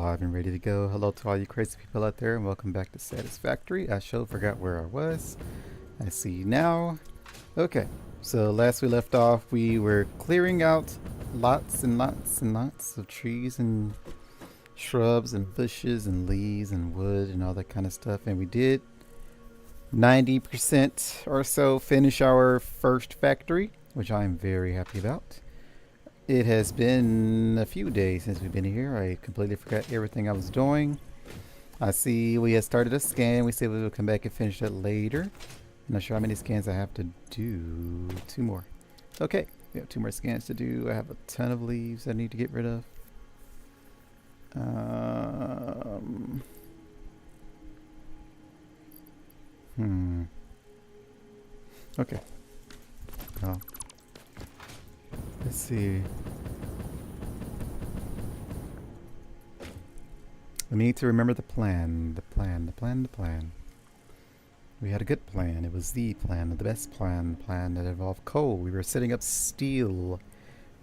live and ready to go. Hello to all you crazy people out there and welcome back to Satisfactory. I sure forgot where I was. I see you now. Okay, so last we left off we were clearing out lots and lots and lots of trees and shrubs and bushes and leaves and wood and all that kind of stuff, and we did 90% or so finish our first factory, which I'm very happy about. It has been a few days since we've been here. I completely forgot everything I was doing. I see we had started a scan. We said we would come back and finish that later. I'm not sure how many scans I have to do. 2 more. Okay, we have 2 more scans to do. I have a ton of leaves I need to get rid of. Okay. Well, let's see. We need to remember the plan. The plan. We had a good plan. It was the plan, the best plan. The plan that involved coal. We were setting up steel.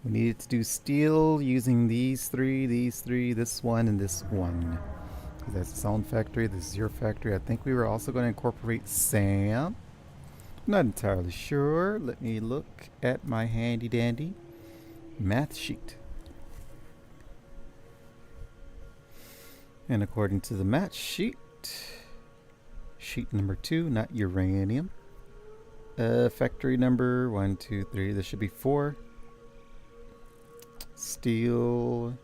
We needed to do steel using these three, this one, and this one. That's its own factory. This is your factory. I think we were also going to incorporate Sam. I'm not entirely sure. Let me look at my handy dandy math sheet. And according to the match sheet, sheet number 2, not uranium. Factory number 1, 2, 3. There should be 4. Steel.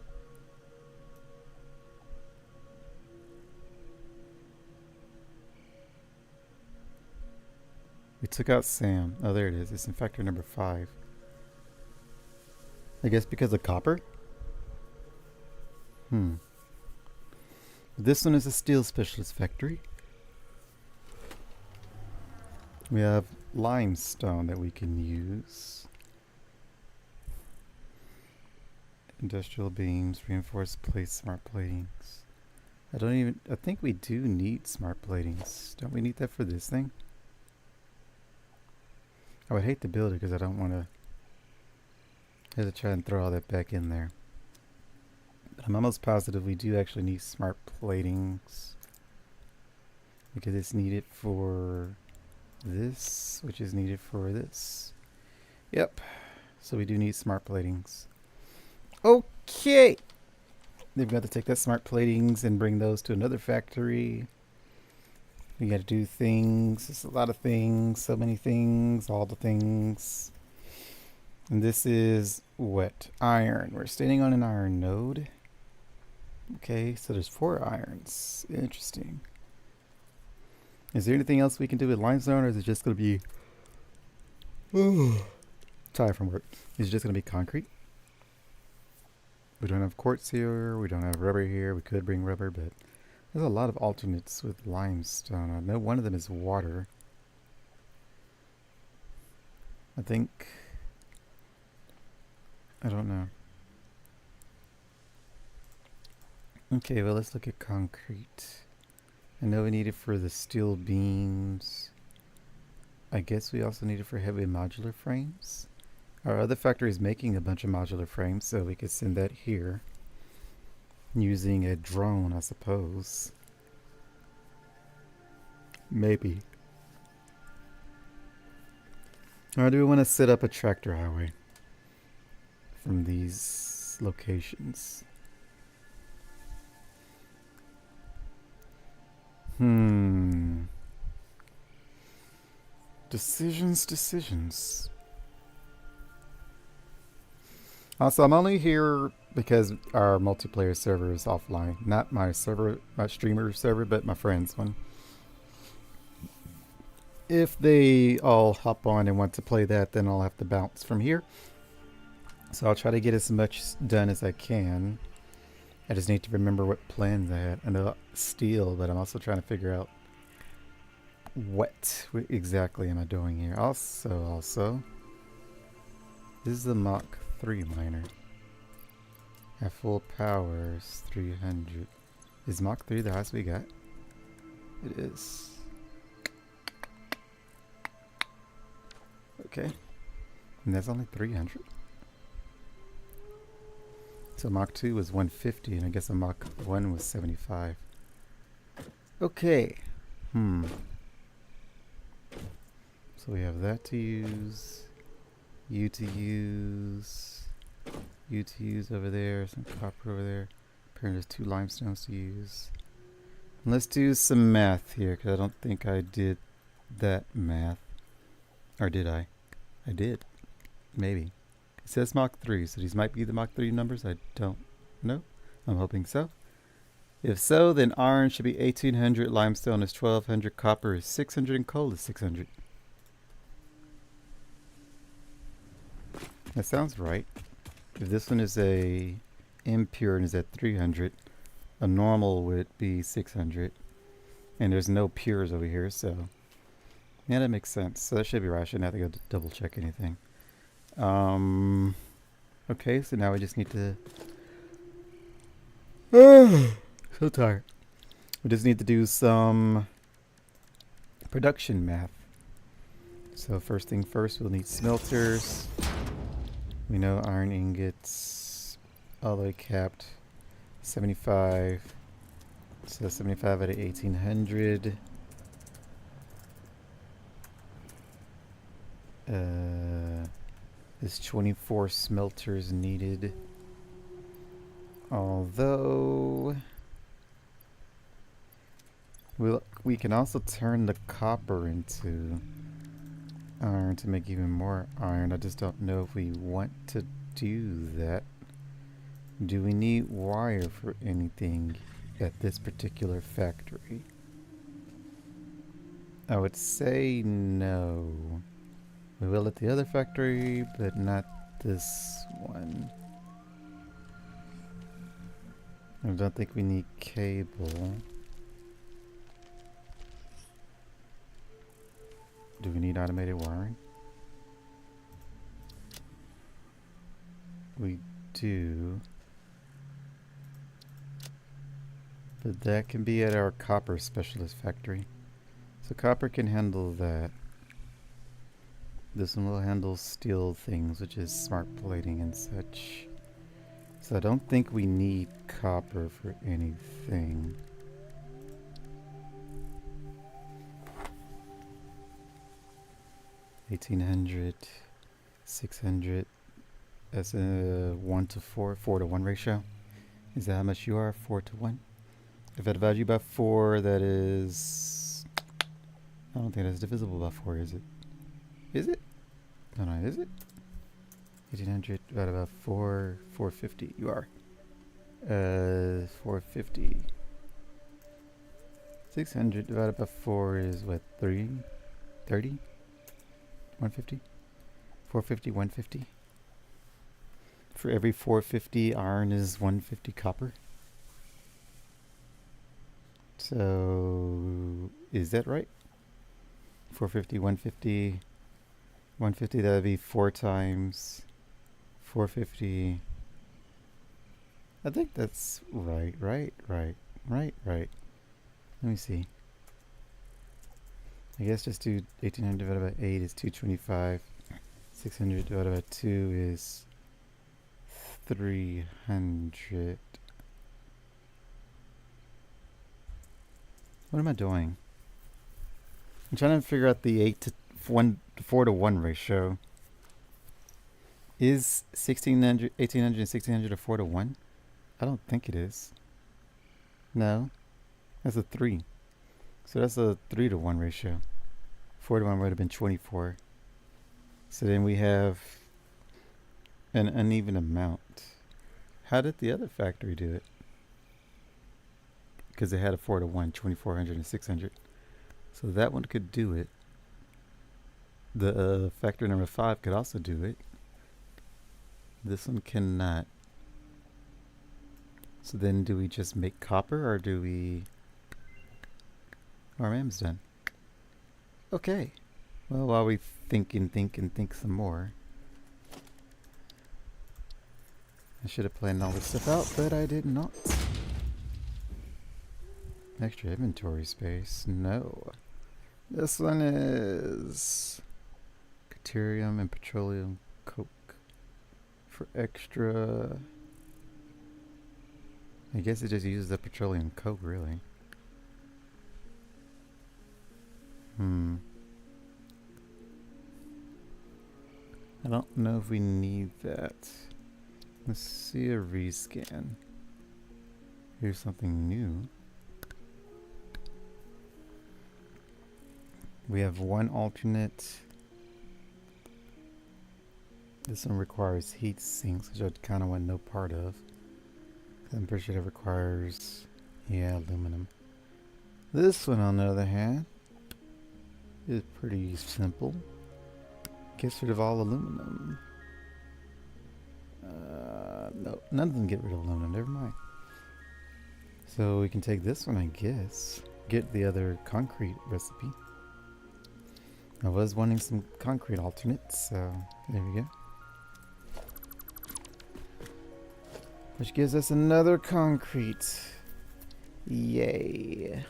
We took out Sam. Oh, there it is. It's in factory number 5. I guess because of copper? This one is a steel specialist factory. We have limestone that we can use. Industrial beams, reinforced plates, smart platings. I think we do need smart platings. Don't we need that for this thing? I would hate to build it because I don't want to have to try and throw all that back in there. But I'm almost positive we do actually need smart platings because it's needed for this, which is needed for this. Yep. So we do need smart platings. Okay. They've got to take that smart platings and bring those to another factory. We got to do things. It's a lot of things. So many things. All the things. And this is what? Iron. We're standing on an iron node. Okay, so there's 4 irons. Interesting. Is there anything else we can do with limestone, or is it just going to be... tired from work. Is it just going to be concrete? We don't have quartz here. We don't have rubber here. We could bring rubber, but there's a lot of alternates with limestone. I know one of them is water. I think... I don't know. Okay, well, let's look at concrete. I know we need it for the steel beams. I guess we also need it for heavy modular frames. Our other factory is making a bunch of modular frames, so we could send that here. Using a drone, I suppose. Maybe. Or do we want to set up a tractor highway from these locations? Decisions. Also, I'm only here because our multiplayer server is offline. Not my server, my streamer server, but my friend's one. If they all hop on and want to play that, then I'll have to bounce from here. So I'll try to get as much done as I can. I just need to remember what plans I had. I know steel, but I'm also trying to figure out what exactly am I doing here. Also, this is the Mach 3 miner. At full power is 300. Is Mach 3 the highest we got? It is. Okay. And that's only 300. So Mach 2 was 150, and I guess a Mach 1 was 75. Okay. So we have that to use, you to use, you to use over there, some copper over there. Apparently there's 2 limestones to use. And let's do some math here, because I don't think I did that math. Or did I? I did. Maybe. It says Mach 3, so these might be the Mach 3 numbers. I don't know. I'm hoping so. If so, then iron should be 1800, limestone is 1200, copper is 600, and coal is 600. That sounds right. If this one is a impure and is at 300, a normal would be 600. And there's no pures over here, so yeah, that makes sense. So that should be right. I shouldn't have to go double check anything. Okay, so now we just need to so tired. We just need to do some production math. So first thing first, we'll need smelters. We know iron ingots all the way capped 75. So 75 out of 1800. There's 24 smelters needed. Although we can also turn the copper into iron to make even more iron. I just don't know if we want to do that. Do we need wire for anything at this particular factory? I would say no. We will at the other factory, but not this one. I don't think we need cable. Do we need automated wiring? We do. But that can be at our copper specialist factory. So copper can handle that. This one will handle steel things, which is smart plating and such. So I don't think we need copper for anything. $1,800, 600. That's a 1 to 4, 4 to 1 ratio. Is that how much you are? 4 to 1? If I divide you by 4, that is... I don't think that's divisible by 4, is it? Is it? No, is it? 1,800 divided by 4, 450. You are. 450. 600 divided by 4 is what? 3? 30? 150? 450, 150? For every 450 iron is 150 copper. So, is that right? 450, 150, 150, that would be 4 times 450. I think that's right. Let me see. I guess just do 1800 divided by 8 is 225. 600 divided by 2 is 300. What am I doing? I'm trying to figure out the 4 to 1 ratio. Is 1800 and 1600 a 4 to 1? I don't think it is. No. That's a 3. So that's a 3 to 1 ratio. 4 to 1 would have been 24. So then we have an uneven amount. How did the other factory do it? Because it had a 4 to 1, 2400 and 600. So that one could do it. The factory number 5 could also do it. This one cannot. So then do we just make copper or do we... Our mam's done. Okay. Well, while we think some more. I should have planned all this stuff out, but I did not. Extra inventory space? No. This one is deuterium and petroleum coke for extra I guess it just uses the petroleum coke, really. I don't know if we need that. Let's see a rescan. Here's something new. We have one alternate. This one requires heat sinks, which I kind of want no part of. I'm pretty sure that requires, yeah, aluminum. This one, on the other hand, is pretty simple. Gets rid of all aluminum. No, none of them get rid of aluminum. Never mind. So we can take this one, I guess. Get the other concrete recipe. I was wanting some concrete alternates, so there we go. Which gives us another concrete. Yay.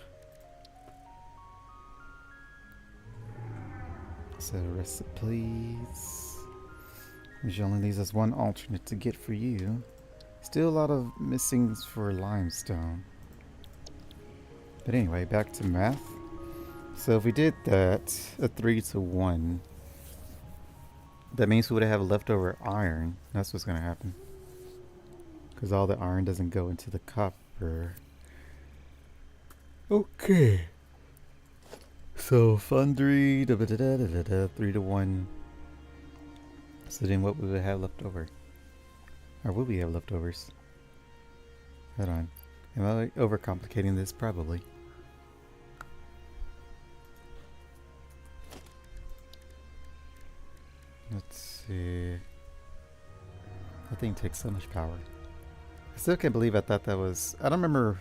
So recipes. Which only leaves us one alternate to get for you. Still a lot of missings for limestone. But anyway, back to math. So if we did that, a 3-to-1, that means we would have leftover iron. That's what's going to happen. Because all the iron doesn't go into the copper. Okay. So fun 3-to-1. So then what we would have left over? Or will we have leftovers? Hold on. Am I overcomplicating this? Probably. Let's see. That thing takes so much power. I still can't believe I thought that was... I don't remember...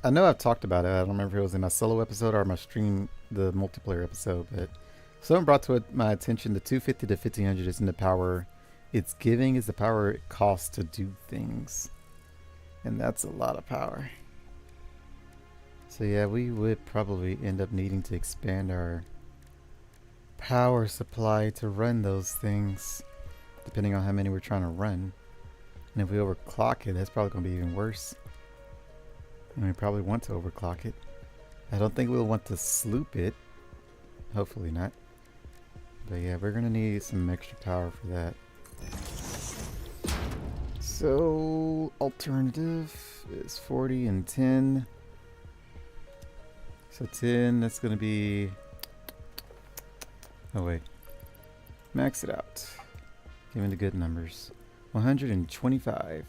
I know I've talked about it. I don't remember if it was in my solo episode or my stream, the multiplayer episode, but someone brought to my attention the 250 to 1500 isn't the power it's giving, is the power it costs to do things. And that's a lot of power. So yeah, we would probably end up needing to expand our power supply to run those things, depending on how many we're trying to run. And if we overclock it, that's probably going to be even worse. And we probably want to overclock it. I don't think we'll want to sloop it. Hopefully not. But yeah, we're going to need some extra power for that. So, alternative is 40 and 10. So 10, that's going to be... Oh wait. Max it out. Give me the good numbers. 125.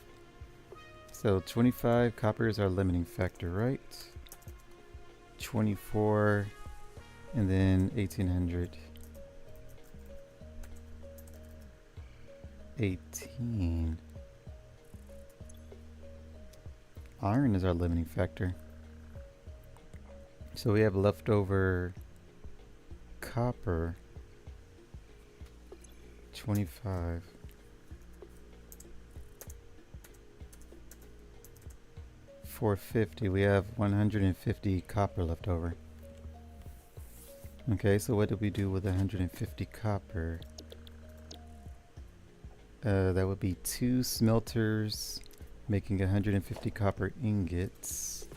So 25 copper is our limiting factor, right? 24, and then 1800. 18. Iron is our limiting factor. So we have leftover copper. 25. 450. We have 150 copper left over. Okay, so what did we do with 150 copper? That would be 2 smelters making 150 copper ingots.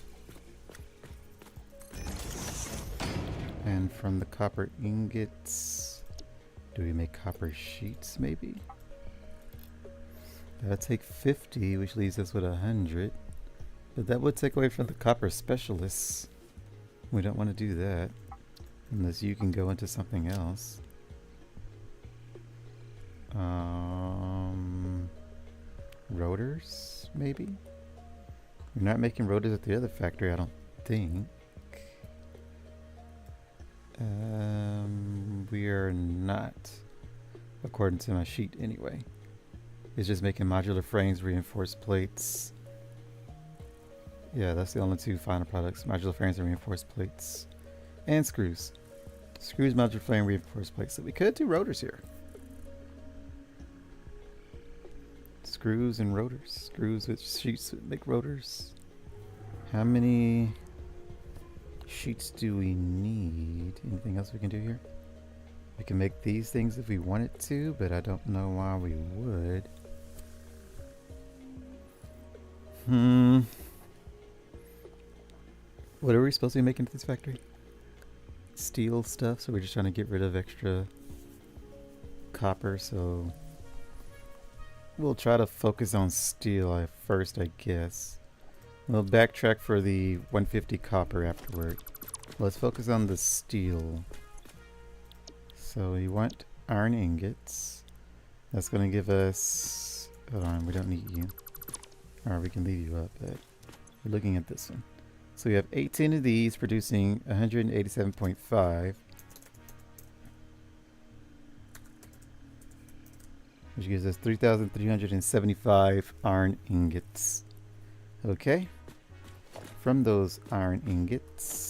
And from the copper ingots, do we make copper sheets maybe? That'll take 50, which leaves us with 100. But that would take away from the copper specialists. We don't want to do that. Unless you can go into something else. Rotors, maybe? We're not making rotors at the other factory, I don't think. We are not, according to my sheet anyway. It's just making modular frames, reinforced plates. Yeah, that's the only two final products. Modular frames and reinforced plates. And screws. Screws, modular frame, reinforced plates. So we could do rotors here. Screws and rotors. Screws with sheets that make rotors. How many sheets do we need? Anything else we can do here? We can make these things if we wanted to, but I don't know why we would. Hmm. What are we supposed to be making at this factory? Steel stuff, so we're just trying to get rid of extra copper, so we'll try to focus on steel at first, I guess. We'll backtrack for the 150 copper afterward. Let's focus on the steel. So we want iron ingots. That's going to give us... Hold on, we don't need you. Or we can leave you up, but we're looking at this one. So we have 18 of these producing 187.5. Which gives us 3,375 iron ingots. Okay. From those iron ingots,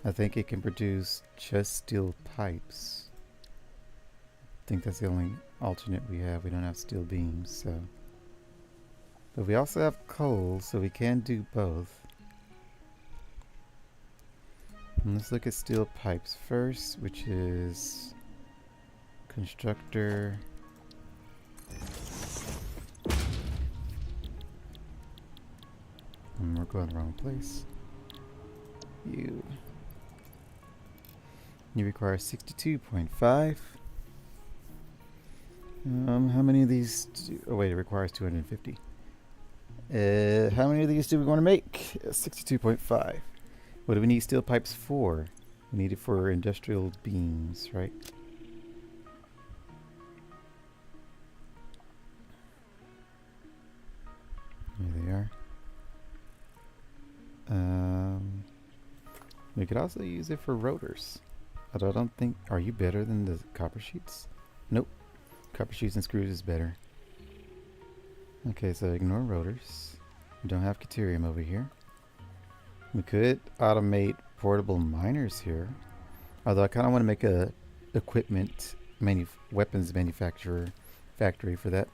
I think it can produce just steel pipes. I think that's the only alternate we have. We don't have steel beams, so. But we also have coal, so we can do both. And let's look at steel pipes first, which is constructor. And we're going the wrong place. You require 62.5. How many of these oh wait, it requires 250. How many of these do we want to make? 62.5. What do we need steel pipes for? We need it for industrial beams, right? Here they are. We could also use it for rotors. Although I don't think... Are you better than the copper sheets? Nope. Copper sheets and screws is better. Okay, so ignore rotors. We don't have Caterium over here. We could automate portable miners here. Although I kind of want to make a equipment weapons manufacturer factory for that.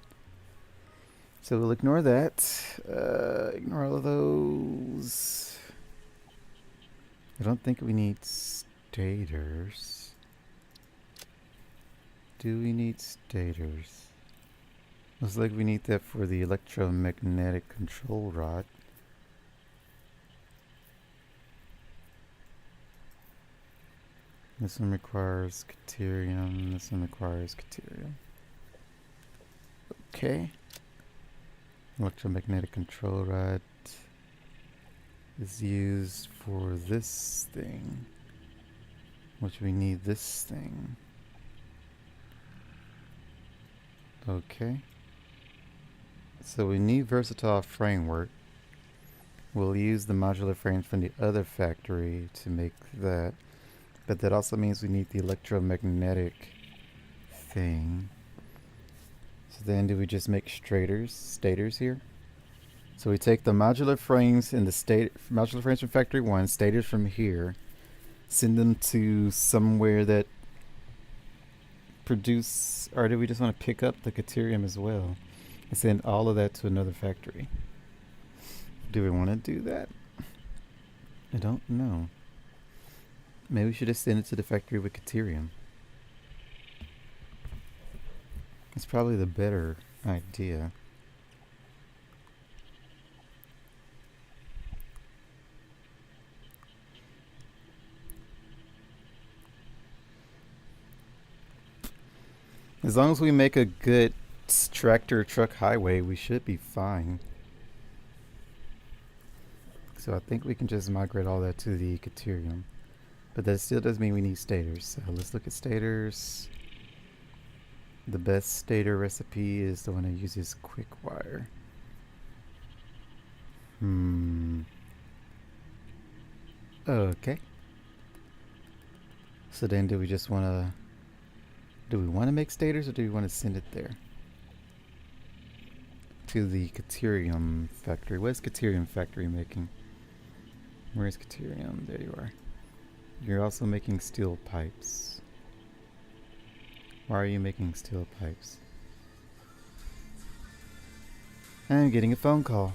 So we'll ignore that. Ignore all of those. I don't think we need stators. Do we need stators? Looks like we need that for the electromagnetic control rod. This one requires Caterium. This one requires Caterium. Okay. Electromagnetic control rod is used for this thing, which we need this thing. Okay. So we need versatile framework. We'll use the modular frames from the other factory to make that. But that also means we need the electromagnetic thing. So then do we just make stators here? So we take the modular frames in the modular frames from factory 1, stators from here, send them to somewhere that produce, or do we just want to pick up the Caterium as well and send all of that to another factory? Do we want to do that? I don't know. Maybe we should just send it to the factory with Caterium. It's probably the better idea. As long as we make a good tractor truck highway, we should be fine. So I think we can just migrate all that to the Caterium. But that still does mean we need stators. So let's look at stators. The best stator recipe is the one that uses quick wire. Okay. So then do we just want to... Do we want to make stators or do we want to send it there? To the Caterium factory. What is Caterium factory making? Where is Caterium? There you are. You're also making steel pipes. Why are you making steel pipes? I'm getting a phone call.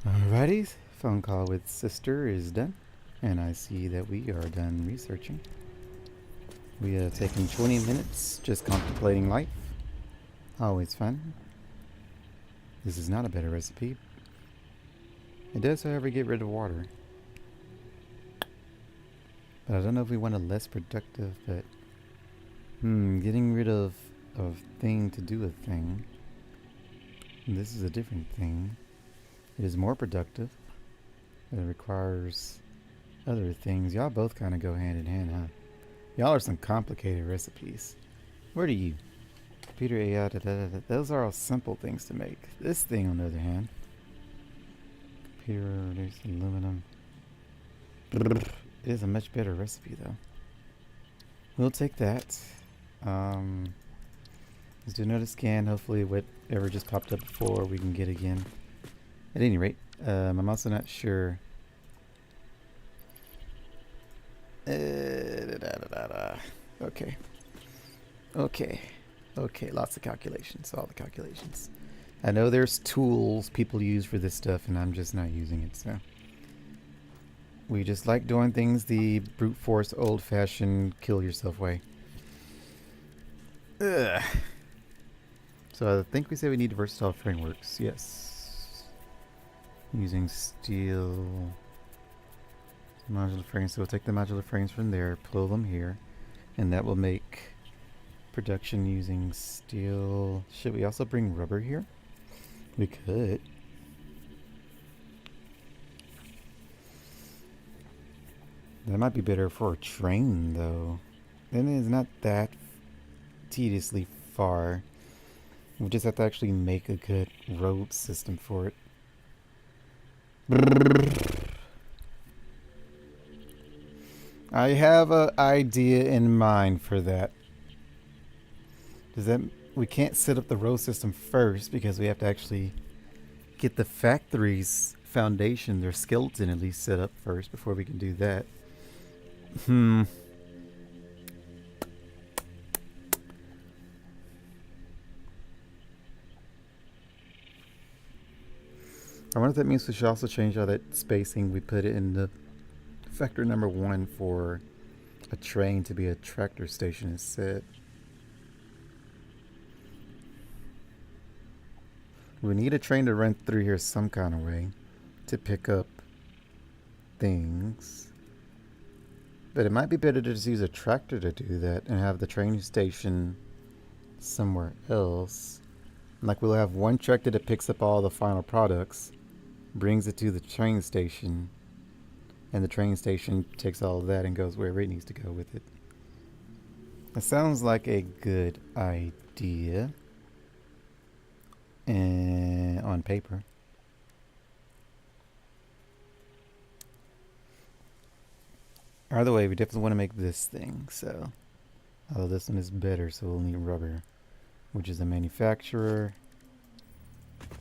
Alrighty, phone call with sister is done, and I see that we are done researching. We have taken 20 minutes just contemplating life. Always fun. This is not a better recipe. It does, however, get rid of water. But I don't know if we want a less productive, but... getting rid of a thing to do a thing. This is a different thing. It is more productive. It requires other things. Y'all both kind of go hand in hand, huh? Y'all are some complicated recipes. Where do you? Computer AI, those are all simple things to make. This thing, on the other hand, computer reduced aluminum. It is a much better recipe, though. We'll take that. Let's do another scan. Hopefully, whatever just popped up before, we can get again. At any rate, I'm also not sure. Okay. Okay, lots of calculations, all the calculations. I know there's tools people use for this stuff, and I'm just not using it, so. We just like doing things the brute force, old-fashioned, kill yourself way. Ugh. So I think we say we need versatile frameworks, yes. Using steel modular frames, so we'll take the modular frames from there, pull them here, and that will make production using steel. Should we also bring rubber here? We could. That might be better for a train, though. Then it's not that tediously far. We just have to actually make a good road system for it. I have an idea in mind for that. Does that... We can't set up the road system first because we have to actually get the factory's foundation, their skeleton at least, set up first before we can do that. I wonder if that means we should also change all that spacing. We put it in the factor number 1 for a train to be a tractor station instead. We need a train to run through here some kind of way to pick up things. But it might be better to just use a tractor to do that and have the train station somewhere else. Like we'll have one tractor that picks up all the final products, brings it to the train station, and the train station takes all of that and goes wherever it needs to go with it. It sounds like a good idea. And on paper. Either way, we definitely want to make this thing, so. Although this one is better, so we'll need rubber, which is the manufacturer.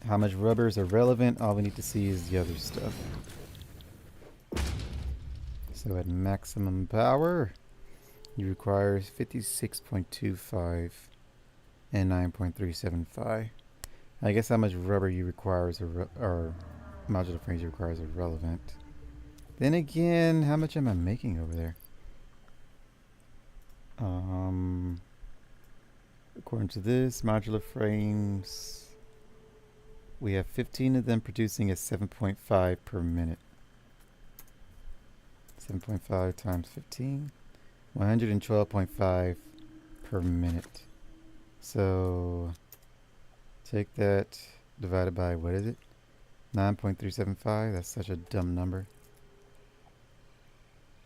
How much rubber is irrelevant. All we need to see is the other stuff. So at maximum power, you require 56.25 and 9.375. I guess how much rubber you require is or modular frames you require is irrelevant. Then again, how much am I making over there? According to this, modular frames, we have 15 of them producing at 7.5 per minute. 7.5 times 15, 112.5 per minute. So take that divided by, what is it? 9.375. That's such a dumb number.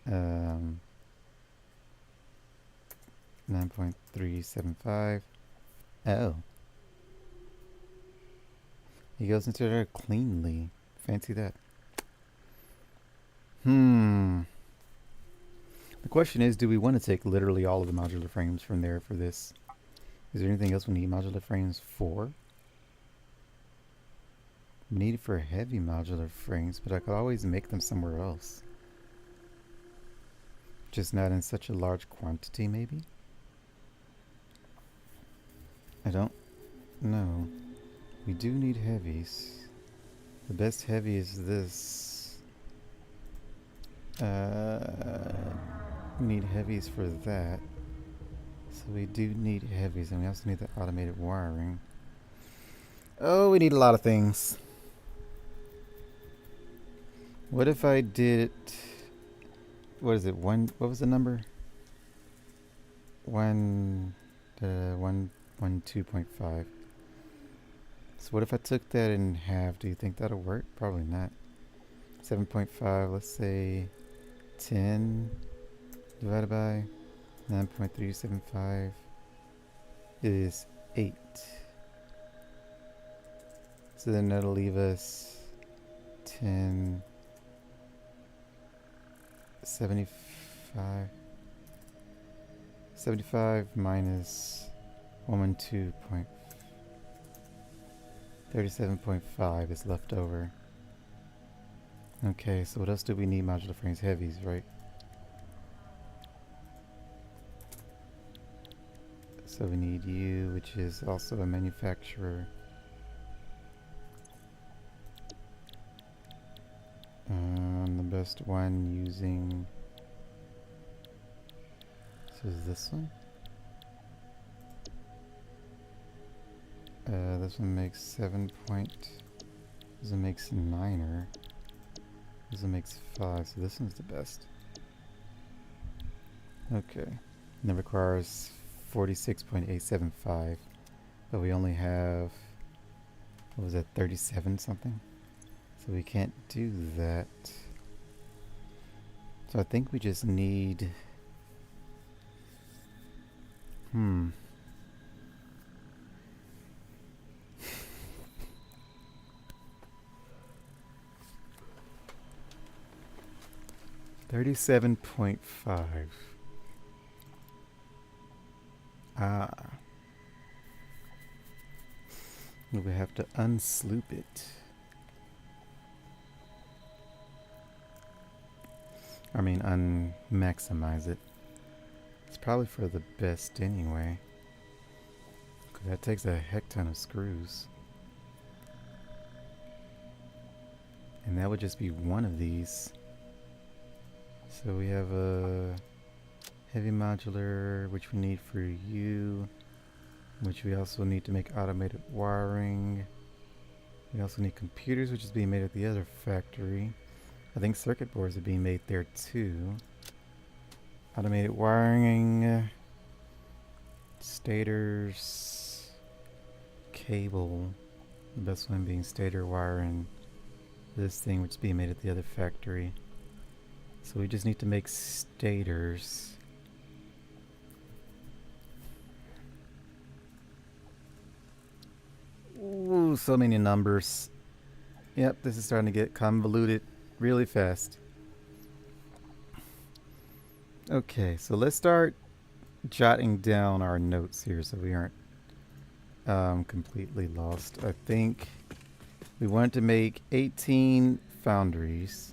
9.375. Oh. He goes into there cleanly. Fancy that. The question is, do we want to take literally all of the modular frames from there for this? Is there anything else we need modular frames for? We need it for heavy modular frames, but I could always make them somewhere else. Just not in such a large quantity, maybe? I don't know. We do need heavies. The best heavy is this. We need heavies for that. So we do need heavies, and we also need the automated wiring. Oh, we need a lot of things. What if I did it... What is it? What was the number? 2.5. So what if I took that in half? Do you think that'll work? Probably not. 7.5, let's say 10 divided by 9.375 is 8. So then that'll leave us 10, 75. 75 minus 112.37.5 is left over. Okay, so what else do we need? Modular frames, heavies, right? So we need you, which is also a manufacturer. The best one using... So is this one? This one makes 7 point... This one makes 9er. This one makes 5, so this one's the best. Okay. And it requires 46.875. But we only have... What was that, 37 something? So we can't do that. So I think we just need... 37.5. Ah. We have to unsloop it. I mean, unmaximize it. It's probably for the best anyway. 'Cause that takes a heck ton of screws. And that would just be one of these. So we have a heavy modular, which we need for you, which we also need to make automated wiring. We also need computers, which is being made at the other factory. I think circuit boards are being made there too. Automated wiring, stators, cable. The best one being stator wiring. This thing, which is being made at the other factory. So we just need to make stators. Ooh, so many numbers. Yep, this is starting to get convoluted really fast. Okay, so let's start jotting down our notes here so we aren't completely lost. I think we want to make 18 foundries.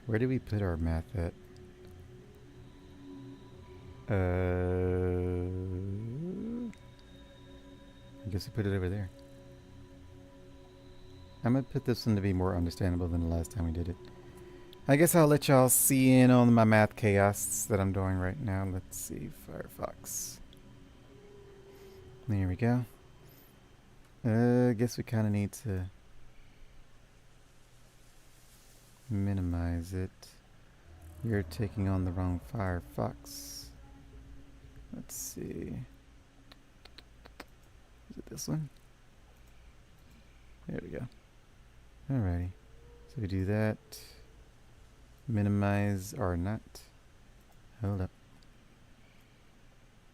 Where did we put our math at? I guess we put it over there. I'm gonna put this one to be more understandable than the last time we did it. I guess I'll let y'all see in on my math chaos that I'm doing right now. Let's see, Firefox. There we go. I guess we kind of need to minimize it. You're taking on the wrong Firefox. Let's see. Is it this one? There we go. Alrighty. So we do that. Minimize or not. Hold up.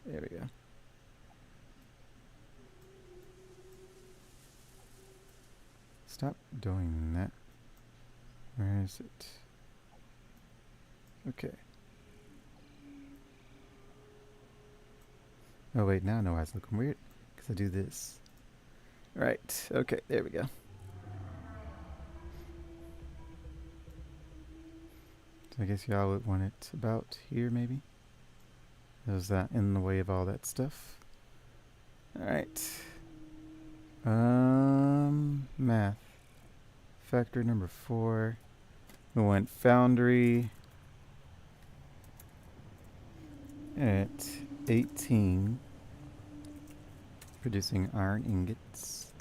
There we go. Stop doing that. Where is it? Okay. Oh wait, now I know why it's looking weird. Because I do this. Right, okay, there we go. So I guess y'all would want it about here maybe. Is that in the way of all that stuff? Alright. Math. factory number 4. We want foundry at 18, producing iron ingots.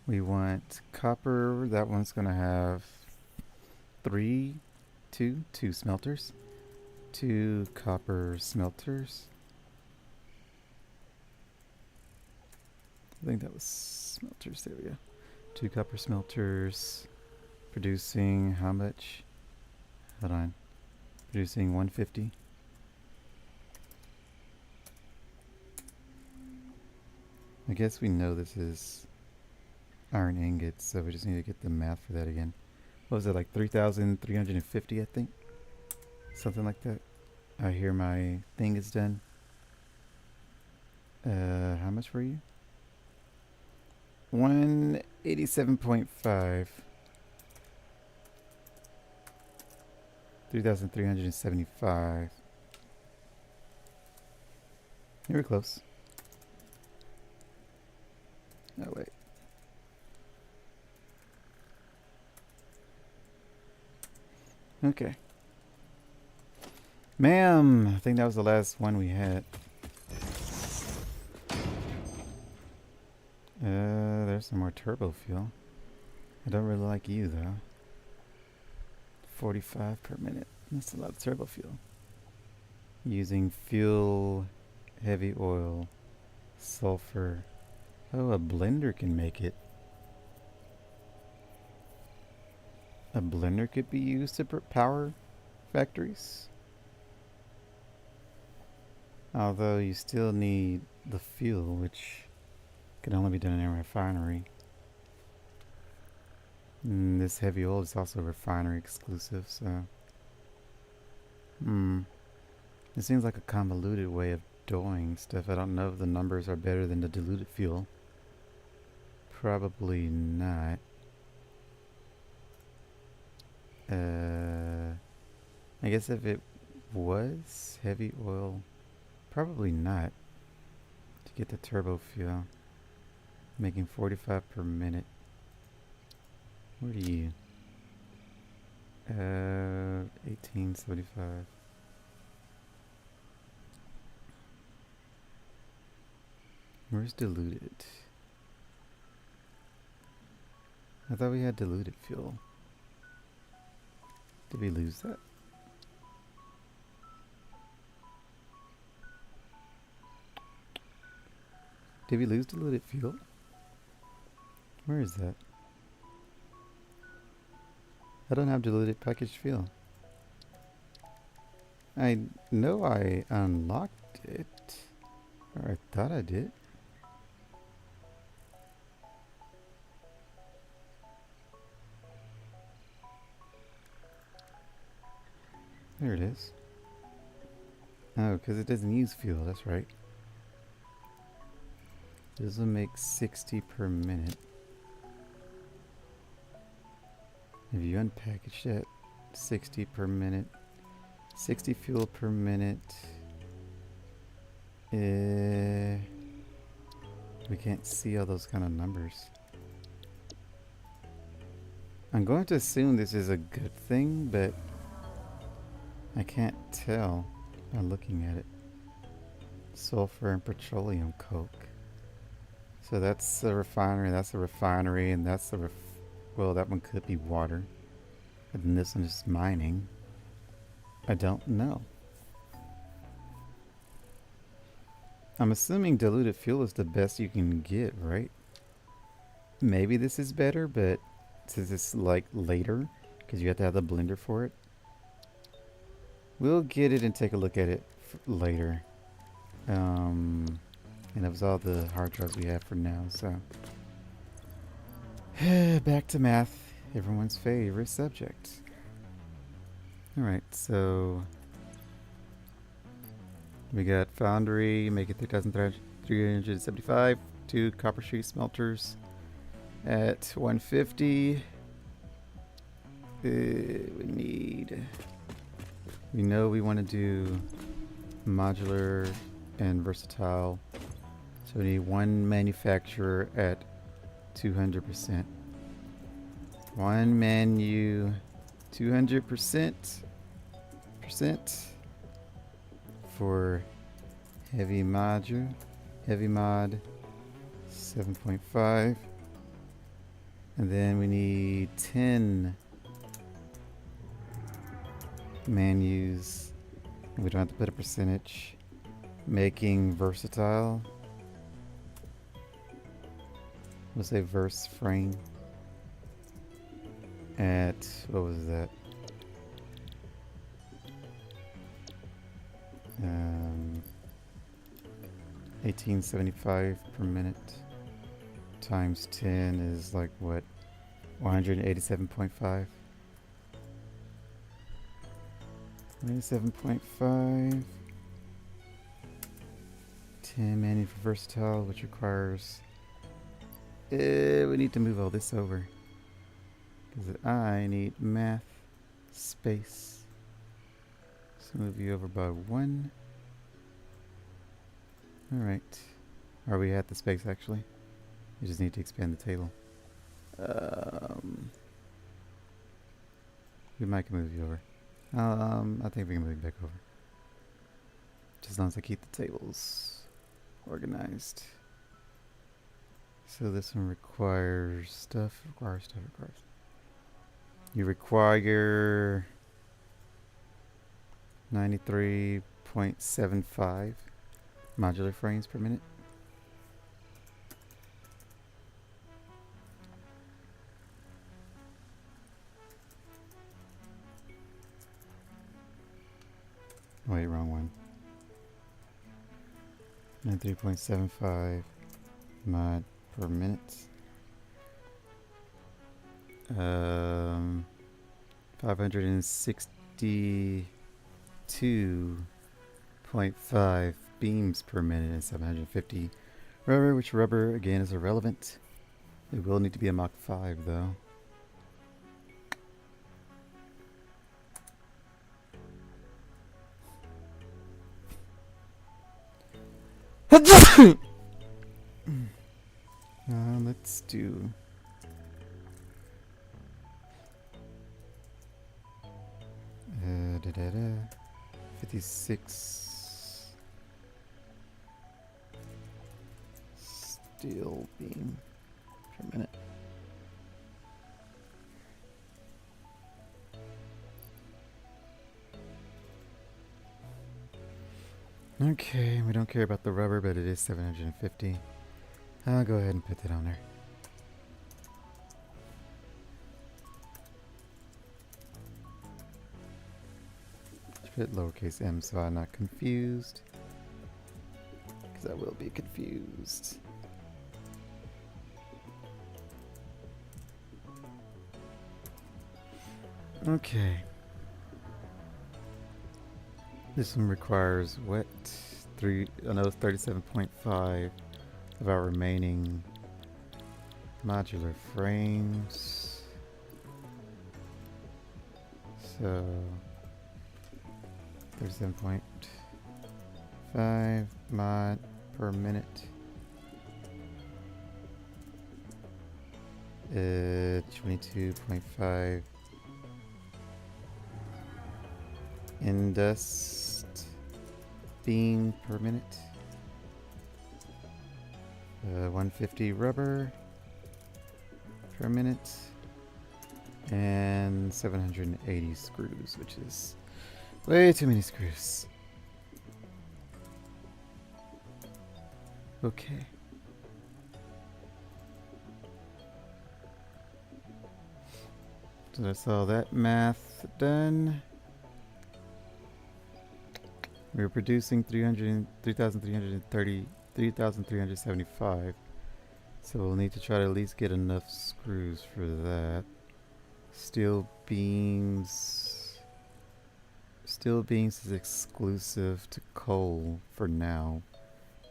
We want copper. That one's going to have two smelters. 2 copper smelters. I think that was smelters. There we go. 2 copper smelters. Producing how much? Hold on. Producing 150. I guess we know this is iron ingots, so we just need to get the math for that again. What was it, like 3,350, I think? Something like that. I hear my thing is done. How much were you? 187.5. 3,375. You were close. Oh, wait. Okay. Ma'am, I think that was the last one we had. There's some more turbo fuel. I don't really like you, though. 45 per minute. That's a lot of turbo fuel. Using fuel, heavy oil, sulfur. Oh, a blender can make it. A blender could be used to power factories. Although you still need the fuel, which can only be done in a refinery. And this heavy oil is also refinery exclusive, so... It seems like a convoluted way of doing stuff. I don't know if the numbers are better than the diluted fuel. Probably not. I guess if it was heavy oil, probably not. To get the turbo fuel, making 45 per minute. Where are you? 1875. Where's diluted? I thought we had diluted fuel. Did we lose that? Did we lose diluted fuel? Where is that? I don't have diluted packaged fuel. I know I unlocked it. Or I thought I did. There it is. Oh, because it doesn't use fuel, that's right. This will make 60 per minute. If you unpackage that, 60 per minute. 60 fuel per minute. We can't see all those kind of numbers. I'm going to assume this is a good thing, but I can't tell by looking at it. Sulfur and petroleum coke. So that's a refinery, that's a refinery, and that's the well, that one could be water. And then this one is mining. I don't know. I'm assuming diluted fuel is the best you can get, right? Maybe this is better, but since it's like later, because you have to have the blender for it. We'll get it and take a look at it later. And that was all the hard drives we have for now, so. Back to math, everyone's favorite subject. Alright, so we got foundry, make it 3,375, 2 copper sheet smelters at 150. We know we want to do modular and versatile. So we need one manufacturer at 200%. One manu 200% for heavy mod 7.5. And then we need 10 menus. We don't have to put a percentage. Making versatile. We'll say verse frame. At, what was that? 1875 per minute times 10 is like what? 187.5. 187.5. 10 menu for versatile, which requires. We need to move all this over. Because I need math space. So move you over by 1. Alright. Are we at the space actually? We just need to expand the table. We might move you over. I think we can move you back over. Just as long as I keep the tables organized. So this one requires stuff. You require 93.75 modular frames per minute. Wait, wrong one. 93.75 mod per minute. 562.5 beams per minute and 750 rubber, which rubber again is irrelevant. It will need to be a Mach 5 though. Let's do 56 steel beam per minute. Okay, we don't care about the rubber, but it is 750. I'll go ahead and put that on there. Put lowercase m so I'm not confused. Because I will be confused. Okay. This one requires what? Another 37.5 of our remaining modular frames. So 37.5 mod per minute. 22.5 indust beam per minute. 150 rubber per minute. And 780 screws, which is way too many screws. Okay. So that's all that math done. We were producing 3,375. So we'll need to try to at least get enough screws for that. Steel beams. Steel beams is exclusive to coal for now.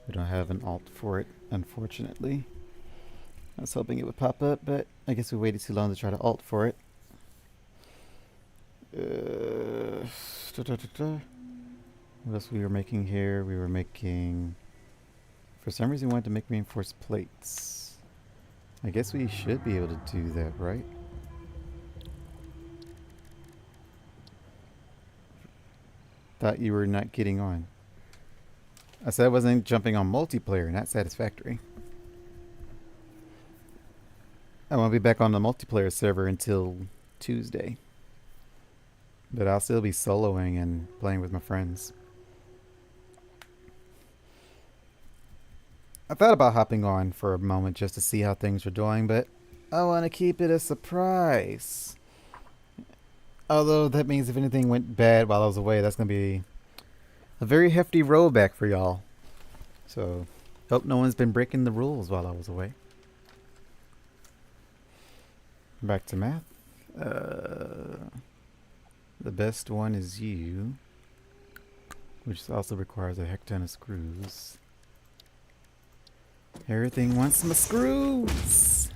We don't have an alt for it, unfortunately. I was hoping it would pop up, but I guess we waited too long to try to alt for it. What else we were making here? We were making... For some reason we wanted to make reinforced plates. I guess we should be able to do that, right? Thought you were not getting on. I said I wasn't jumping on multiplayer, not Satisfactory. I won't be back on the multiplayer server until Tuesday. But I'll still be soloing and playing with my friends. I thought about hopping on for a moment just to see how things were doing, but I want to keep it a surprise. Although that means if anything went bad while I was away, that's going to be a very hefty rollback for y'all. So, hope no one's been breaking the rules while I was away. Back to math. The best one is you, which also requires a heck ton of screws. Everything wants some screws.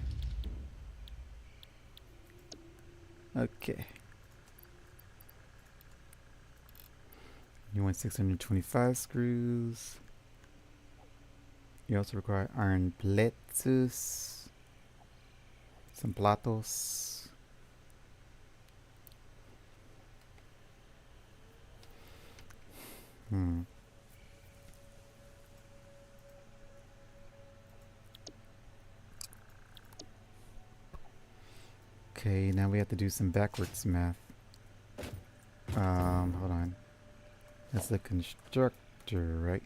Okay. You want 625 screws. You also require iron plates. Some platos. Okay, now we have to do some backwards math. Hold on. That's the constructor, right?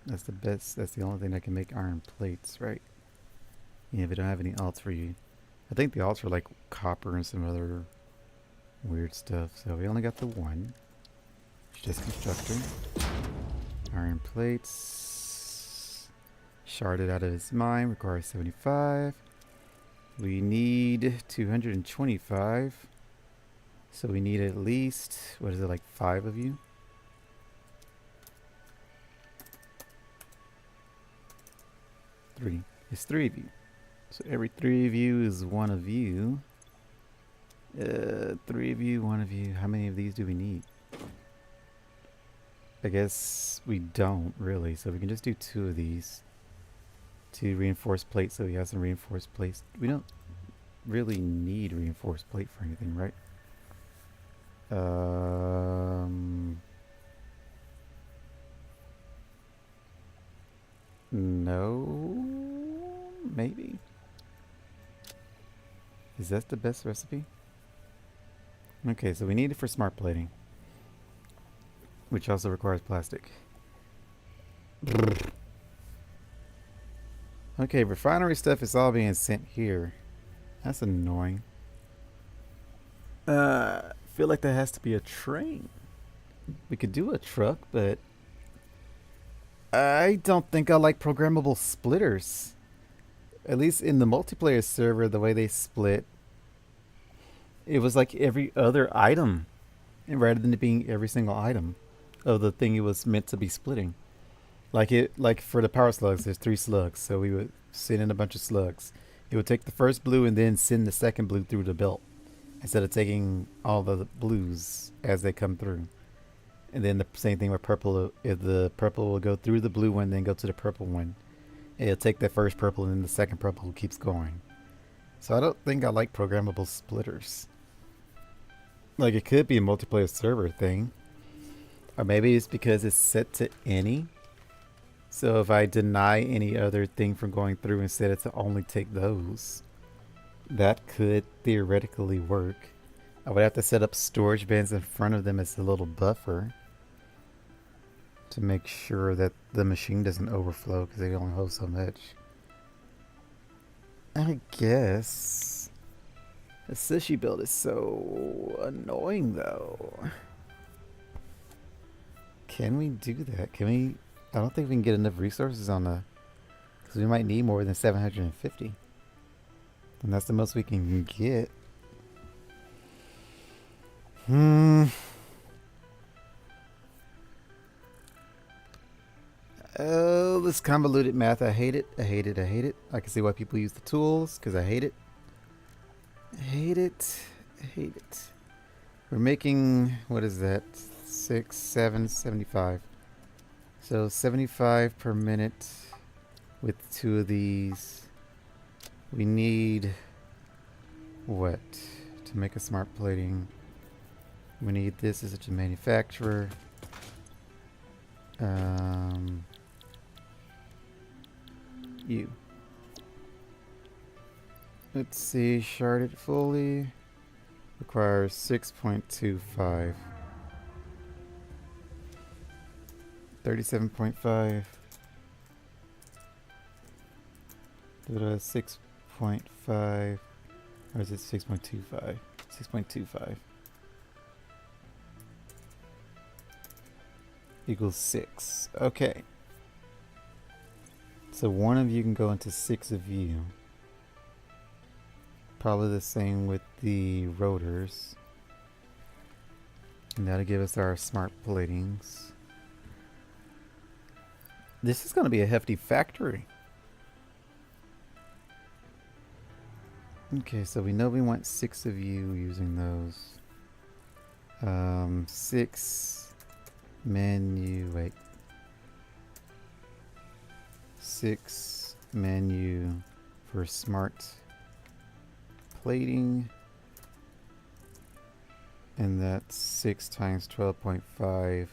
That's the best. That's the only thing that can make iron plates, right? Yeah, we don't have any alts for you. I think the alts are like copper and some other weird stuff. So we only got the one. It's just constructor. Iron plates. Sharded out of his mine. Requires 75. We need 225. So we need at least, what is it, like 5 of you? Three. It's 3 of you. So every 3 of you is 1 of you. 3 of you, 1 of you. How many of these do we need? I guess we don't really, so we can just do 2 of these. 2 reinforced plates, so we have some reinforced plates. We don't really need reinforced plate for anything, right? No, maybe. Is that the best recipe? Okay, so we need it for smart plating, which also requires plastic. Okay, refinery stuff is all being sent here. That's annoying. Feel like there has to be a train. We could do a truck, but I don't think I like programmable splitters. At least in the multiplayer server, the way they split, it was like every other item, rather than it being every single item of the thing it was meant to be splitting. Like for the power slugs, there's 3 slugs, so we would send in a bunch of slugs. It would take the first blue and then send the second blue through the belt, instead of taking all the blues as they come through. And then the same thing with purple. If the purple will go through the blue one, then go to the purple one. It'll take the first purple and then the second purple keeps going. So I don't think I like programmable splitters. Like, it could be a multiplayer server thing. Or maybe it's because it's set to any. So if I deny any other thing from going through and set it to only take those, that could theoretically work. I would have to set up storage bins in front of them as a little buffer to make sure that the machine doesn't overflow because they only hold so much. I guess the sushi build is so annoying though. Can we do that? Can we? I don't think we can get enough resources on the, because we might need more than 750. And that's the most we can get. Oh, this convoluted math. I hate it. I hate it. I hate it. I can see why people use the tools, because I hate it. I hate it. I hate it. We're making, what is that? 6, 7, 75. So 75 per minute with 2 of these. We need what to make a smart plating? We need this as a manufacturer. You. Let's see, shard it fully. Requires 6.25. 37.5. 6.5. Or is it 6.25? 6.25 equals 6. Okay. So one of you can go into 6 of you. Probably the same with the rotors. And that'll give us our smart platings. This is going to be a hefty factory. Okay, so we know we want 6 of you using those. 6 menu, wait. 6 menu for smart plating. And that's 6 times 12.5.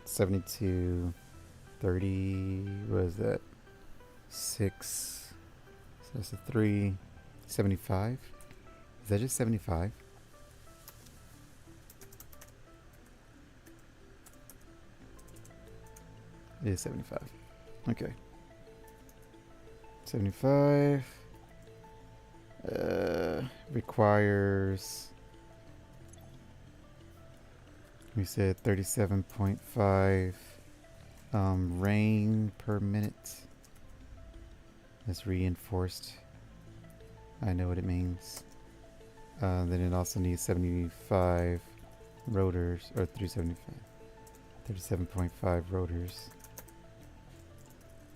72, 30, what is that? 6, so that's a 3, 75. Is that just 75? It is 75. Okay. 75 requires, we said 37.5 rain per minute. That's reinforced. I know what it means. Then it also needs 75 rotors, or 375. 37.5 rotors.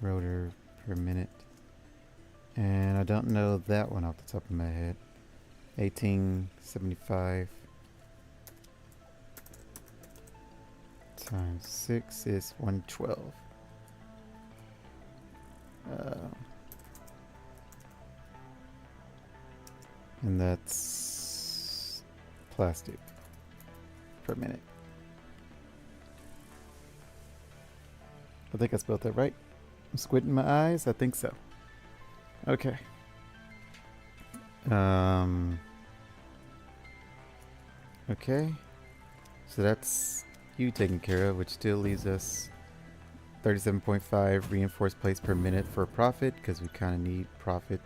Rotor per minute. And I don't know that one off the top of my head. 1875 times 6 is 112. And that's plastic per minute. I think I spelled that right. I'm squinting my eyes. I think so. Okay. Okay. So that's you taken care of, which still leaves us 37.5 reinforced plates per minute for profit, because we kind of need profit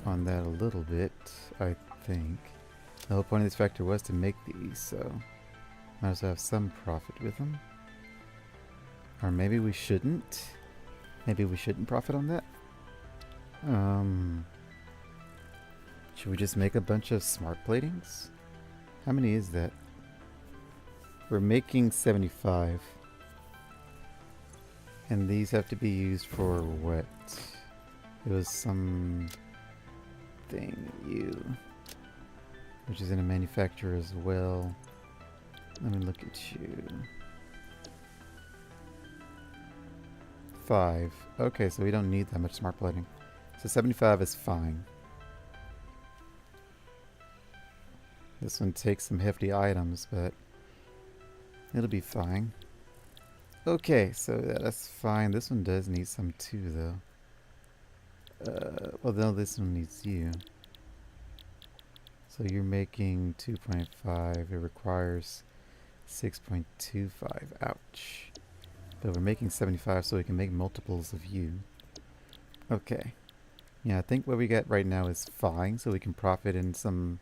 on that a little bit, I think. The whole point of this factory was to make these, so might as well have some profit with them. Or maybe we shouldn't. Maybe we shouldn't profit on that. Should we just make a bunch of smart platings? How many is that? We're making 75. And these have to be used for what? It was some thing, which is in a manufacturer as well. Let me look at you. 5. Okay, so we don't need that much smart plating. So 75 is fine. This one takes some hefty items, but it'll be fine. Okay, so that's fine. This one does need some too, though. Although this one needs you. So you're making 2.5. It requires 6.25. Ouch. But we're making 75 so we can make multiples of you. Okay. Yeah, I think what we got right now is fine. So we can profit in some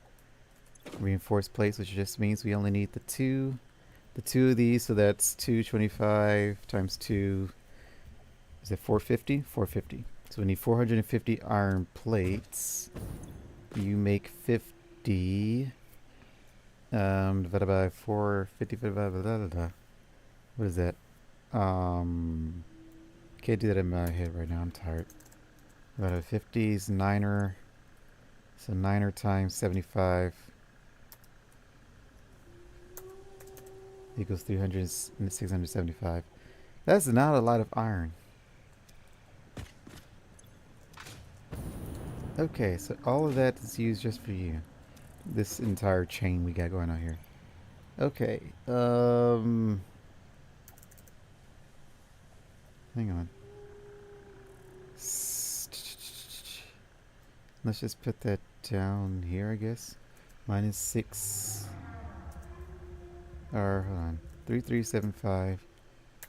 reinforced plates, which just means we only need the two of these. So that's 225 times 2. Is it 450? 450. So we need 450 iron plates. You make 50. Divided by 450 divided by blah, blah, blah. What is that? Can't do that in my head right now. I'm tired. Divided by 50 is 9er. So 9er times 75. equals 300 and 675. That's not a lot of iron. Okay, so all of that is used just for you. This entire chain we got going on here. Okay, hang on. Let's just put that down here, I guess. Minus 6. Or, hold on. 3375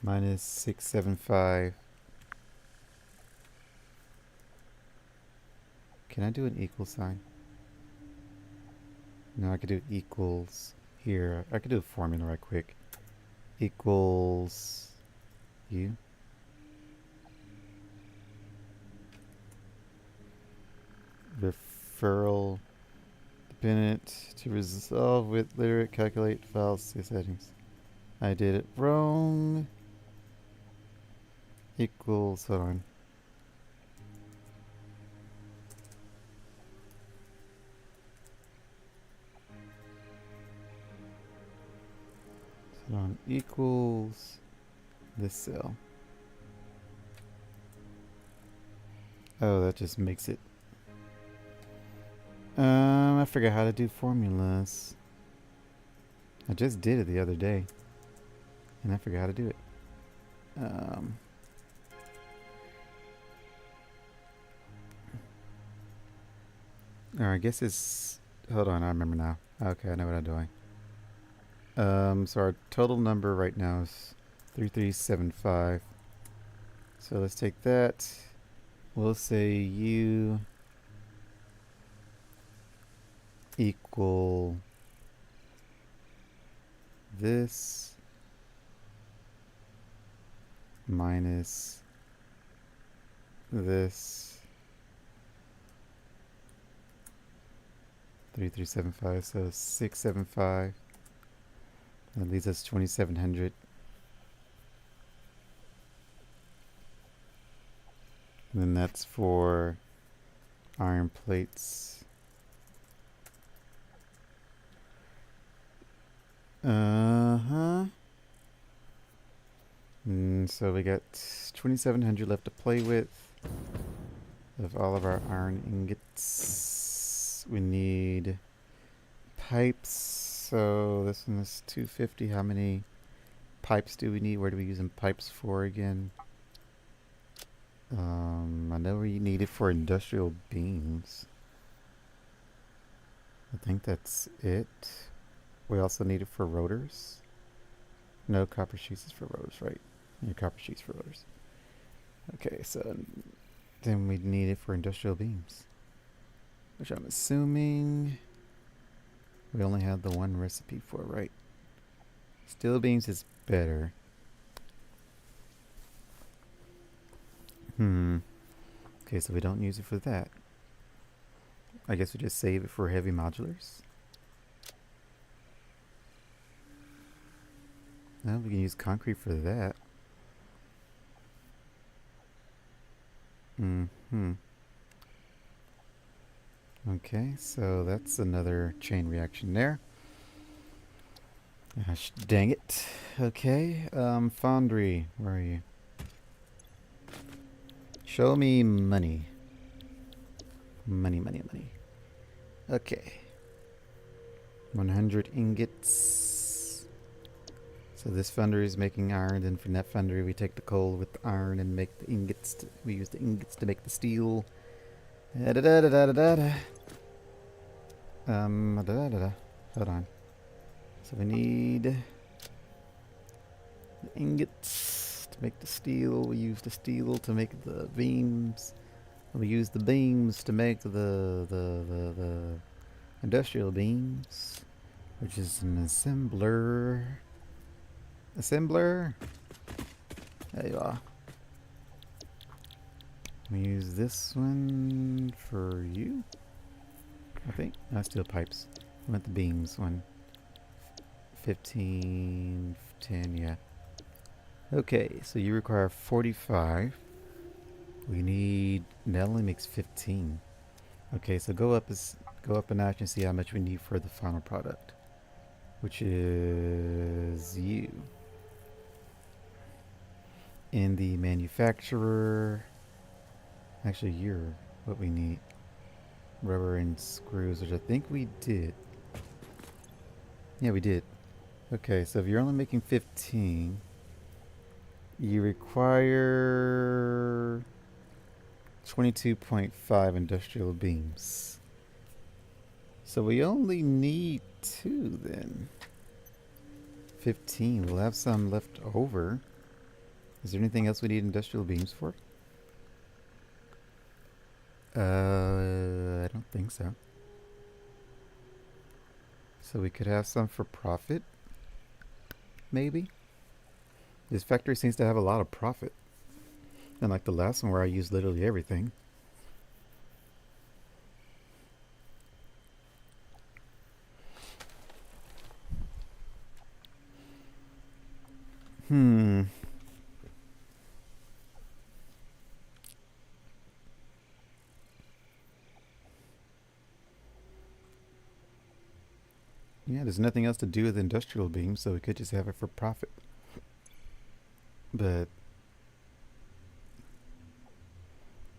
minus 675. Can I do an equal sign? No, I could do equals here. I could do a formula right quick. Equals U. Referral dependent to resolve with literate calculate file settings. I did it wrong. Equals, hold on. Hold on, equals this cell. Oh, that just makes it. I forgot how to do formulas. I just did it the other day, and I forgot how to do it. Or I guess it's. Hold on, I remember now. Okay, I know what I'm doing. So our total number right now is 3375. So let's take that. We'll say U equal this minus this 3375, so 675. That leaves us 2700. And then that's for iron plates. So we got 2700 left to play with of all of our iron ingots. We need pipes. So this one is 250. How many pipes do we need? Where do we use them pipes for again? I know we need it for industrial beams. I think that's it. We also need it for rotors. No, copper sheets is for rotors, right? Yeah, copper sheets for rotors. Okay, so then we need it for industrial beams, which I'm assuming we only have the one recipe for, right? Steel beams is better. Okay, so we don't use it for that. I guess we just save it for heavy modulars. Well, we can use concrete for that. Okay, so that's another chain reaction there. Gosh, dang it. Okay, foundry, where are you? Show me money. Money, money, money. Okay. 100 ingots. So this foundry is making iron, and from that foundry we take the coal with the iron and make the ingots. We use the ingots to make the steel. Hold on. So we need the ingots to make the steel. We use the steel to make the beams. We use the beams to make the industrial beams, which is an assembler. Assembler. There you are. We use this one for you, I think. No, steel pipes. I want the beams one. 15, 10, yeah. Okay, so you require 45. We need, that only makes 15. Okay, so go up a notch and see how much we need for the final product. which is you. In the manufacturer, actually you're what we need. Rubber and screws, which I think we did. Yeah, we did. Okay, so if you're only making 15, you require 22.5 industrial beams. So we only need 2 then. 15. We'll have some left over. Is there anything else we need industrial beams for? I don't think so. So we could have some for profit. Maybe. This factory seems to have a lot of profit. Unlike the last one where I used literally everything. Yeah, there's nothing else to do with industrial beams, so we could just have it for profit. But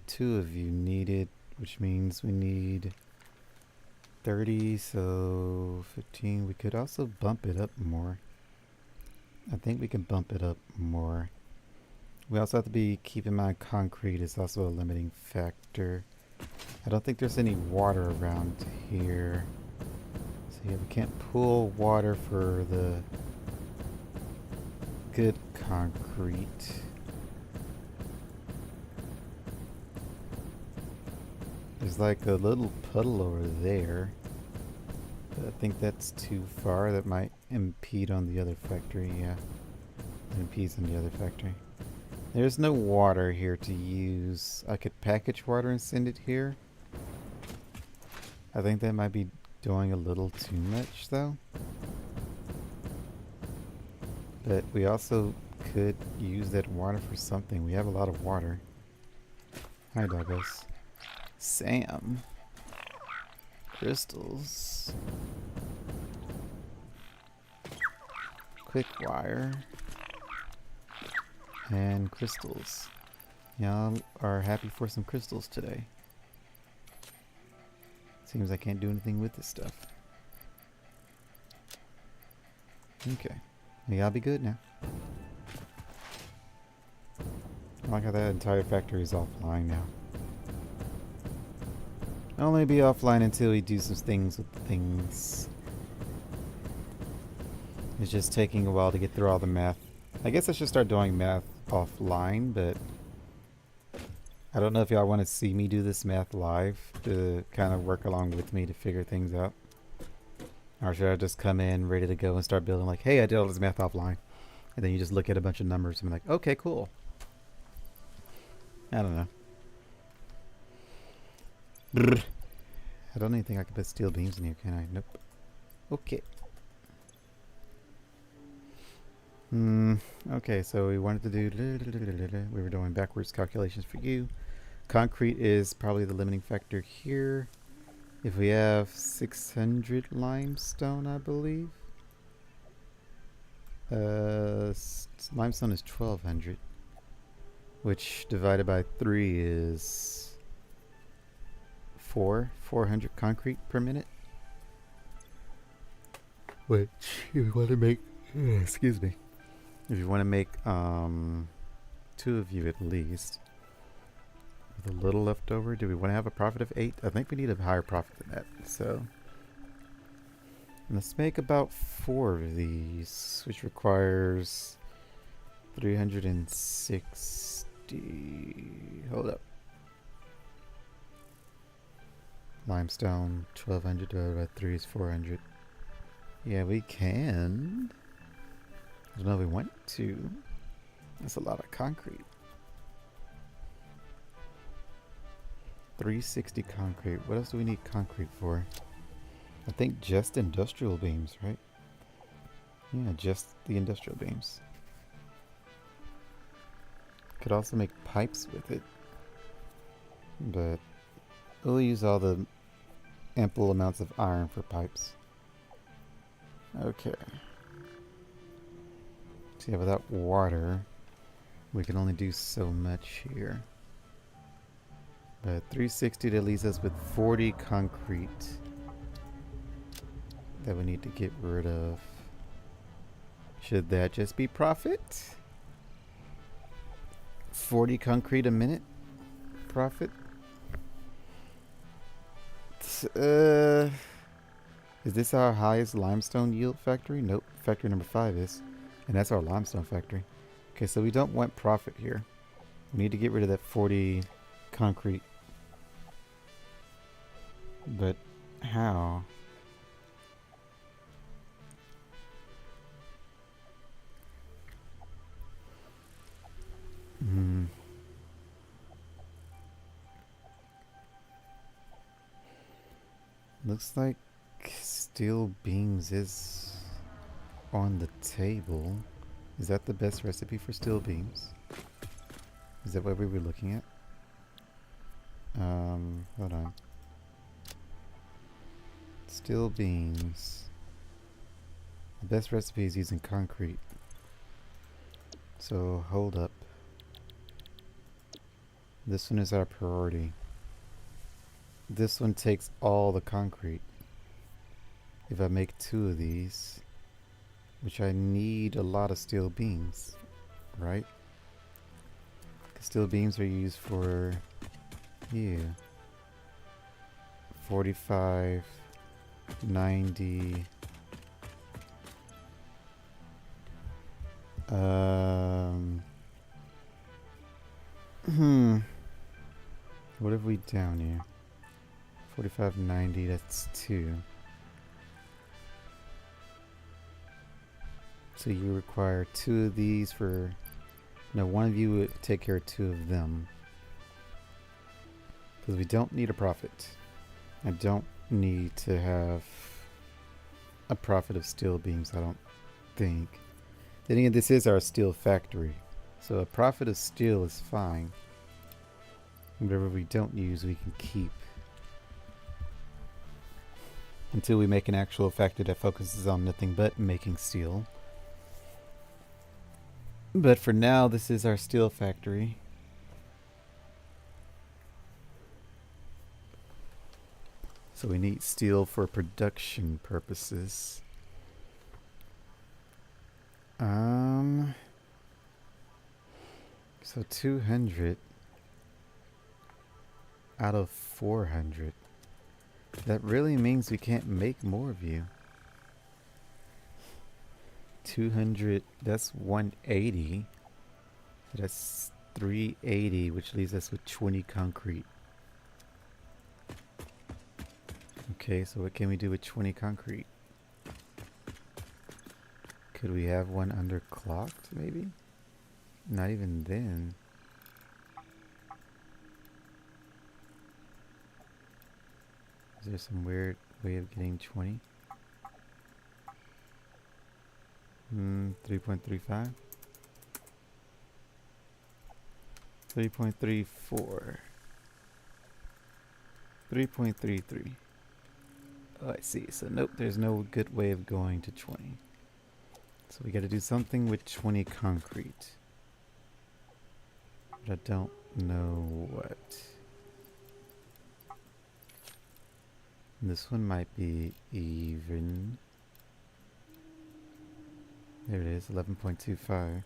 2 of you need it, which means we need 30, so 15. We could also bump it up more. I think we can bump it up more. We also have to keep in mind concrete is also a limiting factor. I don't think there's any water around here. So yeah, we can't pull water for the good concrete. There's like a little puddle over there. But I think that's too far. That might impede on the other factory, yeah. It impedes on the other factory. There's no water here to use. I could package water and send it here. I think that might be doing a little too much though. But we also could use that water for something. We have a lot of water. Hi, doggos. Sam. Crystals. Quick wire. And crystals. Y'all are happy for some crystals today. Seems I can't do anything with this stuff. Okay. Y'all be good now. I like how that entire factory is offline now. Only be offline until we do some things with things. It's just taking a while to get through all the math. I guess I should start doing math offline, but I don't know if y'all want to see me do this math live to kind of work along with me to figure things out. Or should I just come in ready to go and start building like, hey, I did all this math offline. And then you just look at a bunch of numbers and be like, okay, cool. I don't know. Brr. I don't even think I can put steel beams in here, can I? Nope. Okay. Okay, so we wanted to do... We were doing backwards calculations for you. Concrete is probably the limiting factor here. If we have 600 limestone, I believe. Limestone is 1200. Which divided by 3 is 400 concrete per minute. Which you want to make... excuse me. If you want to make 2 of you at least, with a little left over, do we want to have a profit of 8? I think we need a higher profit than that. So let's make about 4 of these, which requires 360. Hold up. Limestone 1200 divided by 3 is 400. Yeah, we can. I don't know if we want to. That's a lot of concrete. 360 concrete. What else do we need concrete for? I think just industrial beams, right? Yeah, just the industrial beams. Could also make pipes with it. But we'll use all the ample amounts of iron for pipes. Okay. So yeah, without water, we can only do so much here. But 360, that leaves us with 40 concrete that we need to get rid of. Should that just be profit? 40 concrete a minute profit? Is this our highest limestone yield factory? Nope. Factory number 5 is. And that's our limestone factory. Okay, so we don't want profit here. We need to get rid of that 40 concrete. But how? Hmm. Looks like steel beams is on the table. Is that the best recipe for steel beams? Is that what we were looking at? Hold on. Steel beams. The best recipe is using concrete. So hold up. This one is our priority. This one takes all the concrete. If I make 2 of these, which I need a lot of steel beams, right? Steel beams are used for, yeah, 45, 90. What have we down here? 45, 90, that's 2. So you require 2 of these for... No, one of you would take care of 2 of them. Because we don't need a profit. I don't need to have a profit of steel beams, I don't think. Then again, this is our steel factory. So a profit of steel is fine. Whatever we don't use, we can keep. Until we make an actual factory that focuses on nothing but making steel. But for now, this is our steel factory. So we need steel for production purposes. So 200 out of 400. That really means we can't make more of you. 200, that's 180. So that's 380, which leaves us with 20 concrete. Okay, so what can we do with 20 concrete? Could we have one underclocked, maybe? Not even then. Is there some weird way of getting 20? 3.35? 3.34. 3.33. Oh, I see. So nope, there's no good way of going to 20. So we gotta do something with 20 concrete. But I don't know what. This one might be even. There it is, 11.25.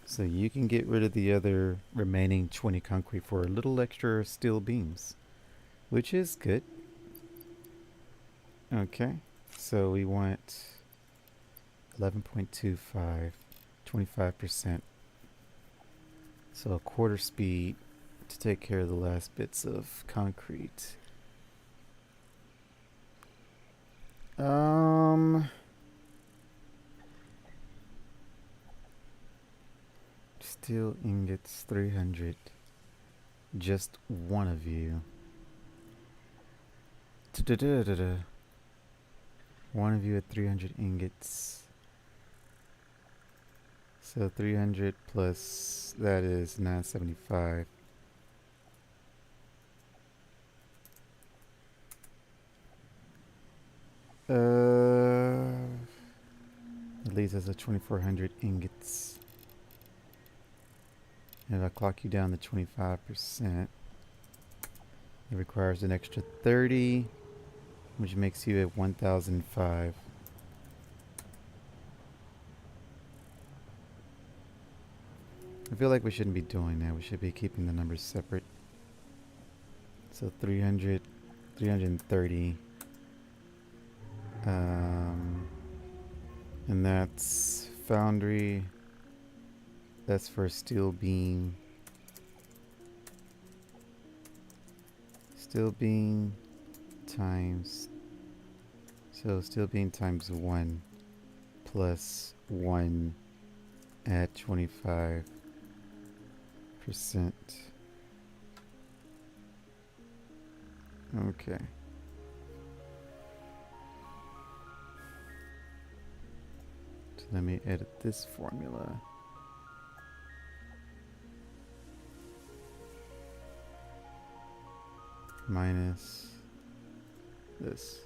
So you can get rid of the other remaining 20 concrete for a little extra steel beams, which is good. Okay, so we want 11.25, 25%. So a quarter speed to take care of the last bits of concrete. Steel ingots 300. Just one of you. One of you at 300 ingots. So 300 plus that is 975. leaves us with 2,400 ingots. And if I clock you down to 25%, it requires an extra 30, which makes you at 1,005. I feel like we shouldn't be doing that. We should be keeping the numbers separate. So 300, 330. And that's foundry. That's for steel beam. Steel beam times. So steel beam times 1 plus 1 at 25%. Okay. So let me edit this formula. Minus this.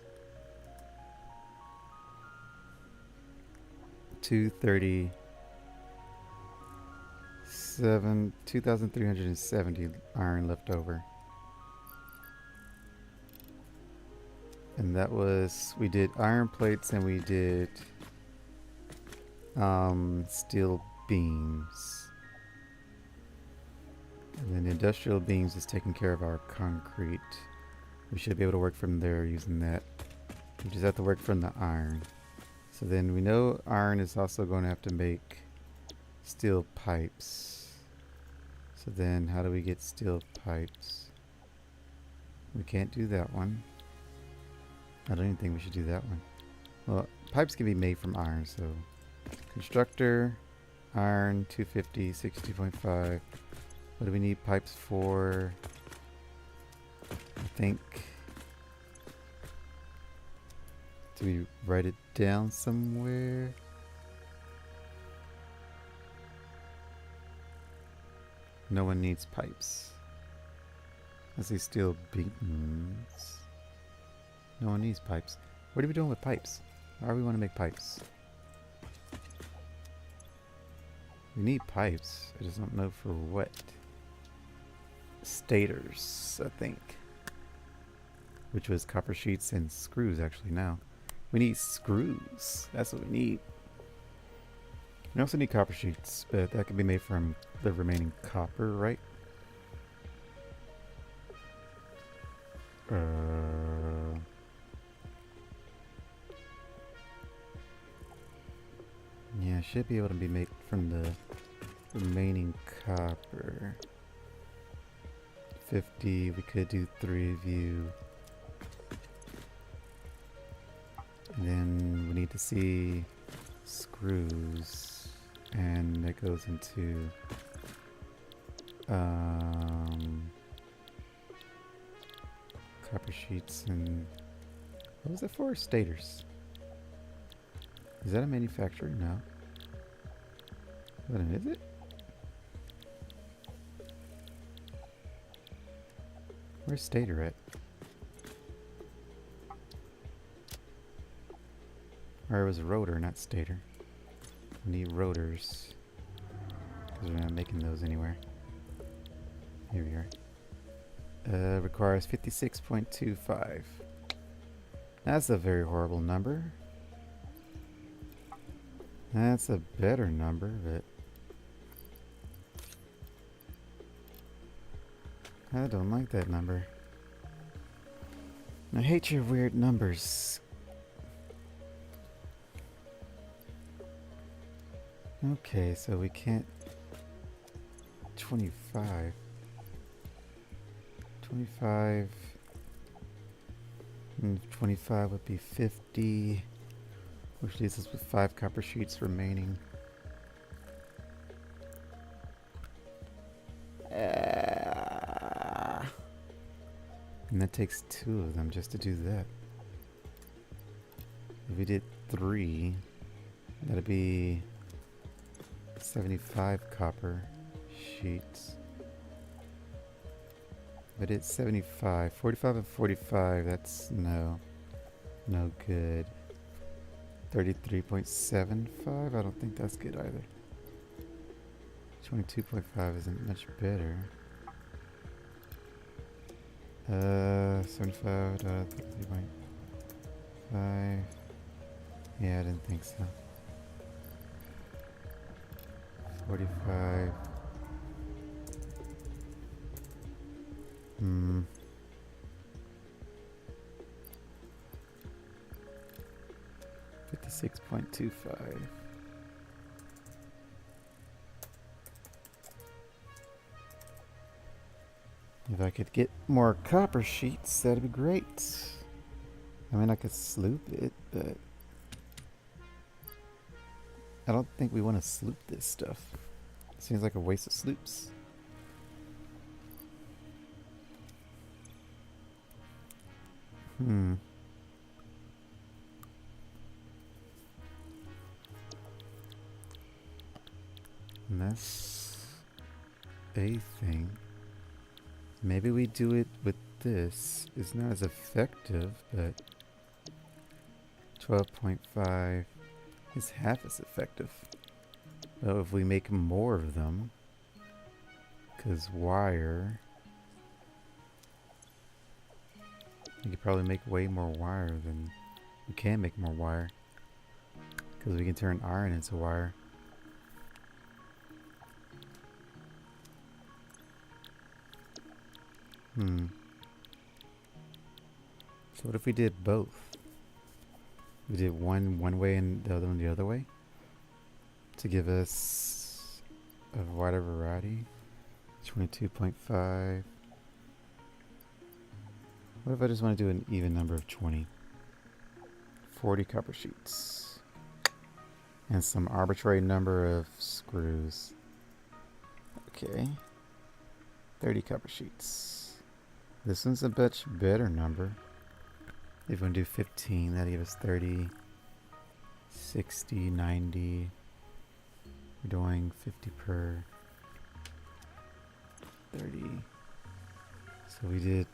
2,370 iron left over. And that was, we did iron plates and we did steel beams. And then the industrial beams is taking care of our concrete. We should be able to work from there using that. We just have to work from the iron. So then we know iron is also going to have to make steel pipes. So then how do we get steel pipes? We can't do that one. I don't even think we should do that one. Well, pipes can be made from iron, so constructor, iron, 250, 62.5. What do we need pipes for? I think. Do we write it down somewhere? No one needs pipes. I see steel beams. No one needs pipes. What are we doing with pipes? Why do we want to make pipes? We need pipes. I just don't know for what. Stators, I think. Which was copper sheets and screws actually now. We need screws. That's what we need. We also need copper sheets, but that can be made from the remaining copper, right? Yeah, should be able to be made from the remaining copper. 50, we could do 3 of you. And then we need to see screws, and that goes into copper sheets. And what was that for? Stators. Is that a manufacturer? No. What is it? Where's stator at? Or it was rotor, not stator. We need rotors. Because we're not making those anywhere. Here we are. Requires 56.25. That's a very horrible number. That's a better number, but I don't like that number. I hate your weird numbers. Okay, so we can't... 25. 25... 25 would be 50, which leaves us with 5 copper sheets remaining. And that takes 2 of them just to do that. If we did 3, that'd be 75 copper sheets. But it's 75. 45 and 45, that's no good. 33.75. I don't think that's good either. 22.5 isn't much better. 75 3.5. Yeah, I didn't think so. 45. 56.25. If I could get more copper sheets, that'd be great. I mean, I could sloop it, but I don't think we want to sloop this stuff. Seems like a waste of sloops. And that's a thing. Maybe we do it with this. It's not as effective, but 12.5 is half as effective. Well, if we make more of them, because wire, we could probably make way more wire than we can make more wire, because we can turn iron into wire. So what if we did both? We did one way and the other one the other way to give us a wider variety. 22.5. What if I just want to do an even number of 20? 40 copper sheets. And some arbitrary number of screws. Okay. 30 copper sheets. This one's a much better number. If we want to do 15, that'll give us 30, 60, 90. We're doing 50 per 30. So we did...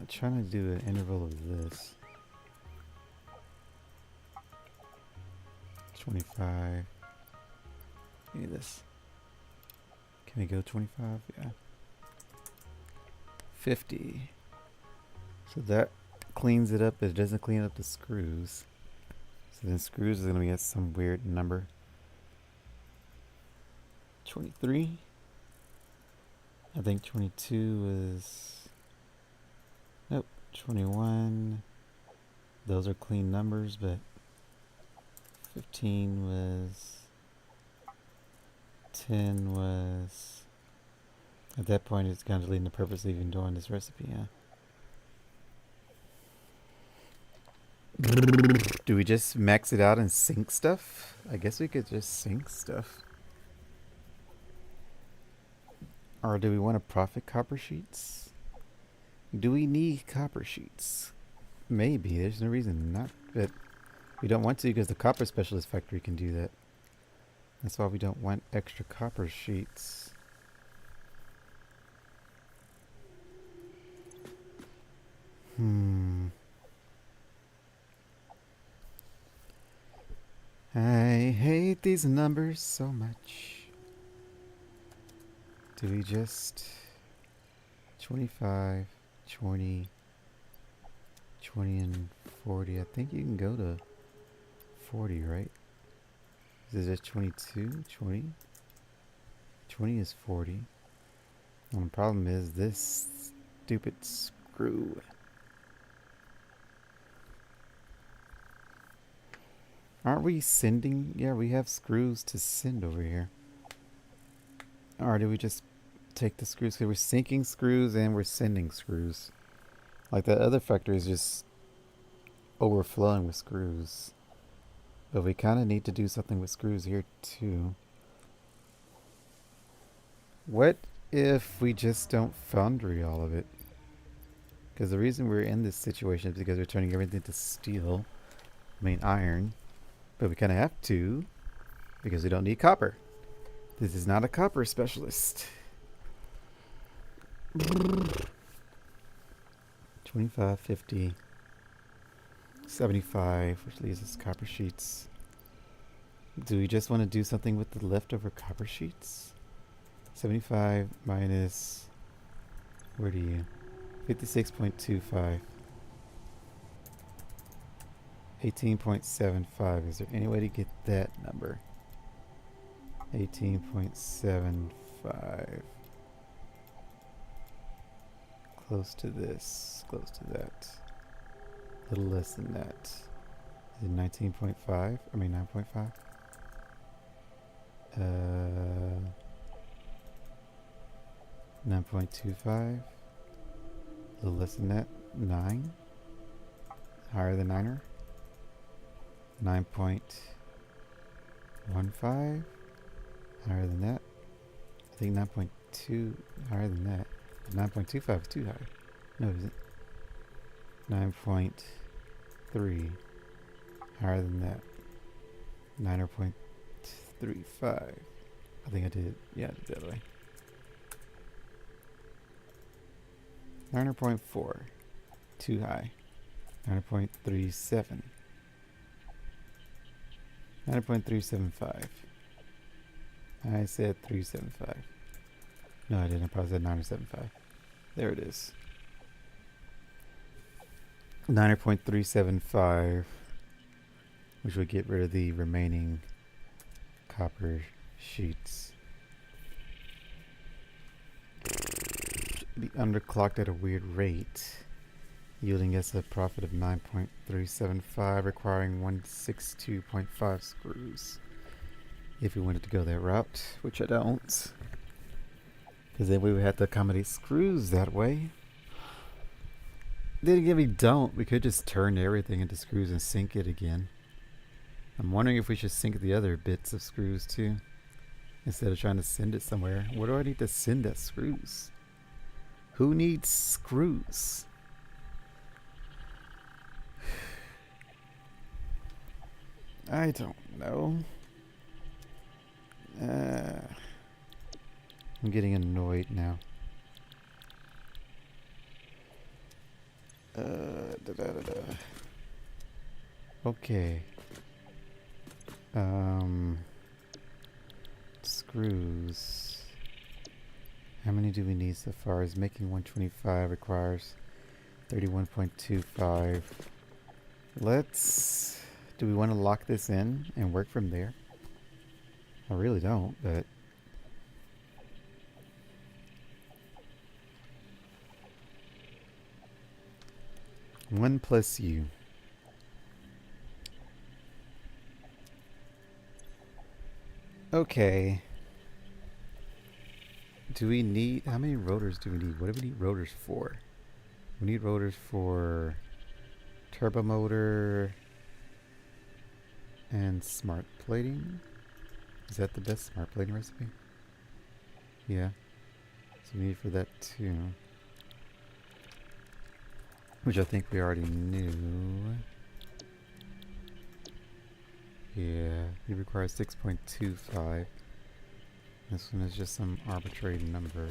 trying to do an interval of this. 25. Look at this. Can we go 25? Yeah. 50. So that cleans it up, but it doesn't clean up the screws. So then screws is going to be at some weird number. 23. I think 22 is... Nope. 21. Those are clean numbers, but 15 was... 10 was... At that point, it's kind of leading the purpose of even doing this recipe, yeah. Do we just max it out and sink stuff? I guess we could just sink stuff. Or do we want to profit copper sheets? Do we need copper sheets? Maybe. There's no reason not. But we don't want to because the copper specialist factory can do that. That's why we don't want extra copper sheets. I hate these numbers so much. Do we just 25, 20, 20 and 40? I think you can go to 40, right? Is it just 22, 20? 20 is 40. And the problem is this stupid screw. Aren't we sending? Yeah, we have screws to send over here. Or do we just take the screws? Because we're sinking screws and we're sending screws. Like that other factory is just overflowing with screws. But we kind of need to do something with screws here too. What if we just don't foundry all of it? Because the reason we're in this situation is because we're turning everything to steel. I mean iron. But we kind of have to, because we don't need copper. This is not a copper specialist. 25, 50. 75, which leaves us copper sheets. Do we just want to do something with the leftover copper sheets? 75 minus, where do you? 56.25. 18.75. Is there any way to get that number? 18.75. Close to this. Close to that. A little less than that. Is it 19.5? I mean 9.5? 9.25. A little less than that. 9. Higher than 9er. 9.15. Higher than that. I think 9.2 higher than that. 9.25 is too high. No, is it? 9.3 higher than that. 9.35. I think I did. Yeah, I did that way. 9.4 too high. 9.37. 9.375. I said 375. No, I didn't. I probably said 9.75. There it is. 9.375, which would get rid of the remaining copper sheets. Be underclocked at a weird rate, yielding us a profit of 9.375, requiring 162.5 screws. If we wanted to go that route, which I don't, because then we would have to accommodate screws that way. Then again, we don't. We could just turn everything into screws and sink it again. I'm wondering if we should sink the other bits of screws too, instead of trying to send it somewhere. Where do I need to send that screws? Who needs screws? I don't know. I'm getting annoyed now. Okay. Screws. How many do we need so far? Is making 125 requires 31.25. Let's... Do we want to lock this in and work from there? I really don't, but... One plus U. Okay. Do we need... How many rotors do we need? What do we need rotors for? We need rotors for... turbo motor... and smart plating? Is that the best smart plating recipe? Yeah. So we need for that too. Which I think we already knew. Yeah, he requires 6.25. This one is just some arbitrary number.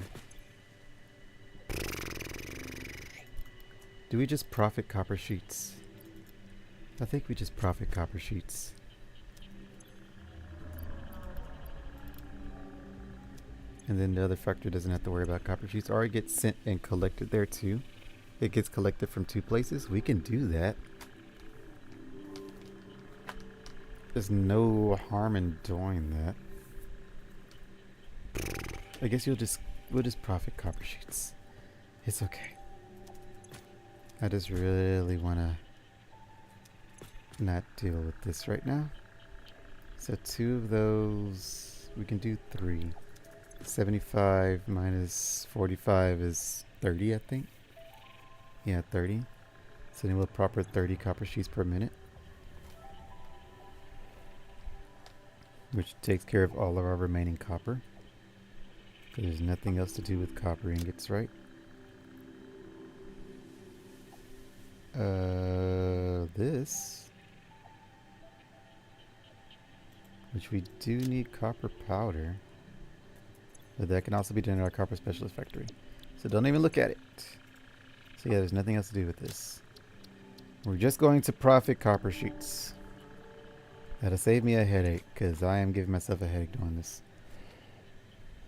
Do we just profit copper sheets? I think we just profit copper sheets. And then the other factory doesn't have to worry about copper sheets. Or it gets sent and collected there too. It gets collected from 2 places. We can do that. There's no harm in doing that. I guess we'll just profit copper sheets. It's okay. I just really want to not deal with this right now. So 2 of those, we can do 3. 75 minus 45 is 30, I think. Yeah, 30. So then we'll proper 30 copper sheets per minute. Which takes care of all of our remaining copper. Because there's nothing else to do with copper ingots, right? This. Which we do need copper powder. But that can also be done at our copper specialist factory. So don't even look at it. So yeah, there's nothing else to do with this. We're just going to profit copper sheets. That'll save me a headache, because I am giving myself a headache doing this.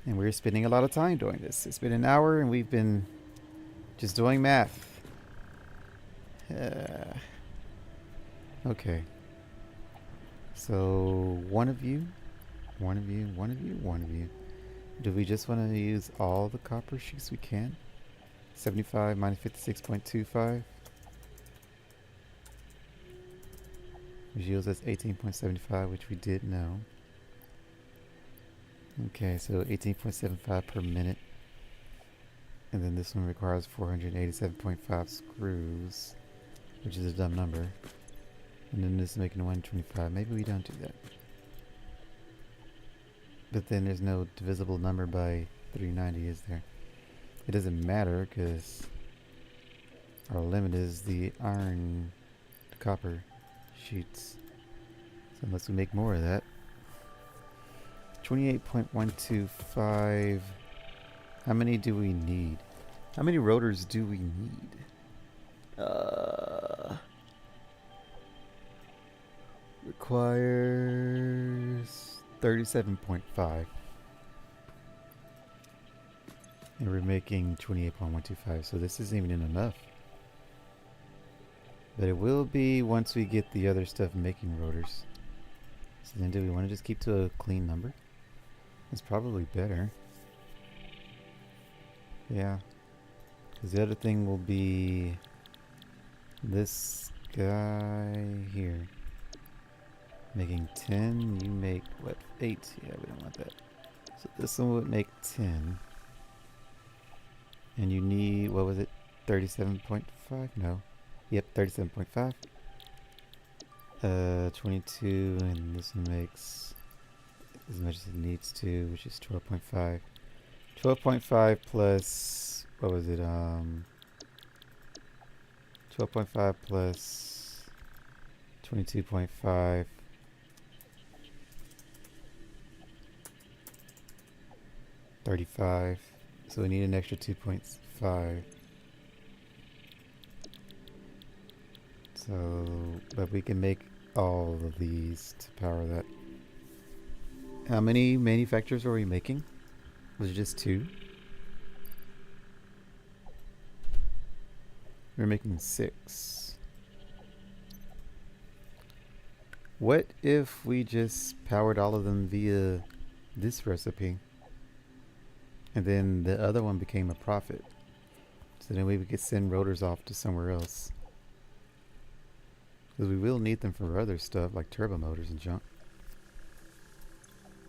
And we're spending a lot of time doing this. It's been an hour and we've been just doing math. Okay. So one of you. Do we just want to use all the copper sheets we can? 75 minus 56.25. Which yields us 18.75, which we did know. Okay, so 18.75 per minute. And then this one requires 487.5 screws, which is a dumb number. And then this is making 125. Maybe we don't do that. But then there's no divisible number by 390, is there? It doesn't matter because our limit is the iron, the copper sheets. So unless we make more of that. 28.125. How many do we need? How many rotors do we need? Requires 37.5. And we're making 28.125, so this isn't even enough. But it will be once we get the other stuff making rotors. So then do we want to just keep to a clean number? It's probably better. Yeah. Because the other thing will be this guy here. Making 10, you make what? 8? Yeah, we don't want that. So this one would make 10. And you need, what was it? 37.5? No. Yep, 37.5. 22, and this one makes as much as it needs to, which is 12.5. 12.5 plus, what was it? 12.5 plus 22.5. 35. So we need an extra 2.5. So, but we can make all of these to power that. How many manufacturers are we making? Was it just 2? We're making 6. What if we just powered all of them via this recipe? And then the other one became a profit. So then we could send rotors off to somewhere else. Because we will need them for other stuff like turbo motors and junk.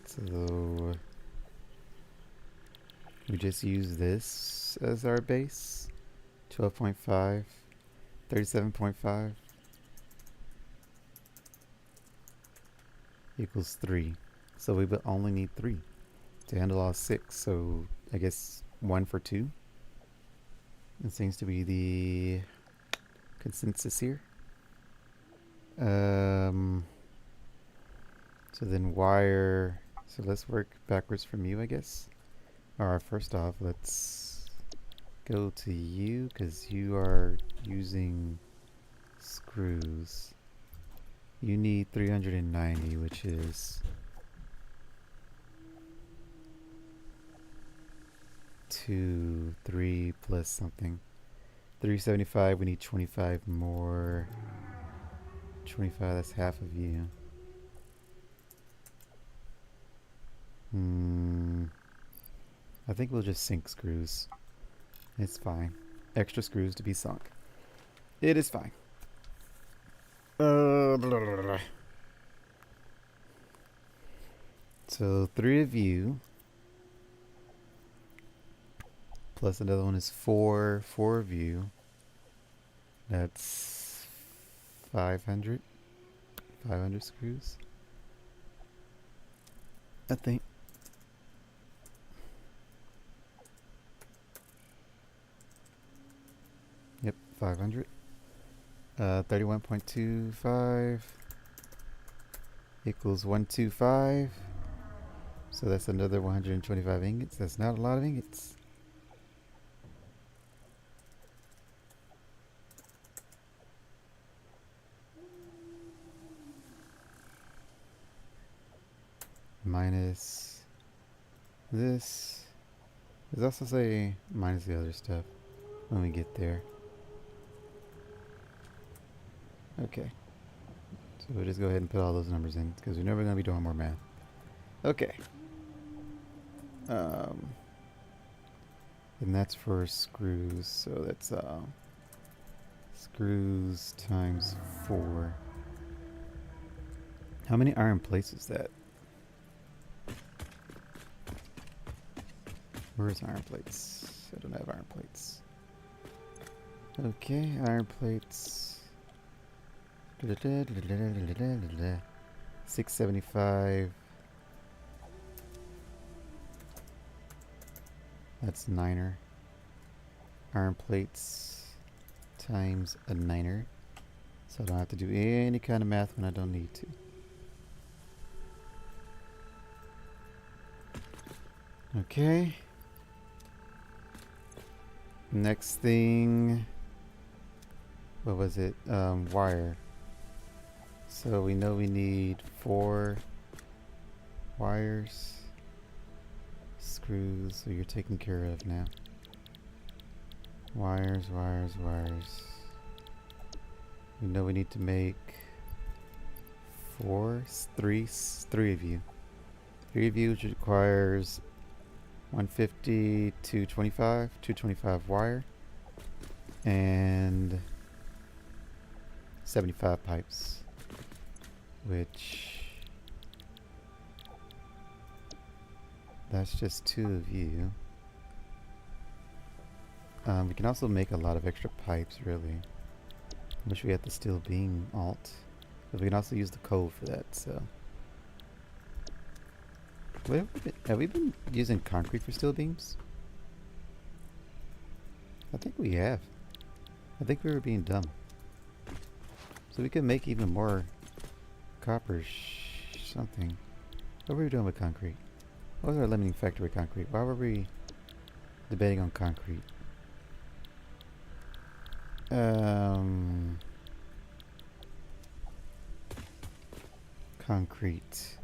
So we just use this as our base. 12.5, 37.5 equals 3. So we would only need 3 to handle all 6. So I guess 1 for 2. It seems to be the consensus here. So then wire. So let's work backwards from you, I guess. Alright, first off, let's go to you because you are using screws. You need 390, which is 2, 3 plus something. 375, we need 25 more. 25, that's half of you. I think we'll just sink screws. It's fine. Extra screws to be sunk. It is fine. Blah, blah, blah. So 3 of you. Plus another one is 4 of you. That's 500 screws, I think. Yep, 500. 31.25 equals 125. So that's another 125 ingots. That's not a lot of ingots. minus this. Does also say minus the other stuff when we get there. Okay. So we'll just go ahead and put all those numbers in because we're never going to be doing more math. Okay. And that's for screws. So that's screws times 4. How many iron plates is that? Where's iron plates? I don't have iron plates. Okay, iron plates. 675. That's 9er. Iron plates times a 9er. So I don't have to do any kind of math when I don't need to. Okay. Next thing. What was it? Wire. So we know we need 4 wires. Screws, so you're taken care of now. Wires, wires, wires. We know we need to make 3 of you. 3 of you, which requires 150, 225 wire, and 75 pipes, which that's just 2 of you. We can also make a lot of extra pipes, really. Wish we had the steel beam alt, but we can also use the coal for that. So, have we been using concrete for steel beams? I think we have. I think we were being dumb. So we could make even more copper something. What were we doing with concrete? What was our limiting factor with concrete? Why were we debating on concrete? Concrete.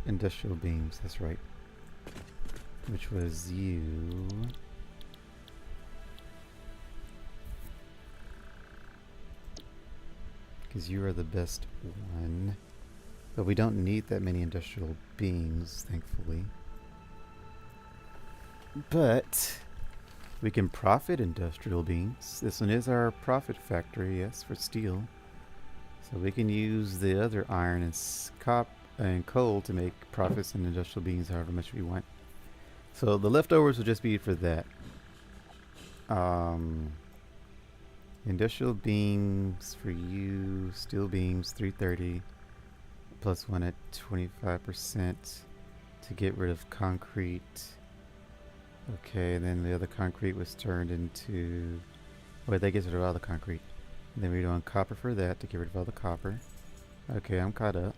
Industrial beams, that's right. Which was you. Because you are the best one. But we don't need that many industrial beams, thankfully. But we can profit industrial beams. This one is our profit factory, yes, for steel. So we can use the other iron and coal to make profits in industrial beams however much we want. So the leftovers will just be for that. Industrial beams for you, steel beams 330 plus 1 at 25% to get rid of concrete. Okay, and then the other concrete was turned into, wait, that gets rid of all the concrete. And then we're doing copper for that to get rid of all the copper. Okay, I'm caught up.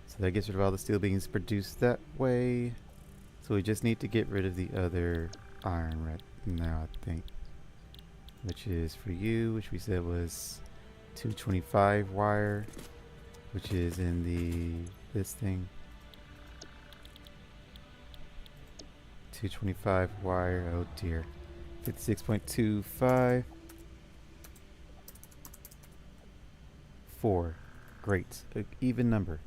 So that gets rid of all the steel beams produced that way. So we just need to get rid of the other iron right now, I think. Which is for you, which we said was 225 wire, which is in this thing. 225 wire, oh dear. 56.25. 4. Great. An even number.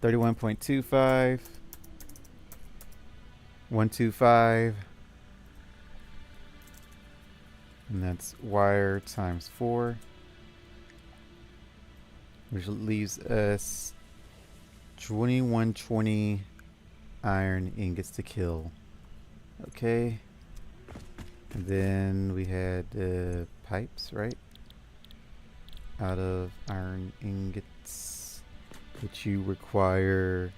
31.25. 125. And that's wire times 4. Which leaves us 2120 iron ingots to kill. Okay. And then we had pipes, right? Out of iron ingots, which you require.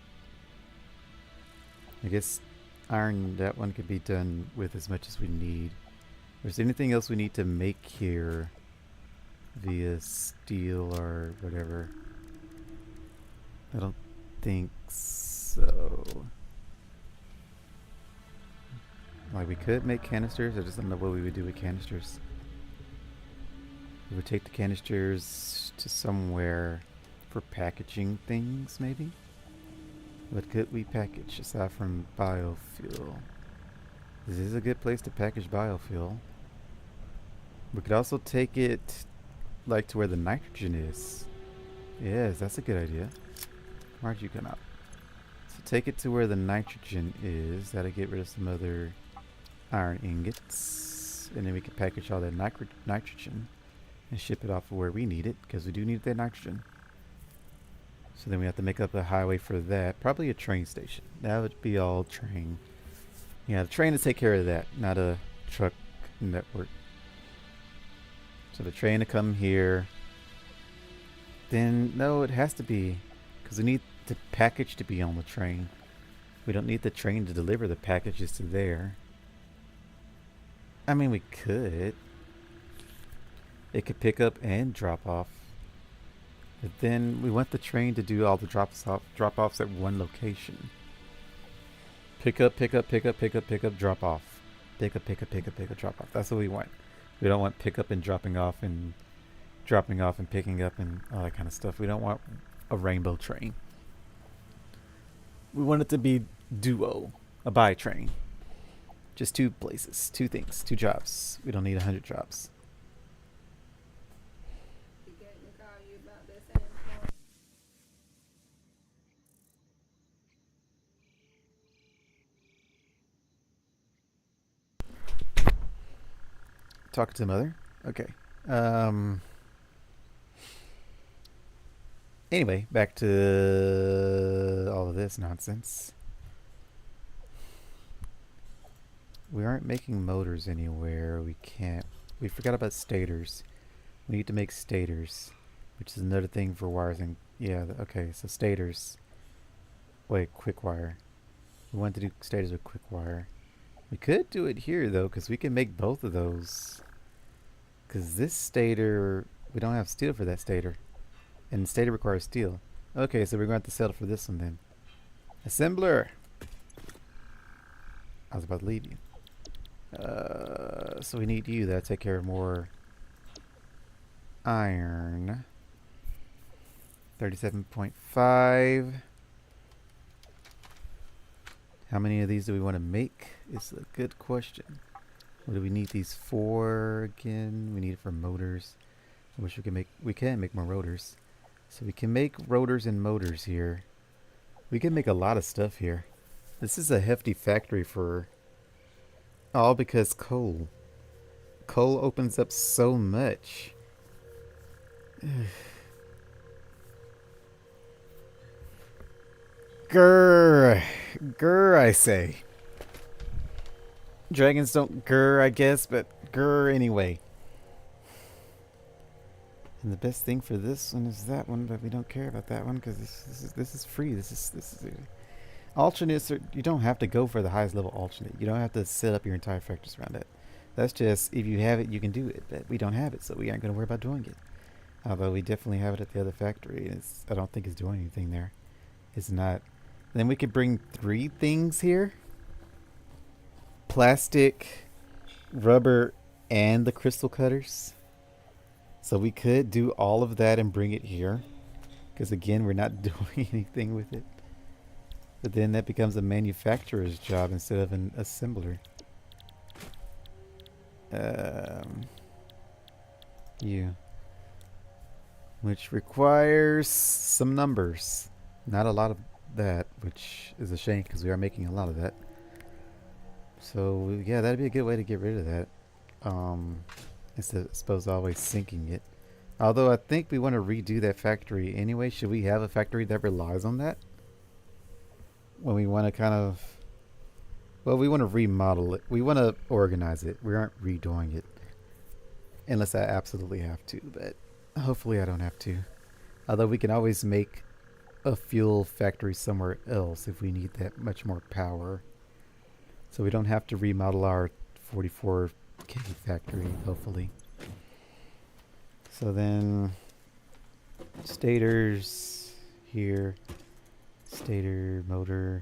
I guess iron, that one could be done with as much as we need. If there's anything else we need to make here via steel or whatever, I don't think so. Like, we could make canisters, I just don't know what we would do with canisters. We would take the canisters to somewhere for packaging things, maybe? What could we package aside from biofuel? This is a good place to package biofuel. We could also take it like to where the nitrogen is. Yes, that's a good idea. Why'd you come out? So take it to where the nitrogen is. That'll get rid of some other iron ingots. And then we can package all that nitrogen and ship it off where we need it, because we do need that nitrogen. So then we have to make up a highway for that. Probably a train station. That would be all train. Yeah, the train to take care of that, not a truck network. So the train to come here. Then, no, it has to be, because we need the package to be on the train. We don't need the train to deliver the packages to there. I mean, we could. It could pick up and drop off. But then we want the train to do all the drop-offs at one location. Pick up, pick up, pick up, pick up, pick up, drop off. Pick up, pick up, pick up, pick up, drop off. That's what we want. We don't want pick up and dropping off and picking up and all that kind of stuff. We don't want a rainbow train. We want it to be duo, a buy train. Just 2 places, 2 things, 2 jobs. We don't need 100 jobs. Talking to mother? Okay. Anyway, back to all of this nonsense. We aren't making motors anywhere. We can't. We forgot about stators. We need to make stators, which is another thing for wires and... Yeah, okay, so stators. Wait, quick wire. We want to do stators with quick wire. We could do it here, though, because we can make both of those. Because this stator... We don't have steel for that stator. And the stator requires steel. Okay, so we're going to have to settle for this one, then. Assembler! I was about to leave you. So we need you. That'll take care of more iron. 37.5. How many of these do we want to make? It's a good question. What do we need these for again? We need it for motors. I wish we could make... We can make more rotors. So we can make rotors and motors here. We can make a lot of stuff here. This is a hefty factory for... All because coal. Coal opens up so much. Grr. Grr, I say. Dragons don't grr, I guess, but grr anyway. And the best thing for this one is that one, but we don't care about that one because this is free. This is alternates. You don't have to go for the highest level alternate. You don't have to set up your entire factories around it. That's just, if you have it, you can do it. But we don't have it, so we aren't going to worry about doing it. Although we definitely have it at the other factory. I don't think it's doing anything there. It's not. Then we could bring 3 things here. Plastic, rubber, and the crystal cutters. So we could do all of that and bring it here. Because again, we're not doing anything with it. But then that becomes a manufacturer's job instead of an assembler. You. Which requires some numbers. Not a lot of that, which is a shame because we are making a lot of that. So yeah, that'd be a good way to get rid of that. Instead of, I suppose, always sinking it. Although I think we want to redo that factory anyway. Should we have a factory that relies on that? When we want to kind of... Well, we want to remodel it. We want to organize it. We aren't redoing it. Unless I absolutely have to, but hopefully I don't have to. Although we can always make a fuel factory somewhere else if we need that much more power. So we don't have to remodel our 44K factory, hopefully. So then... Stators here. Stator, motor.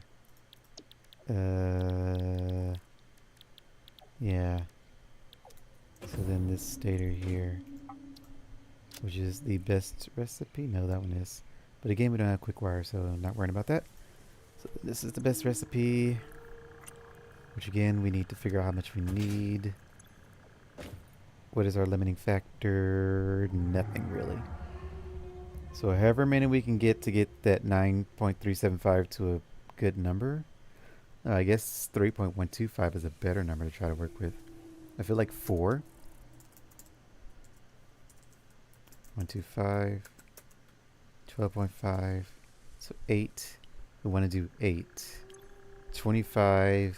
Yeah. So then this stator here. which is the best recipe. No, that one is. But again, we don't have quick wire, so I'm not worrying about that. So this is the best recipe, which again, we need to figure out how much we need. What is our limiting factor? Nothing really. So however many we can get to get that 9.375 to a good number. I guess 3.125 is a better number to try to work with. I feel like 4. 125. 12.5. So 8. We want to do 8. 25.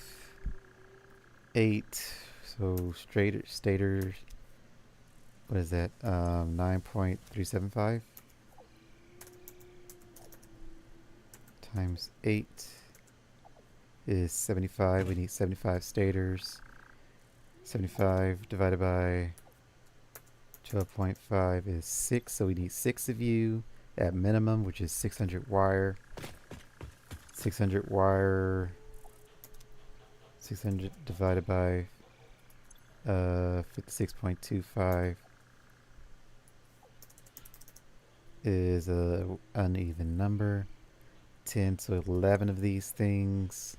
8. So stator. What is that? 9.375 times 8 is 75. We need 75 stators. 75 divided by 12.5 is 6. So we need 6 of you at minimum, which is 600 wire. 600 wire. 600 divided by 56.25 is a uneven number. 10, so 11 of these things.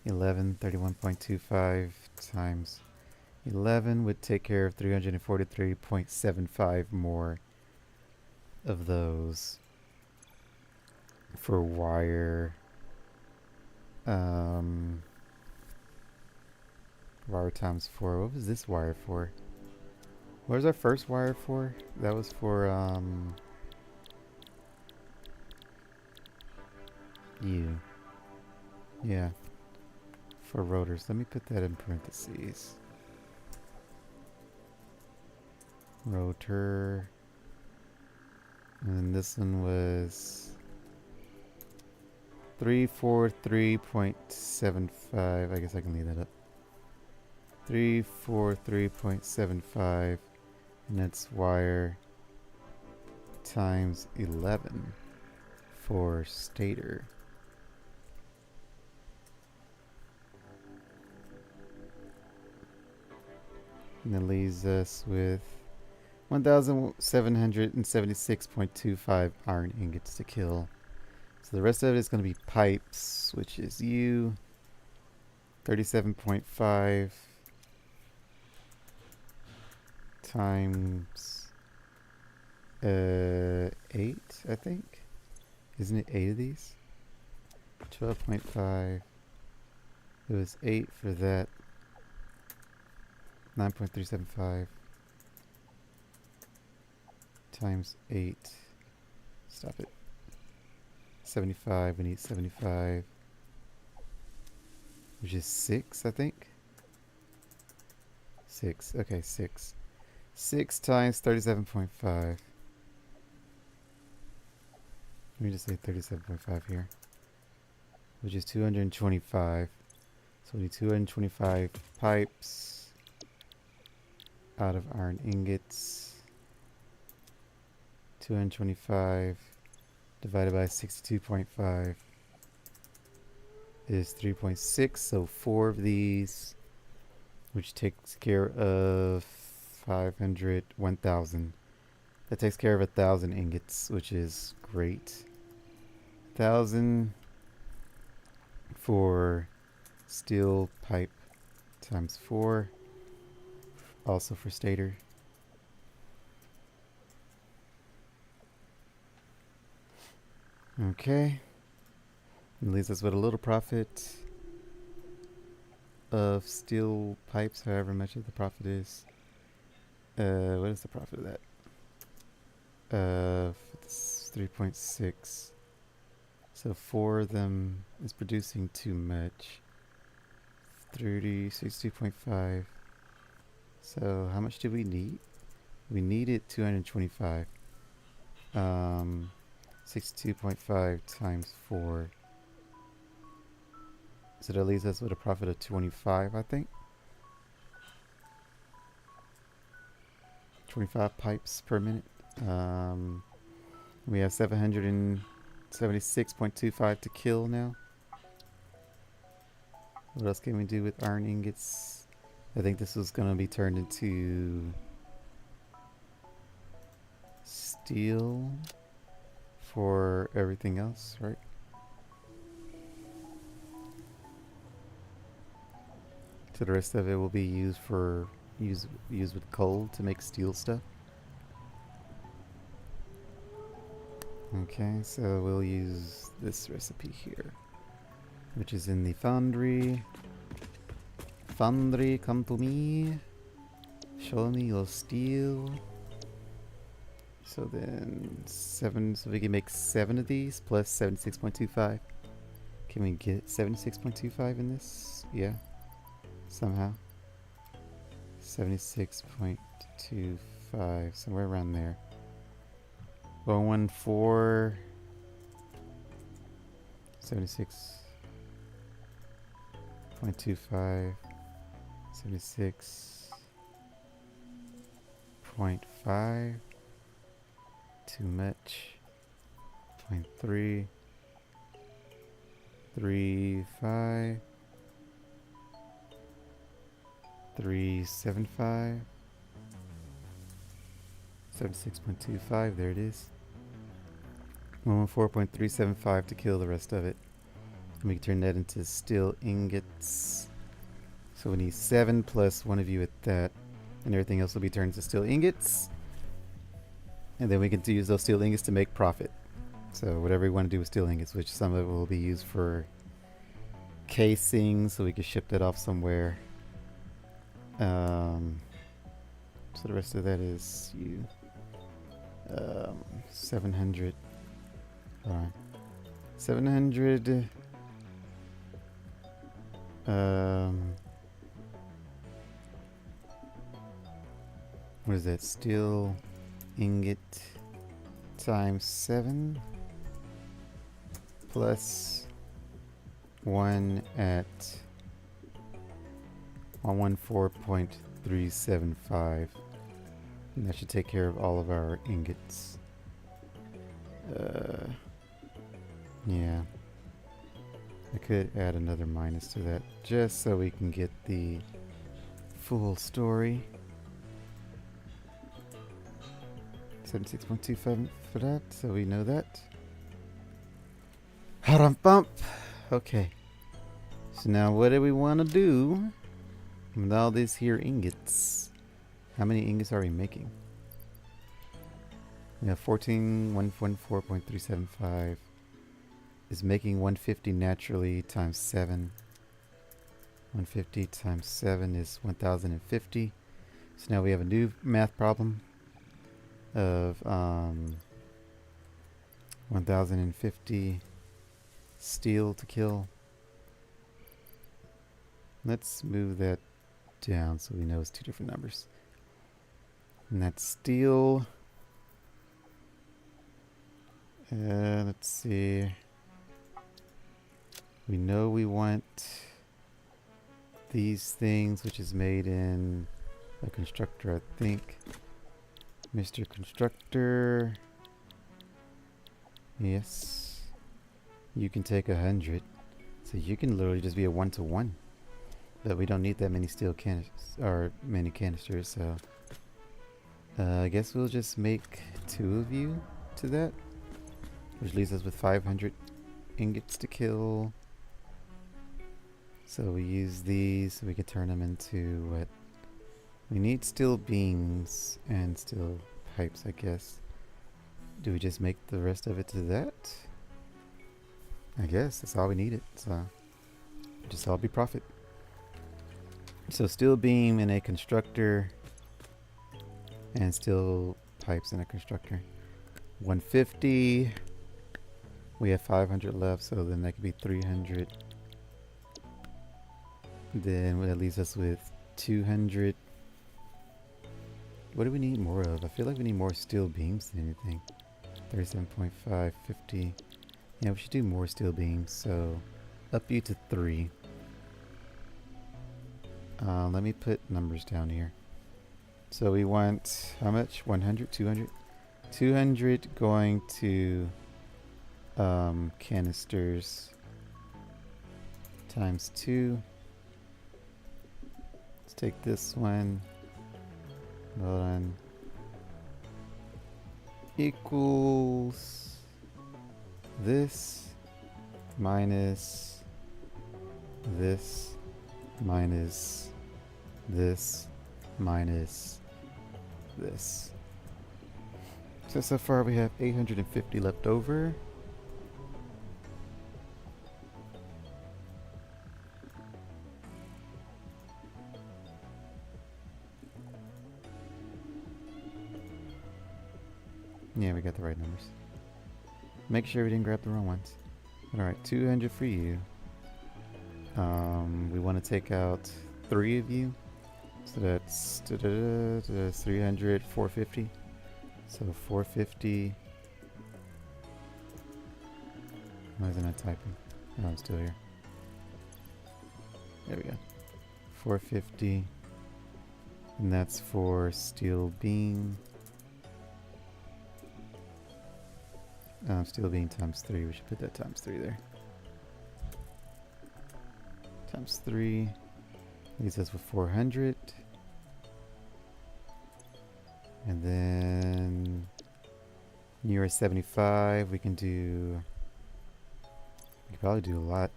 11, 31.25 times 11 would take care of 343.75 more of those for wire. Wire times 4. What was this wire for? What was our first wire for? That was for you. Yeah. For rotors. Let me put that in parentheses. Rotor. And then this one was 343.75. I guess I can leave that up. 343.75. And that's wire times 11 for stator. And that leaves us with 1,776.25 iron ingots to kill. So the rest of it is going to be pipes, which is you. 37.5 times 8, I think. Isn't it 8 of these? 12.5. It was 8 for that. 9.375 times 8. Stop it. 75. We need 75. Which is 6, I think. 6. Okay, 6. 6 times 37.5. Let me just say 37.5 here. Which is 225. So we need 225 pipes out of iron ingots. 225 divided by 62.5 is 3.6. So 4 of these, which takes care of 500, 1,000. That takes care of 1,000 ingots, which is great. 1,000 for steel pipe times 4. Also for stator. Okay. It leaves us with a little profit of steel pipes, however much of the profit is. What is the profit of that? 3.6. So 4 of them is producing too much. 62.5. So how much do we need? We needed 225. 62.5 times 4. So that leaves us with a profit of 25, I think. 25 pipes per minute. We have 776.25 to kill now. What else can we do with iron ingots? I think this was going to be turned into steel for everything else, right? So the rest of it will be used for used with coal to make steel stuff. Okay, so we'll use this recipe here, which is in the foundry. Foundry, come to me. Show me your steel. So then 7, so we can make 7 of these plus 76.25. Can we get 76.25 in this? Yeah, somehow. 76.25, somewhere around there. 114, 76.25, 76.5, too much, 0.3, 3.5, 3.75, 76.25, there it is. 114.375 to kill the rest of it. And we can turn that into steel ingots. So we need 7 plus 1 of you at that. And everything else will be turned into steel ingots. And then we can use those steel ingots to make profit. So whatever we want to do with steel ingots, which some of it will be used for casing, so we can ship that off somewhere. So the rest of that is 700. 700. What is that? Steel ingot times 7 plus 1 at 114.375. And that should take care of all of our ingots. Yeah. I could add another minus to that just so we can get the full story. 76.25 for that, so we know that. Bump. Okay. So now what do we want to do with all these here ingots? How many ingots are we making? We have 114.375 is making 150 naturally times 7. 150 times 7 is 1050. So now we have a new math problem of 1050 steel to kill. Let's move that down so we know it's 2 different numbers. And that's steel. Let's see. We know we want these things, which is made in a constructor, I think. Mr. Constructor. Yes. You can take 100. So you can literally just be a 1-to-1. But we don't need that many steel canisters, or many canisters, so I guess we'll just make 2 of you to that, which leaves us with 500 ingots to kill. So we use these so we can turn them into what? We need steel beams and steel pipes, I guess. Do we just make the rest of it to that? I guess that's all we needed. So just all be profit. So steel beam in a constructor and steel pipes in a constructor. 150. We have 500 left, so then that could be 300. Then that leaves us with 200. What do we need more of? I feel like we need more steel beams than anything. 37.5, 50. Yeah, we should do more steel beams. So up you to 3. Let me put numbers down here. So we want how much? 100, 200? 200 going to canisters times 2. Let's take this one. Hold on. equals this minus this minus this minus this. So far we have 850 left over. Yeah, we got the right numbers. Make sure we didn't grab the wrong ones. Alright, 200 for you. We want to take out 3 of you. So that's 300, 450. So 450. Why isn't it typing? Oh, I'm still here. There we go. 450. And that's for steel beam. Steel beam times 3. We should put that times 3 there. Times 3 leaves us with 400. And then near 75, we can do. We could probably do a lot.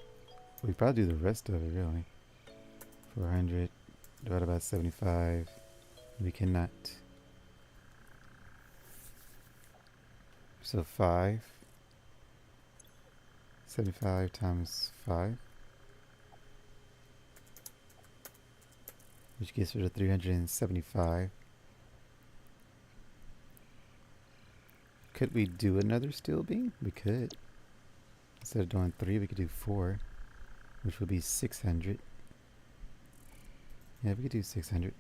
We could probably do the rest of it, really. 400 divided by 75. We cannot. So 5. 75 times 5. Which gets rid of 375. Could we do another steel beam? We could. Instead of doing 3, we could do 4. Which would be 600. Yeah, we could do 600.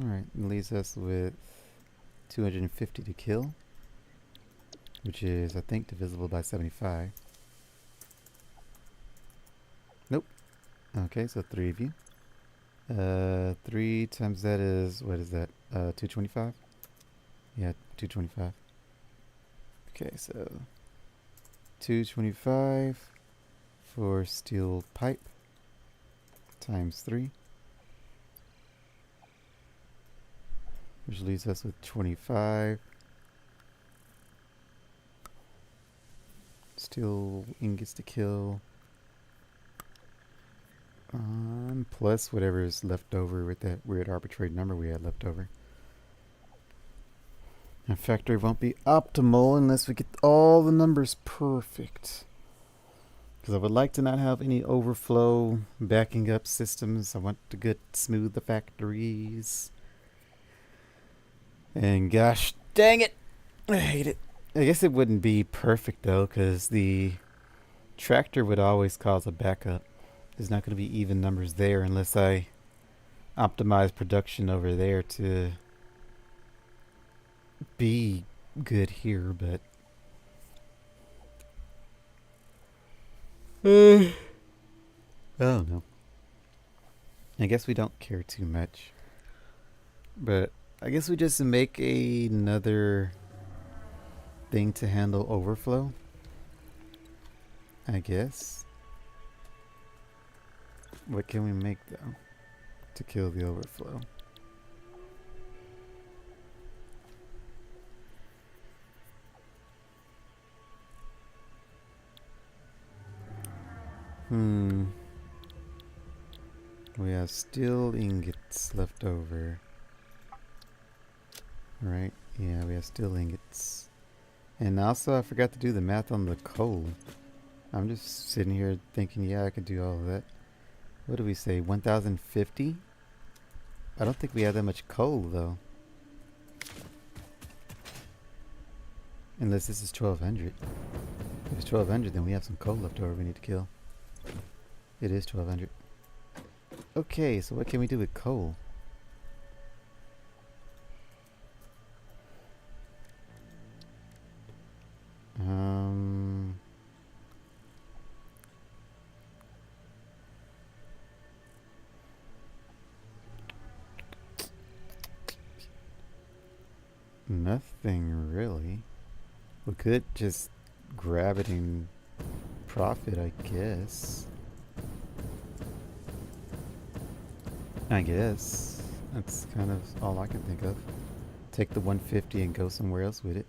Alright, it leaves us with 250 to kill, which is, I think, divisible by 75. Nope. Okay, so 3 of you. 3 times that is, what is that? 225? Yeah, 225. Okay, so 225 for steel pipe times 3. Which leaves us with 25 steel ingots to kill, plus whatever is left over with that weird arbitrary number we had left over. Our factory won't be optimal unless we get all the numbers perfect. Because I would like to not have any overflow backing up systems. I want to get smooth the factories. And gosh dang it, I hate it. I guess it wouldn't be perfect though, because the tractor would always cause a backup. There's not going to be even numbers there unless I optimize production over there to be good here, but I don't know. I guess we don't care too much. But I guess we just make another thing to handle overflow. I guess. What can we make though to kill the overflow? We have steel ingots left over. Right? Yeah, we have steel ingots. And also I forgot to do the math on the coal. I'm just sitting here thinking, yeah, I could do all of that. What do we say? 1050? I don't think we have that much coal though. Unless this is 1200. If it's 1200, then we have some coal left over we need to kill. It is 1200. Okay, so what can we do with coal? Nothing really. We could just grab it and profit, I guess. I guess that's kind of all I can think of. Take the 150 and go somewhere else with it.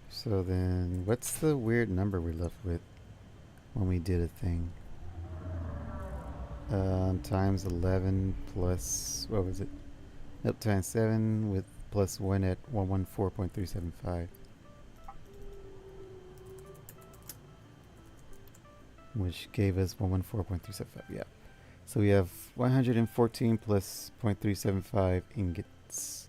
So then, what's the weird number we're left with when we did a thing? Times 11 plus, what was it? Nope, times 7 with plus 1 at 114.375. Which gave us 114.375, yeah. So we have 114 plus 0.375 ingots.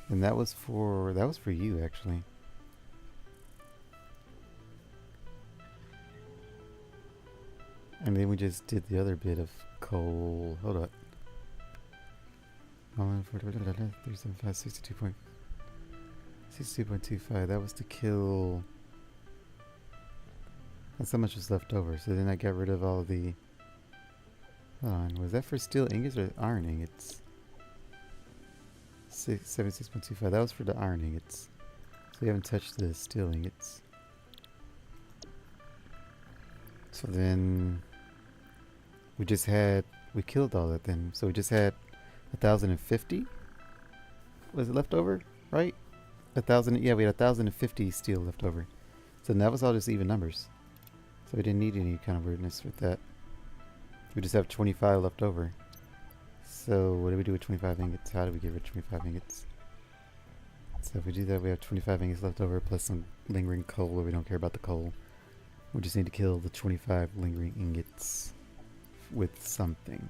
And that was for you actually. And then we just did the other bit of coal. Hold up. 375, 62.25. That was to kill. That's how much was left over. So then I got rid of all the. Hold on. Was that for steel ingots or iron ingots? 76.25. That was for the iron ingots. So we haven't touched the steel ingots. So then we killed all that then. So we just had 1,050? Was it left over? Right? 1,000, yeah, we had 1,050 steel left over. So that was all just even numbers. So we didn't need any kind of weirdness with that. We just have 25 left over. So what do we do with 25 ingots? How do we get rid of 25 ingots? So if we do that, we have 25 ingots left over plus some lingering coal, where we don't care about the coal. We just need to kill the 25 lingering ingots with something.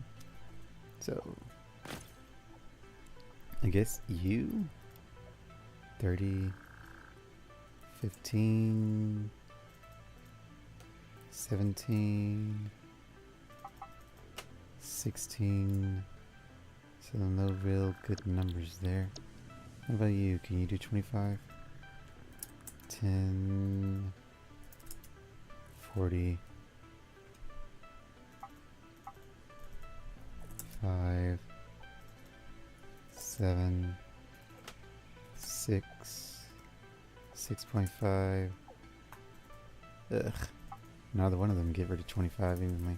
So I guess you 30, 15, 17, 16. So no real good numbers there. What about you? Can you do 25? 10, 40, 5, 7, 6, 6.5. Ugh. Neither one of them get rid of 25 evenly.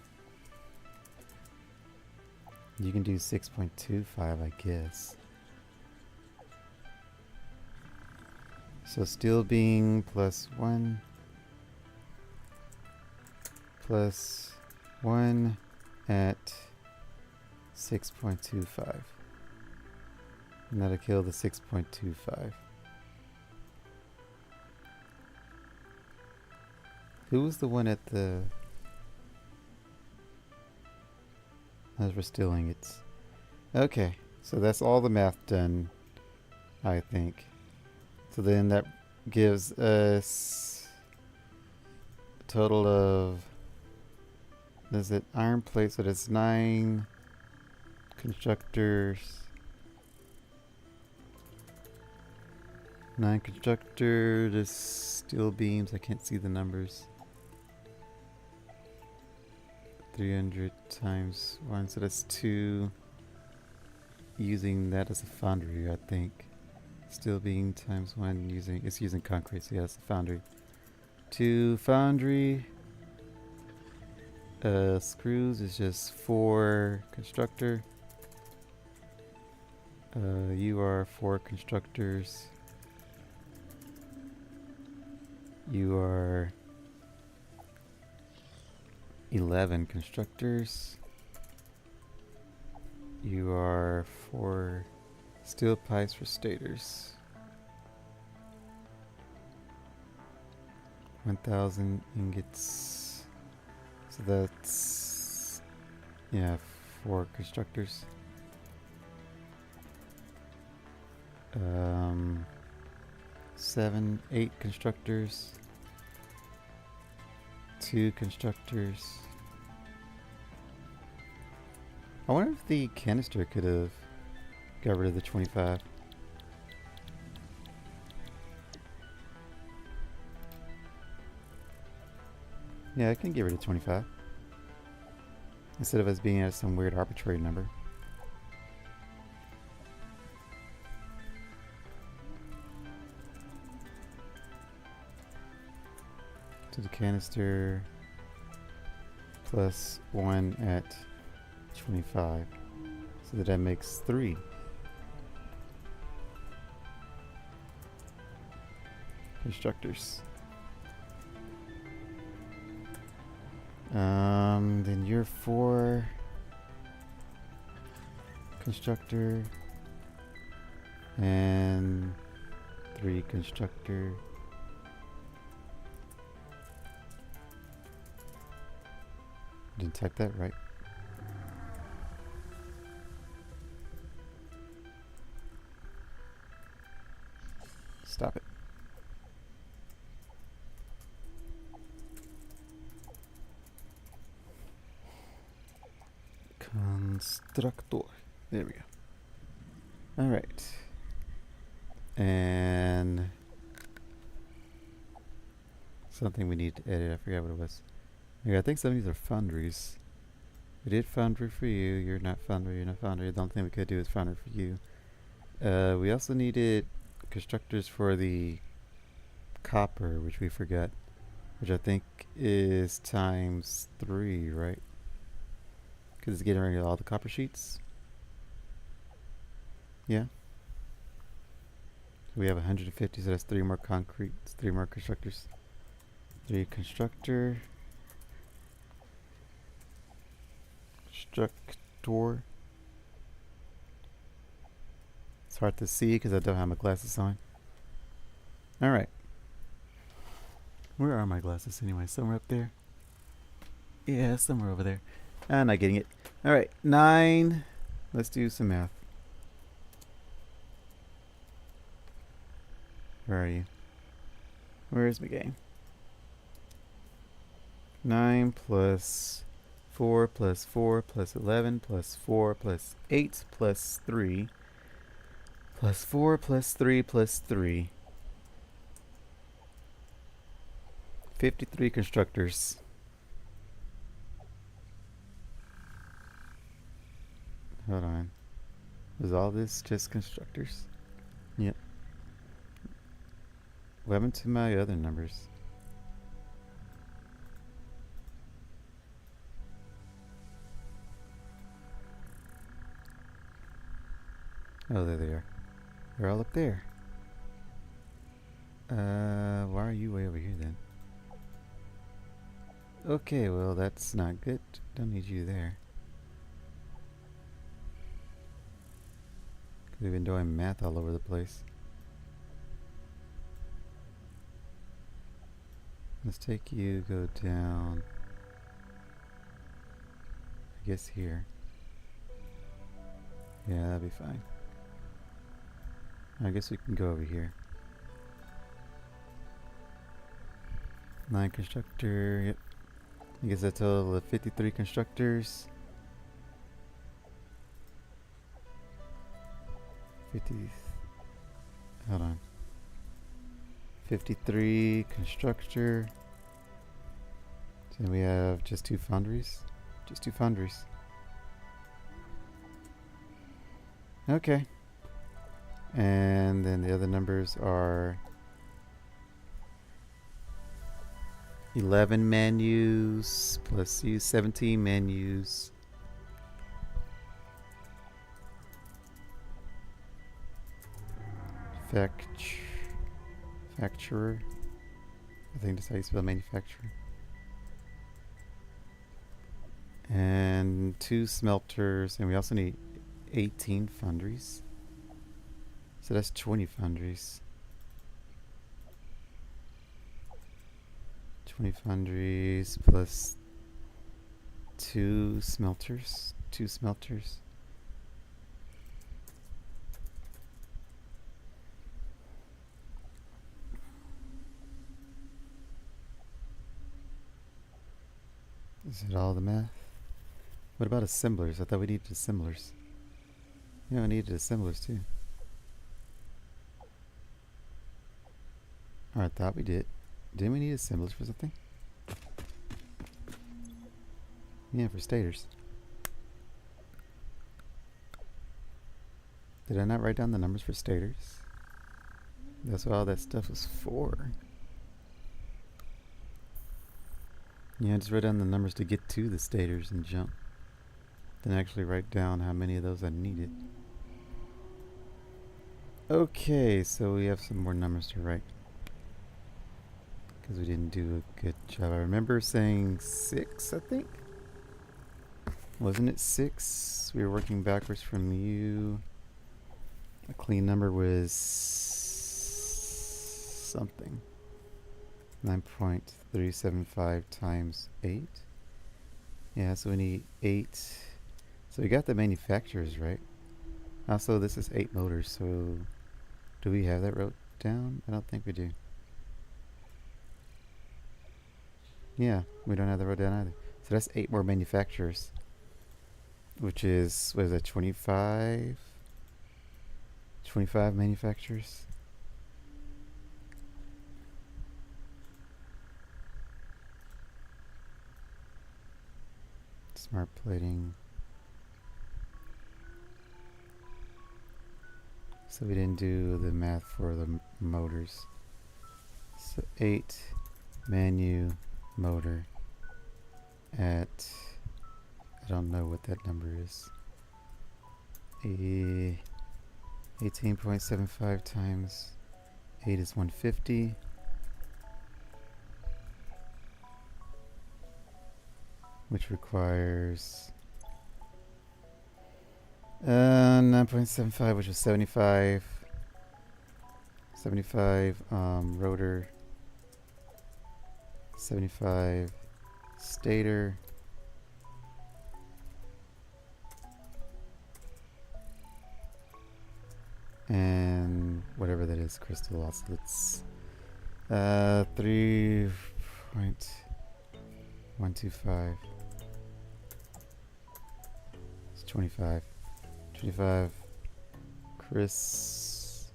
You can do 6.25, I guess. So steel being plus 1 plus 1 at 6.25. And that'll kill the 6.25. Who was the one at the... Those for steel ingots. Okay, so that's all the math done, I think. So then that gives us a total of... Is it iron plates? So that's 9 constructors. 9 constructor, there's steel beams. I can't see the numbers. 300 times 1, so that's 2. Using that as a foundry, I think. Steel beam times 1 it's using concrete, so yeah, it's a foundry. 2 foundry. Screws is just 4 constructor. You are 4 constructors. You are 11 constructors. You are 4 steel pipes for stators. 1,000 ingots. So that's, yeah, 4 constructors. 7, 8 constructors. 2 constructors. I wonder if the canister could have got rid of the 25. Yeah, I can get rid of 25. Instead of us being at some weird arbitrary number. to the canister plus 1 at 25. So that makes 3. Constructors. Then you're 4 constructor and 3 constructor. Didn't type that right. Stop it. Constructor. There we go. All right. And something we need to edit. I forgot what it was. Yeah, I think some of these are foundries. We did foundry for you. You're not foundry. You're not foundry. The only thing we could do is foundry for you. We also needed constructors for the copper, which we forgot, which I think is times 3, right? Because it's getting rid of all the copper sheets. Yeah. We have 150, so that's 3 more concrete, 3 more constructors. 3 constructor. Constructor. It's hard to see because I don't have my glasses on. Alright. Where are my glasses anyway? Somewhere up there? Yeah, somewhere over there. I'm not getting it. Alright, 9. Let's do some math. Where are you? Where is my game? 9 plus 4 plus 4 plus 11 plus 4 plus 8 plus 3 plus 4 plus 3 plus 3. 53 constructors. Hold on. Was all this just constructors? Yep. What happened to my other numbers? Oh, there they are. They're all up there. Why are you way over here then? Okay, well that's not good. Don't need you there. We've been doing math all over the place. Let's take you, go down. I guess here. Yeah, that'll be fine. I guess we can go over here. 9 constructor, yep. I guess that's a total of 53 constructors. 50. Hold on. 53 constructor. Then we have just 2 foundries. Just 2 foundries. Okay. And then the other numbers are 11 menus plus you 17 menus. Facturer. I think that's how you spell manufacturer. And 2 smelters, and we also need 18 foundries. So that's 20 foundries. 20 foundries plus 2 smelters. 2 smelters. Is it all the math? What about assemblers? I thought we needed assemblers. Yeah, we needed assemblers too. Or I thought we did. Didn't we need assemblers for something? Yeah, for stators. Did I not write down the numbers for stators? That's what all that stuff was for. Yeah, just write down the numbers to get to the stators and jump. Then actually write down how many of those I needed. Okay, so we have some more numbers to write. Because we didn't do a good job. I remember saying 6, I think? Wasn't it 6? We were working backwards from you. A clean number was something. 9.375 times 8. Yeah, so we need 8. So we got the manufacturers right. Also, this is 8 motors, so do we have that wrote down? I don't think we do. Yeah, we don't have that wrote down either. So that's 8 more manufacturers. Which is, what is that, 25? 25 manufacturers? Smart plating. So we didn't do the math for the motors. So 8 manu motor at, I don't know what that number is. 18.75 times 8 is 150. Which requires 9.75, which is 75. 75 rotor. 75 stator. And whatever that is, crystal oscillates. 3.125. It's 25. 25 Chris.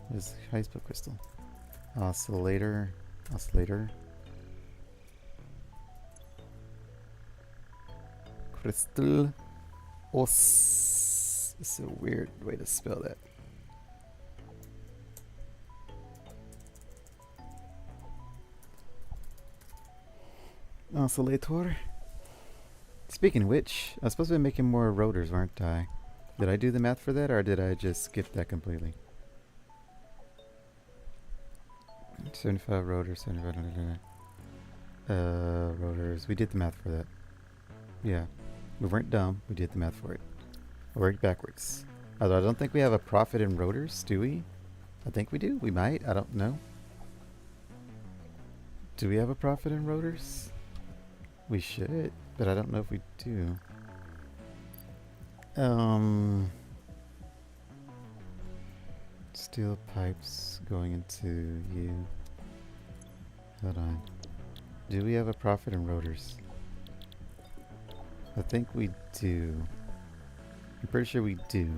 What is, how do you spell crystal? Oscillator. Crystal os. It's a weird way to spell that. Oscillator. Speaking of which, I was supposed to be making more rotors, weren't I? Did I do the math for that, or did I just skip that completely? 75 rotors, 75 rotors. We did the math for that. Yeah. We weren't dumb. We did the math for it. I worked backwards. Although I don't think we have a profit in rotors, do we? I think we do. We might. I don't know. Do we have a profit in rotors? We should, but I don't know if we do. Steel pipes going into you. Hold on. Do we have a profit in rotors? I think we do. I'm pretty sure we do.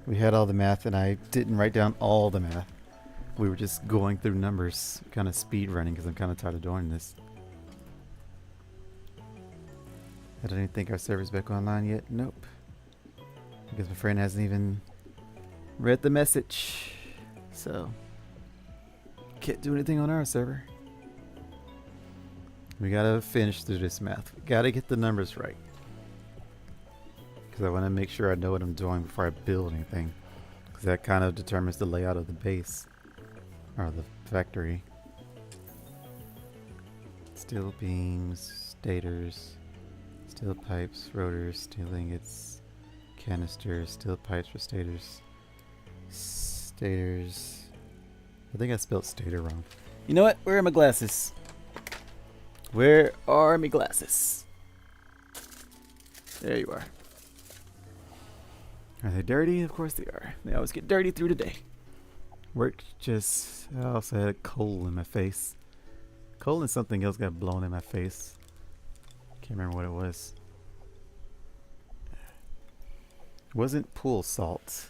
We had all the math and I didn't write down all the math. We were just going through numbers, kind of speed running because I'm kind of tired of doing this. I don't even think our server's back online yet. Nope. Because my friend hasn't even read the message. So, can't do anything on our server. We gotta finish through this math. We gotta get the numbers right. Because I want to make sure I know what I'm doing before I build anything. Because that kind of determines the layout of the base. Or the factory. Steel beams, stators, steel pipes, rotors, steel ingots, canisters, steel pipes for stators. Stators. I think I spelled stator wrong. You know what? Where are my glasses? Where are my glasses? There you are. Are they dirty? Of course they are. They always get dirty through the day. Work just... I also had coal in my face. Coal and something else got blown in my face. Can't remember what it was. It wasn't pool salt.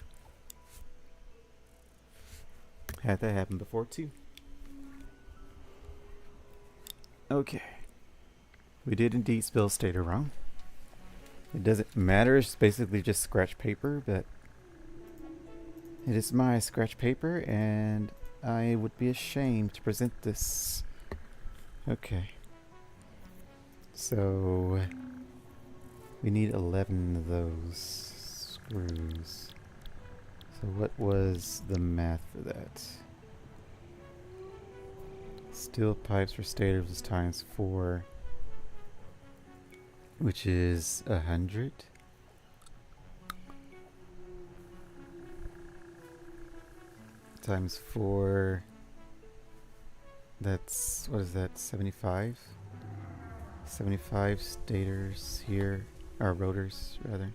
Had that happen before too. Okay. We did indeed spell stator wrong. It doesn't matter, it's basically just scratch paper, but it is my scratch paper and I would be ashamed to present this. Okay. So we need 11 of those screws. So what was the math for that? Steel pipes for stators is times 4, which is 100. Times 4. That's, what is that, 75? 75 stators here, or rotors rather.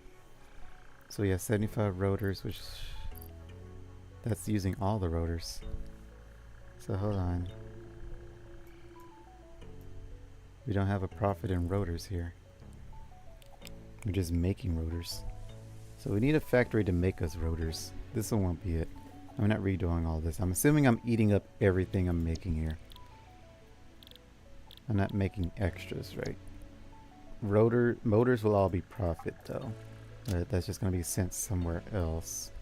So yeah, 75 rotors, which that's using all the rotors. So hold on. We don't have a profit in rotors here. We're just making rotors. So we need a factory to make us rotors. This one won't be it. I'm not redoing all this. I'm assuming I'm eating up everything I'm making here. I'm not making extras, right? Motors will all be profit though. That's just going to be sent somewhere else.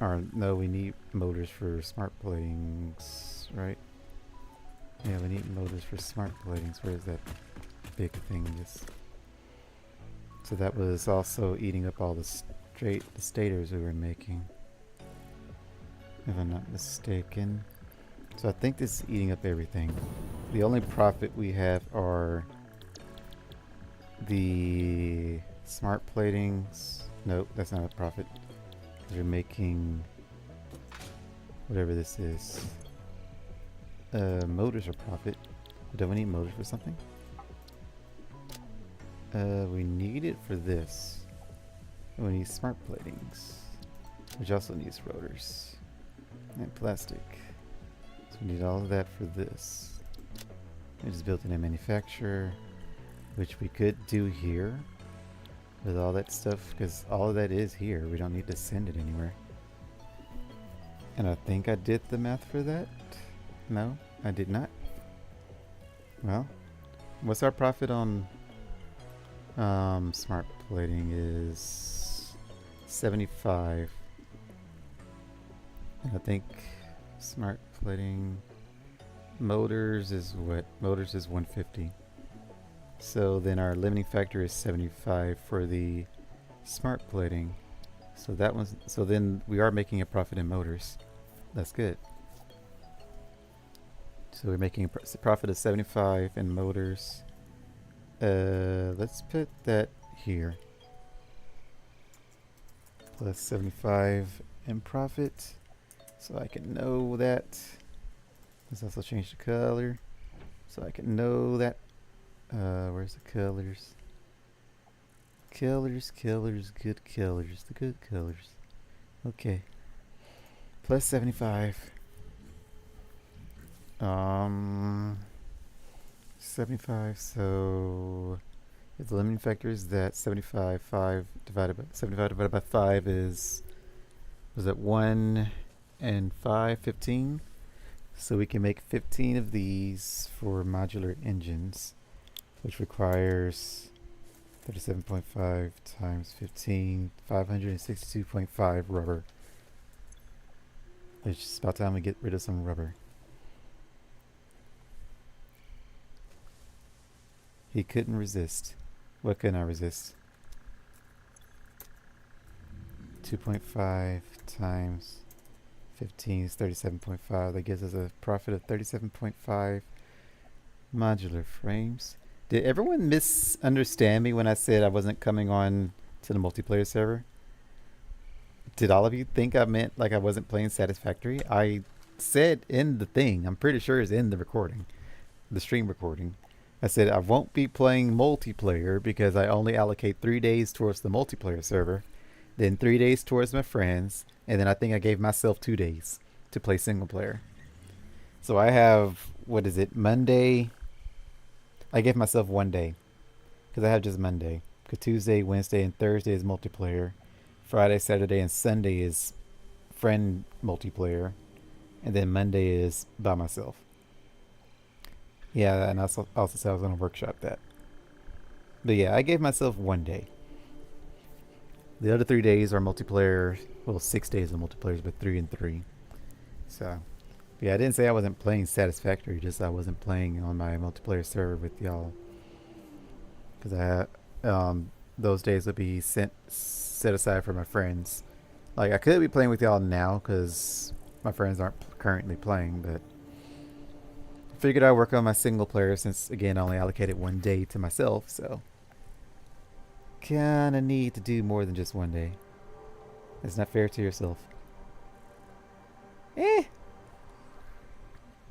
Or no, we need motors for smart platings, right? Yeah, we need motors for smart platings. Where's that big thing? So that was also eating up all the stators we were making, if I'm not mistaken. So I think this is eating up everything. The only profit we have are the smart platings. Nope, that's not a profit. They're making whatever this is. Motors are profit. Don't we need motors for something? We need it for this. We need smart platings, which also needs rotors and plastic. So we need all of that for this. We just built in a manufacturer, which we could do here with all that stuff, because all of that is here. We don't need to send it anywhere. And I think I did the math for that. No, I did not. Well, what's our profit on smart plating is 75. And I think smart plating motors is what? Motors is 150. So then our limiting factor is 75 for the smart plating. So that one's, so then we are making a profit in motors. That's good. So we're making a profit of 75 in motors. Let's put that here. Plus 75 in profit. So I can know that. Let's also change the color. So I can know that. Where's the colors? Colors, good colors. The good colors. Okay. Plus 75. 75, so if the limiting factor is that 75, 5 divided by 75 divided by 5 is, was that 1 and 5, 15? So we can make 15 of these for modular engines, which requires 37.5 times 15, 562.5 rubber. It's about time we get rid of some rubber. He couldn't resist. What couldn't I resist? 2.5 times 15 is 37.5. That gives us a profit of 37.5 modular frames. Did everyone misunderstand me when I said I wasn't coming on to the multiplayer server? Did all of you think I meant like I wasn't playing Satisfactory? I said in the thing, I'm pretty sure it's in the recording, the stream recording, I said I won't be playing multiplayer because I only allocate 3 days towards the multiplayer server, then 3 days towards my friends, and then I think I gave myself 2 days to play single player. So I have, what is it, Monday? I gave myself 1 day because I have just Monday. Because Tuesday, Wednesday, and Thursday is multiplayer. Friday, Saturday, and Sunday is friend multiplayer. And then Monday is by myself. Yeah, and I also said I was going to workshop that. But yeah, I gave myself 1 day. The other 3 days are multiplayer. Well, 6 days of multiplayer, but 3 and 3. So, yeah, I didn't say I wasn't playing Satisfactory, just I wasn't playing on my multiplayer server with y'all. Because those days would be set aside for my friends. Like, I could be playing with y'all now because my friends aren't currently playing, but I figured I'd work on my single player since, again, I only allocated one day to myself, so kinda need to do more than just one day. It's not fair to yourself. Eh.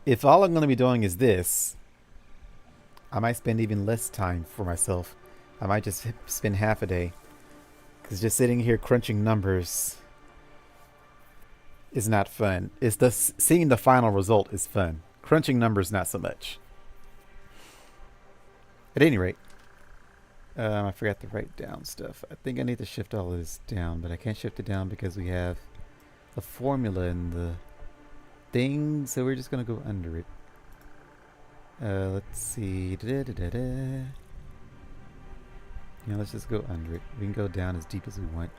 If all I'm going to be doing is this, I might spend even less time for myself. I might just spend half a day. Because just sitting here crunching numbers is not fun. It's the seeing the final result is fun. Crunching numbers, not so much. At any rate, I forgot to write down stuff. I think I need to shift all of this down, but I can't shift it down because we have a formula in the thing, so we're just going to go under it. Let's see. Yeah, let's just go under it. We can go down as deep as we want.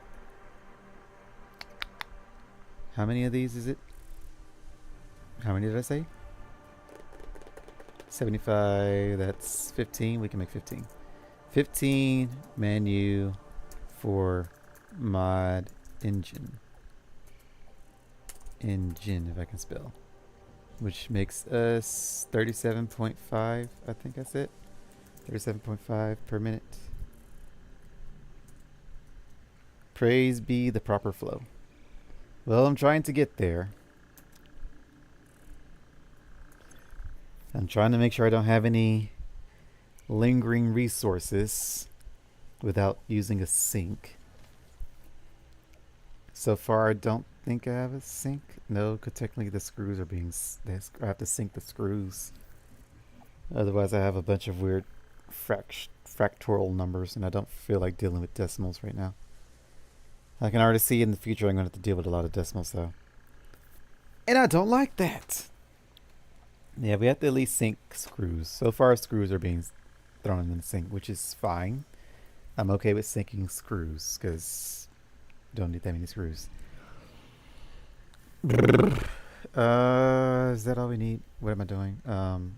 How many of these is it? How many did I say? 75. That's 15. We can make 15. 15 menu for mod engine. Engine, if I can spell. Which makes us 37.5. I think that's it. 37.5 per minute. Praise be the proper flow. Well, I'm trying to get there. I'm trying to make sure I don't have any lingering resources without using a sink. So far, I don't think I have a sink. No, because technically the screws are being... I have to sink the screws. Otherwise, I have a bunch of weird fractal numbers, and I don't feel like dealing with decimals right now. I can already see in the future I'm going to have to deal with a lot of decimals, though. And I don't like that! Yeah, we have to at least sink screws. So far, screws are being thrown in the sink, which is fine. I'm okay with sinking screws, because don't need that many screws. Is that all we need? What am I doing?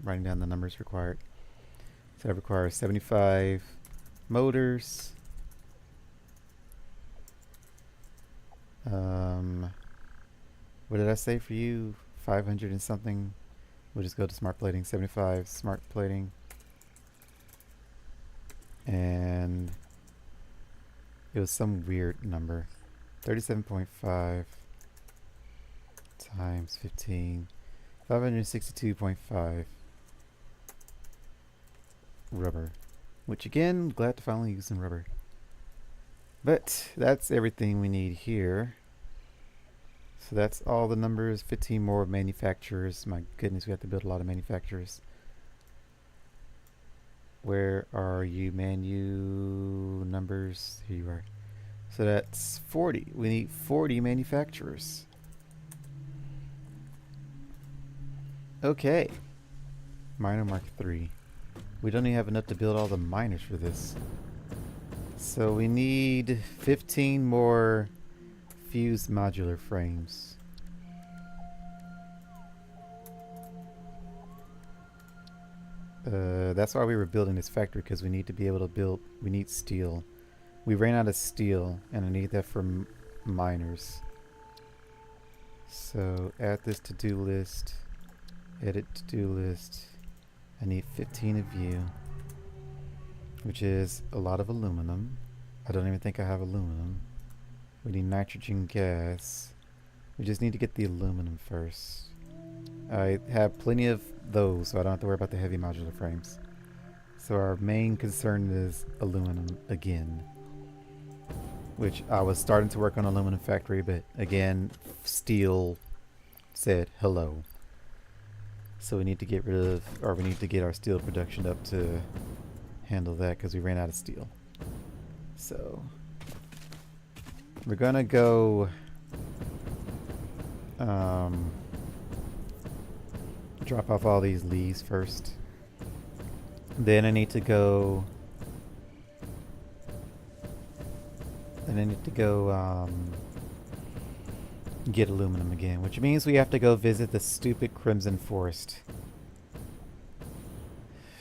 Writing down the numbers required. So that requires 75 motors. What did I say for you? 500 and something. We'll just go to smart plating. 75 smart plating. And it was some weird number. 37.5 times 15. 562.5 rubber. Which again, glad to finally use some rubber. But that's everything we need here. So that's all the numbers. 15 more manufacturers. My goodness, we have to build a lot of manufacturers. Where are you? Menu numbers. Here you are. So that's 40. We need 40 manufacturers. Okay. Miner Mark III. We don't even have enough to build all the miners for this. So we need 15 more fused modular frames. That's why we were building this factory, because we need to be able to build... We need steel. We ran out of steel, and I need that for miners. So add this to-do list. Edit to-do list. I need 15 of you, which is a lot of aluminum. I don't even think I have aluminum. We need nitrogen gas. We just need to get the aluminum first. I have plenty of those, so I don't have to worry about the heavy modular frames. So our main concern is aluminum again, which I was starting to work on aluminum factory, but again, steel said hello. So we need to get rid of, or we need to get our steel production up to handle that, because we ran out of steel. So we're gonna go drop off all these leaves first. Then I need to go get aluminum again, which means we have to go visit the stupid Crimson Forest.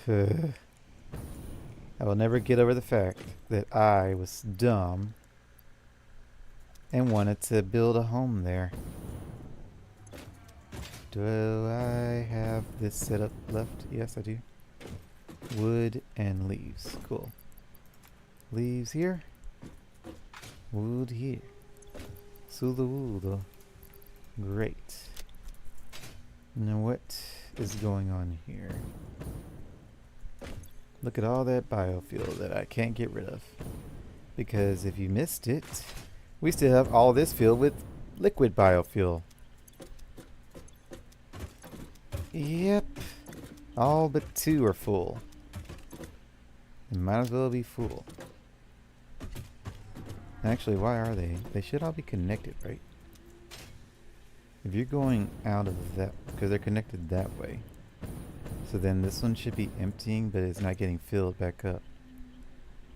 I will never get over the fact that I was dumb and wanted to build a home there. Do I have this setup left? Yes, I do. Wood and leaves. Cool. Leaves here. Wood here. Sula wood. Great. Now what is going on here? Look at all that biofuel that I can't get rid of. Because if you missed it, we still have all this filled with liquid biofuel. Yep. All but 2 are full. They might as well be full. Actually, why are they? They should all be connected, right? If you're going out of that, because they're connected that way. So then this one should be emptying, but it's not getting filled back up.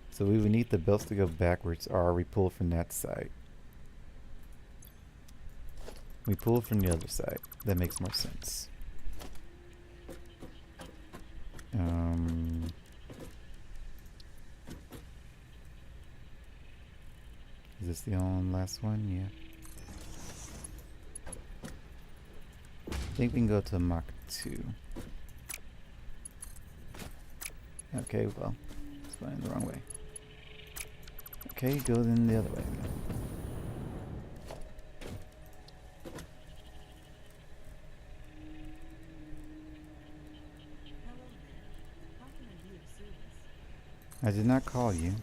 So we would need the belts to go backwards, or we pull from that side. We pull from the other side. That makes more sense. Is this the only last one? Yeah. I think we can go to Mach 2. Okay, well, it's going the wrong way. Okay, go then the other way. I did not call you.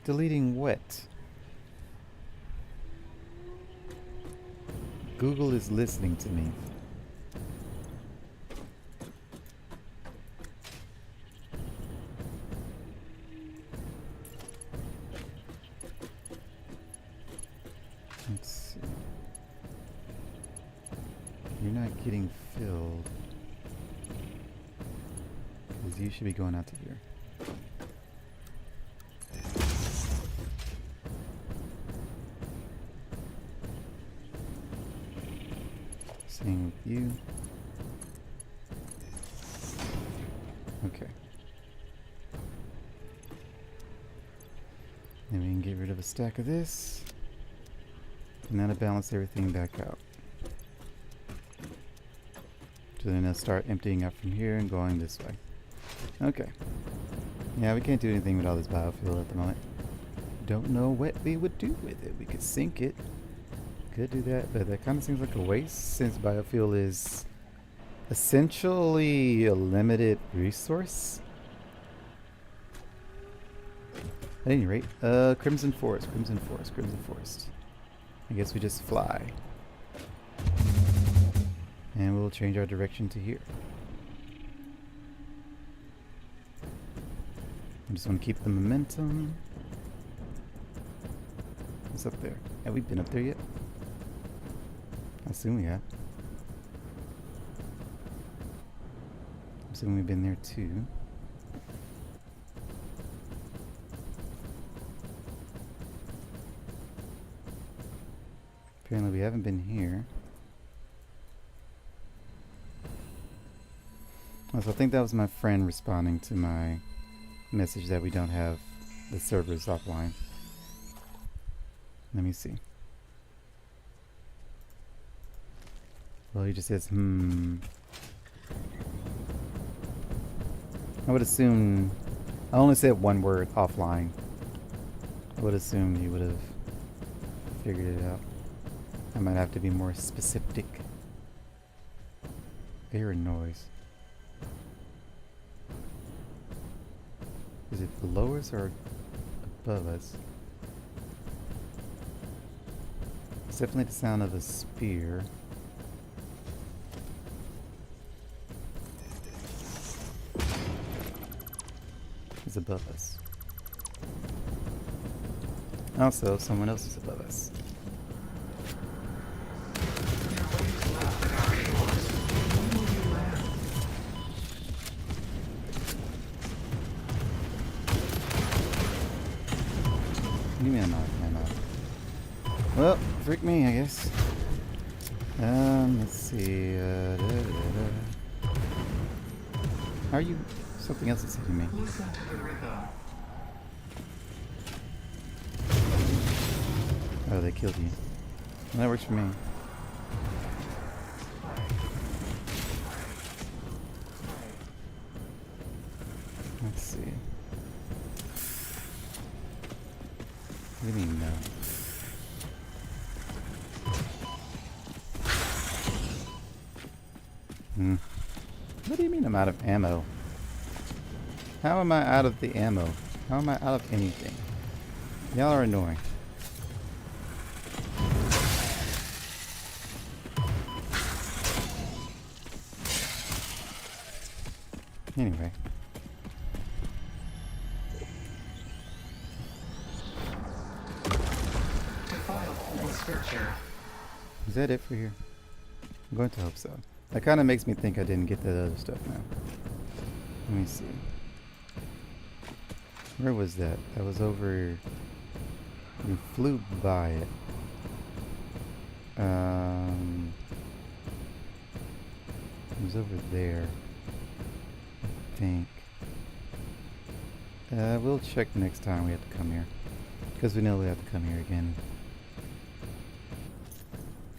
Deleting what? Google is listening to me. Let's see. You're not getting filled. Because you should be going out to here. Same with you. Okay. Then we can get rid of a stack of this. And that'll balance everything back out. So then it'll start emptying out from here and going this way. Okay. Yeah, we can't do anything with all this biofuel at the moment. Don't know what we would do with it. We could sink it. Could do that, but that kind of seems like a waste since biofuel is essentially a limited resource. At any rate, Crimson Forest, Crimson Forest, Crimson Forest. I guess we just fly. And we'll change our direction to here. I just want to keep the momentum. What's up there? Have we been up there yet? I assume we have. I'm assuming we've been there too. Apparently we haven't been here. So I think that was my friend responding to my message that we don't have the servers offline. Let me see. Well, he just says, I would assume... I only said one word, offline. I would assume he would have figured it out. I might have to be more specific. I hear a noise. Is it below us or above us? It's definitely the sound of a spear. Is above us. Also, someone else is above us. trick me, I guess. Let's see. How are you? Something else is hitting me. Oh, they killed you. Well, that works for me. Let's see. What do you mean no? What do you mean I'm out of ammo? How am I out of the ammo? How am I out of anything? Y'all are annoying. Anyway. Is that it for here? I'm going to hope so. That kind of makes me think I didn't get that other stuff now. Let me see. Where was that? That was over... We flew by it. It was over there. I think. We'll check next time we have to come here. Because we know we have to come here again.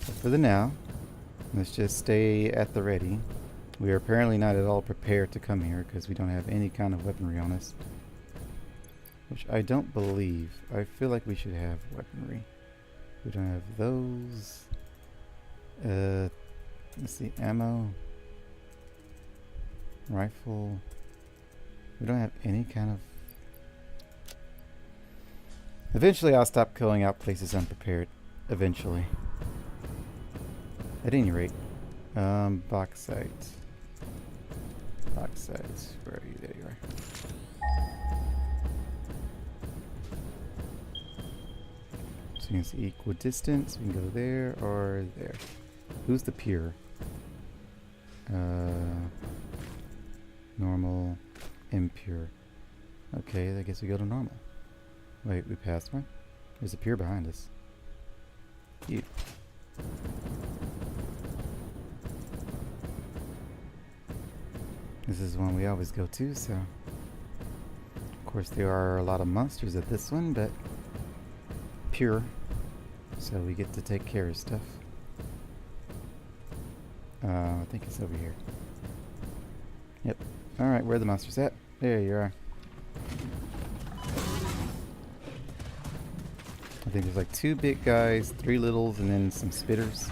But for the now, let's just stay at the ready. We are apparently not at all prepared to come here because we don't have any kind of weaponry on us. Which I don't believe. I feel like we should have weaponry. We don't have those. Let's see, ammo. Rifle. We don't have any kind of... Eventually I'll stop killing out places unprepared. Eventually. At any rate. Bauxite. Bauxite. Where are you? There you are. So you can see equidistance. We can go there or there. Who's the pure? Normal. Impure. Okay, I guess we go to normal. Wait, we passed one? There's a pure behind us. You. This is one we always go to, so... Of course there are a lot of monsters at this one, but... Pure. So we get to take care of stuff. I think it's over here. Yep. Alright, where are the monsters at? There you are. I think there's like 2 big guys, 3 littles, and then some spitters.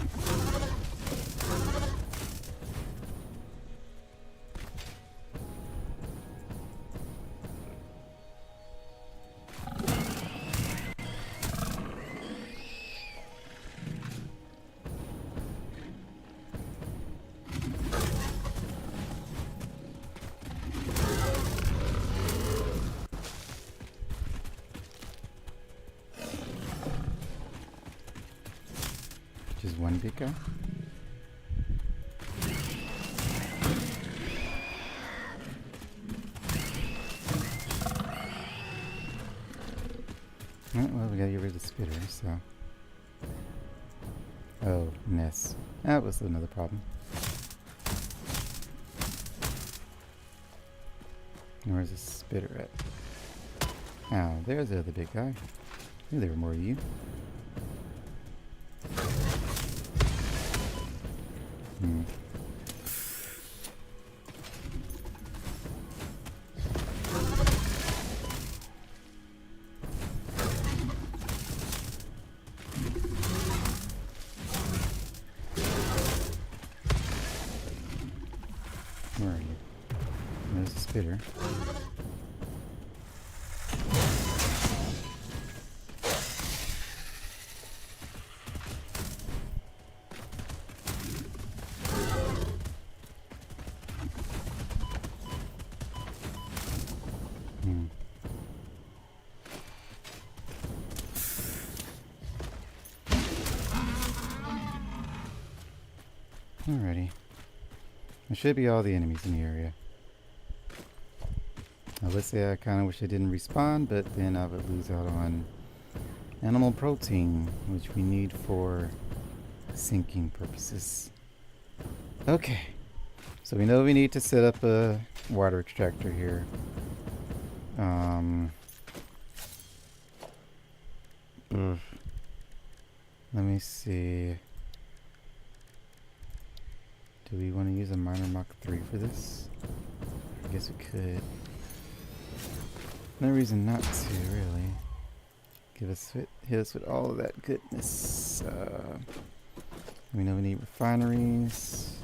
Just one big guy. Well, we gotta get rid of the spitter, so... Oh, nests. That was another problem. Where's the spitter at? Oh, there's the other big guy. I knew there were more of you. Where are you? There's the spitter. Alrighty. There should be all the enemies in the area. Now let's say I kind of wish I didn't respawn, but then I would lose out on animal protein, which we need for sinking purposes. Okay, so we know we need to set up a water extractor here. Let me see. Do we want to use a miner Mach 3 for this? I guess we could. No reason not to, really. Hit us with all of that goodness. We know we need refineries.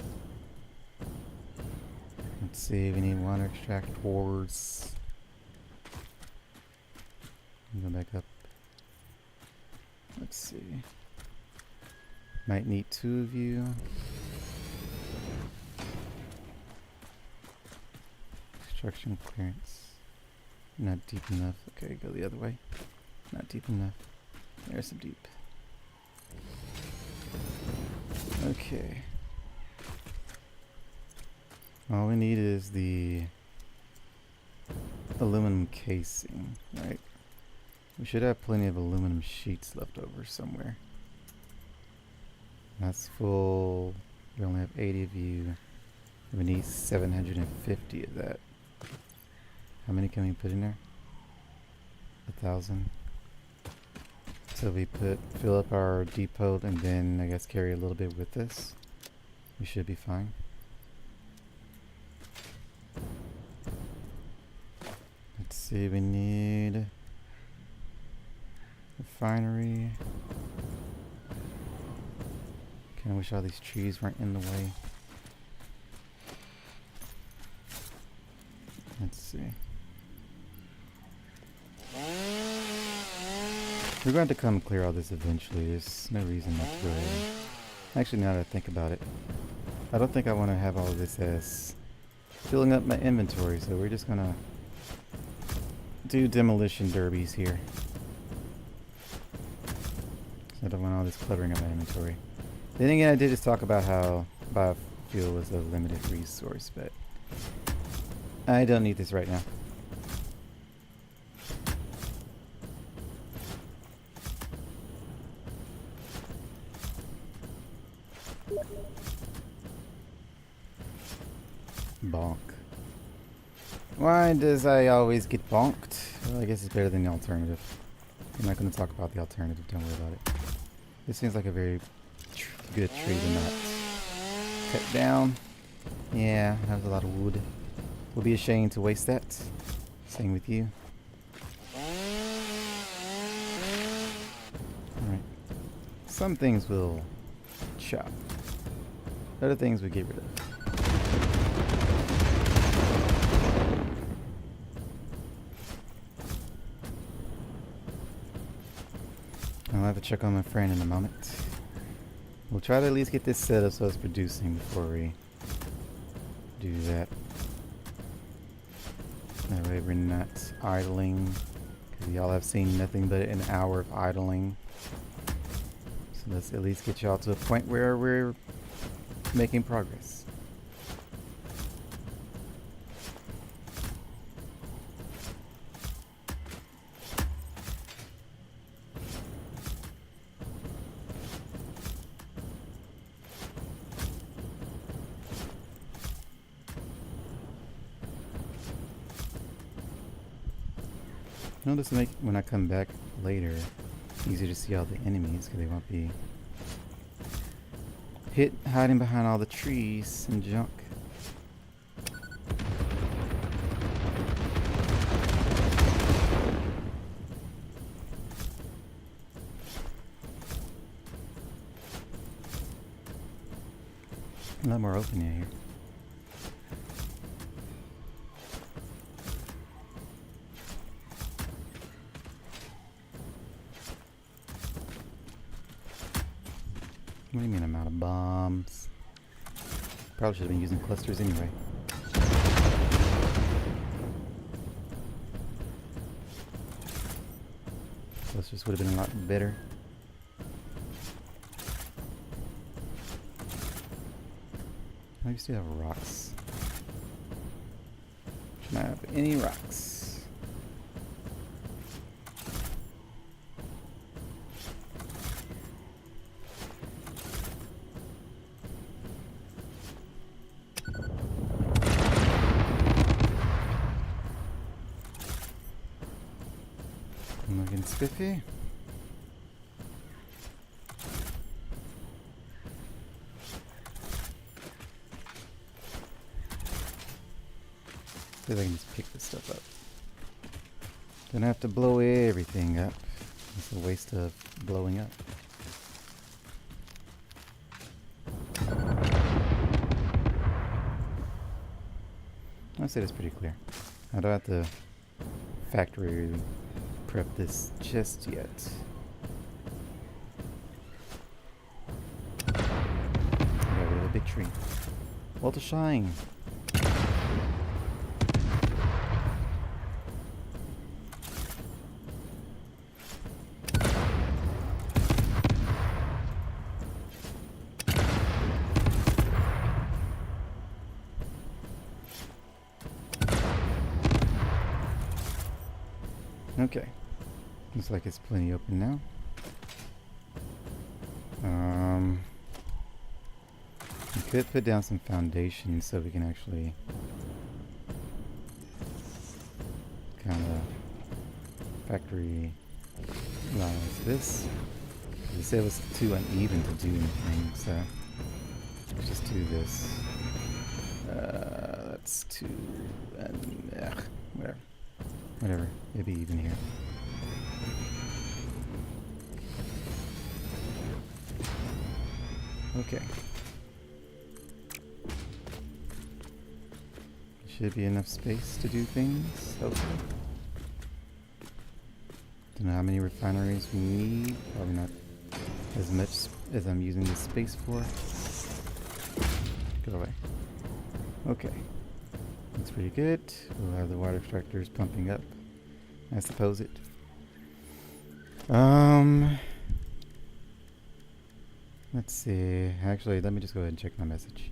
Let's see, we need water extractors. Go back up. Let's see. Might need 2 of you. Extraction clearance. Not deep enough. Okay, go the other way. Not deep enough. There's some deep. Okay. All we need is the aluminum casing, right? We should have plenty of aluminum sheets left over somewhere. That's full. We only have 80 of you. We need 750 of that. How many can we put in there? 1,000. So we fill up our depot and then I guess carry a little bit with us. We should be fine. Let's see, we need refinery. I wish all these trees weren't in the way. Let's see. We're going to come clear all this eventually. There's no reason not to go ahead. Actually, now that I think about it, I don't think I want to have all of this as filling up my inventory, so we're just going to do demolition derbies here. So I don't want all this cluttering up my inventory. Then again, I did just talk about how biofuel is a limited resource, but I don't need this right now. Bonk. Why does I always get bonked? Well, I guess it's better than the alternative. I'm not going to talk about the alternative, don't worry about it. This seems like a very good tree to not cut down. Yeah, that was a lot of wood. Will be ashamed to waste that. Same with you. Alright. Some things we'll chop. Other things we get rid of. I'll have to check on my friend in a moment. We'll try to at least get this set up so it's producing before we do that. That way we're not idling. Because y'all have seen nothing but an hour of idling. So let's at least get y'all to a point where we're making progress. Notice make when I come back later, easier to see all the enemies because they won't be hiding behind all the trees and junk. A lot more open here. What do you mean I'm out of bombs? Probably should have been using clusters anyway. Clusters would have been a lot better. I used to have rocks. Should not have any rocks. spiffy. See if I can just pick this stuff up. Don't have to blow everything up. It's a waste of blowing up. I'd say that's pretty clear. I don't have to factory prep this just yet. Got rid of a big tree. Well to shine. Okay, looks like it's plenty open now. We could put down some foundations so we can actually kind of factory this. They said it was too uneven to do anything, so let's just do this. That's too, whatever, maybe even here. Okay. Should be enough space to do things, hopefully. Don't know how many refineries we need. Probably not as much as I'm using this space for. Go away. Okay. Looks pretty good. We'll have the water extractors pumping up. I suppose it. Let's see. Actually, let me just go ahead and check my message.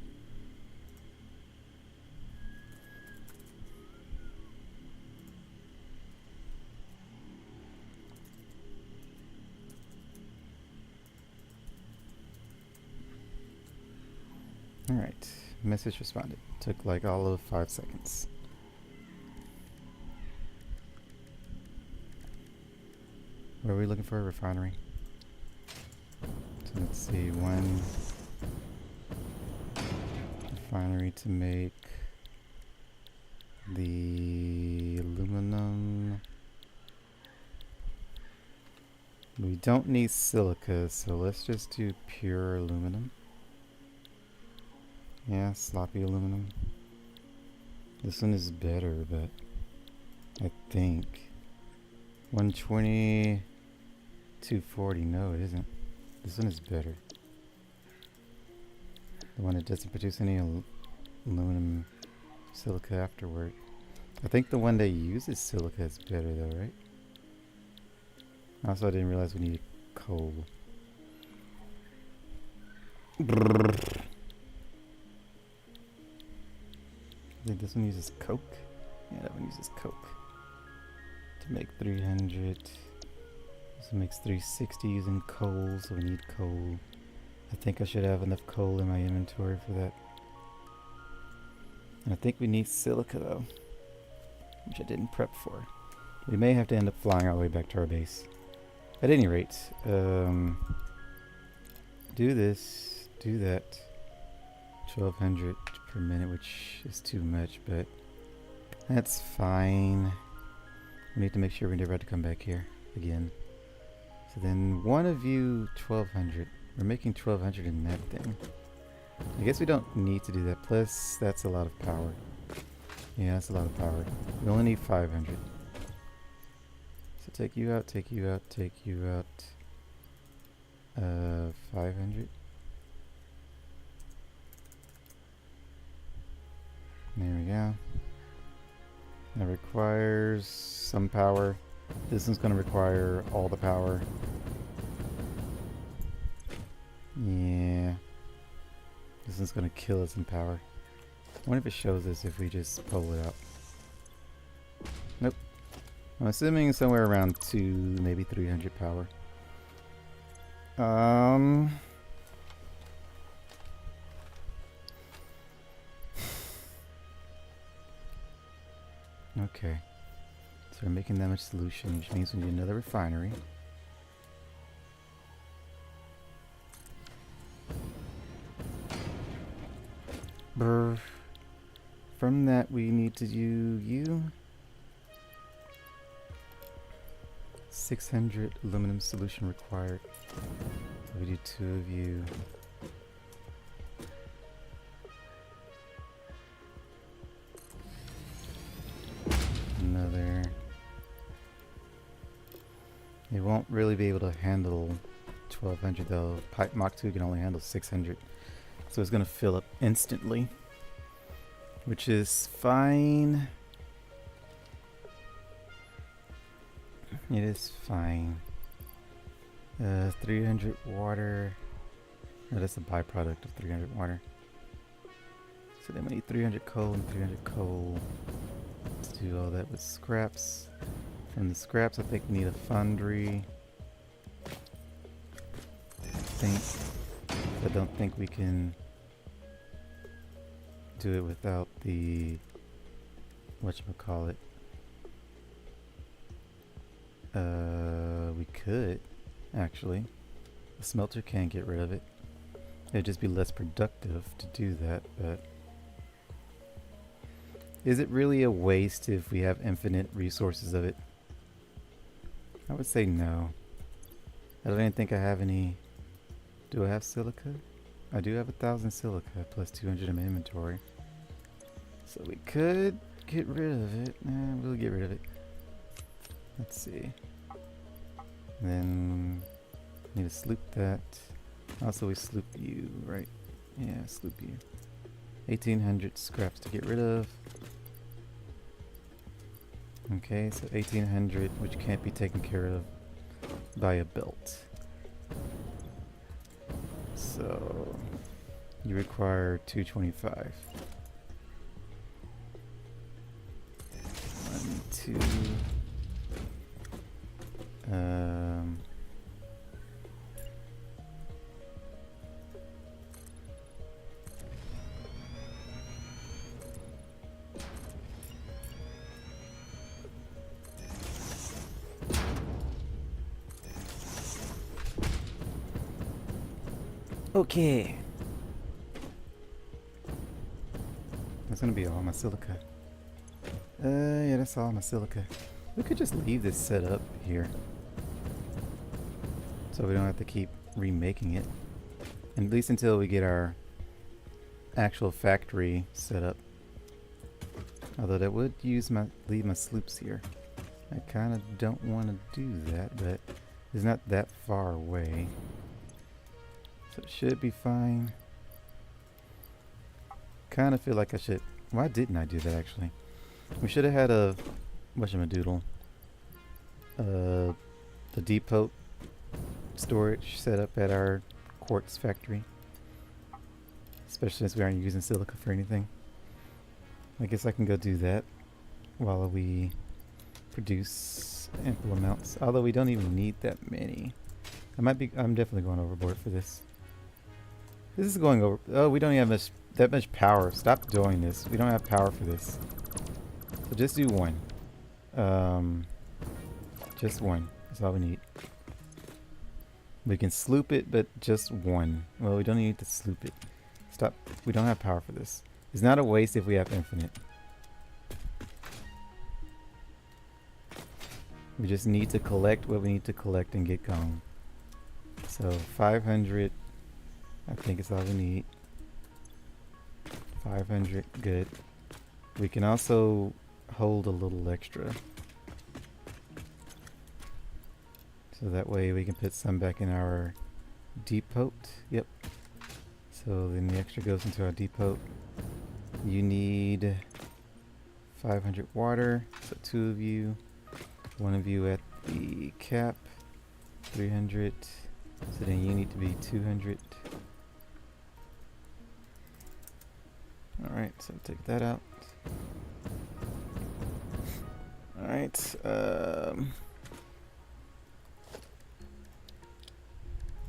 Alright, message responded. Took like all of 5 seconds. What are we looking for? A refinery? So let's see, one refinery to make the aluminum. We don't need silica, so let's just do pure aluminum. Yeah, sloppy aluminum. This one is better, but I think 120, 240. No, it isn't. This one is better. The one that doesn't produce any aluminum silica afterward. I think the one that uses silica is better though, right? Also, I didn't realize we needed coal. Brrr. I think this one uses coke. Yeah, that one uses coke. To make 300. This one makes 360 using coal, so we need coal. I think I should have enough coal in my inventory for that. And I think we need silica though, which I didn't prep for. We may have to end up flying all the way back to our base. At any rate, do this, do that. 1200 per minute, which is too much, but that's fine. We need to make sure we never have to come back here again. So then one of you 1200. We're making 1200 in that thing. I guess we don't need to do that. Plus, that's a lot of power. Yeah, that's a lot of power. We only need 500. So take you out, take you out, take you out. 500. There we go. That requires some power. This one's going to require all the power. Yeah. This one's going to kill us in power. I wonder if it shows us if we just pull it out. Nope. I'm assuming somewhere around 2, maybe 300 power. Okay. So we're making that much solution, which means we need another refinery. Brr. From that, we need to do you. 600 aluminum solution required. So we do 2 of you. Another. It won't really be able to handle 1200 though. Pipe Mach 2 can only handle 600. So it's going to fill up instantly. Which is fine. It is fine. 300 water. Oh, that's a byproduct of 300 water. So then we need 300 coal and 300 coal to do all that with scraps. From the scraps, I think we need a foundry. I don't think we can do it without the whatchamacallit. We could actually. The smelter can get rid of it. It'd just be less productive to do that, but is it really a waste if we have infinite resources of it? I would say no. I don't even think I have any. Do I have silica? I do have 1,000 silica plus 200 in my inventory. So we could get rid of it. We'll get rid of it. Let's see. Then need to sloop that. Also we sloop you, right? Yeah, sloop you. 1,800 scraps to get rid of. Okay, so 1,800, which can't be taken care of by a belt. So you require 225. 1, 2. Okay. That's gonna be all my silica. Yeah, that's all my silica. We could just leave this set up here, so we don't have to keep remaking it. At least until we get our actual factory set up. Although that would leave my sloops here. I kind of don't want to do that, but it's not that far away. So it should be fine. Kind of feel like I should. Why didn't I do that actually? We should have had a whatchamadoodle. The depot storage set up at our quartz factory. Especially since we aren't using silica for anything. I guess I can go do that while we produce ample amounts. Although we don't even need that many. I'm definitely going overboard for this. This is going over. Oh, we don't even have that much power. Stop doing this. We don't have power for this. So just do one. Just one. That's all we need. We can sloop it, but just one. Well, we don't need to sloop it. Stop. We don't have power for this. It's not a waste if we have infinite. We just need to collect what we need to collect and get going. So 500. I think it's all we need. 500, good. We can also hold a little extra. So that way we can put some back in our depot. Yep. So then the extra goes into our depot. You need 500 water. So 2 of you. 1 of you at the cap. 300. So then you need to be 200. Alright, so take that out. Alright,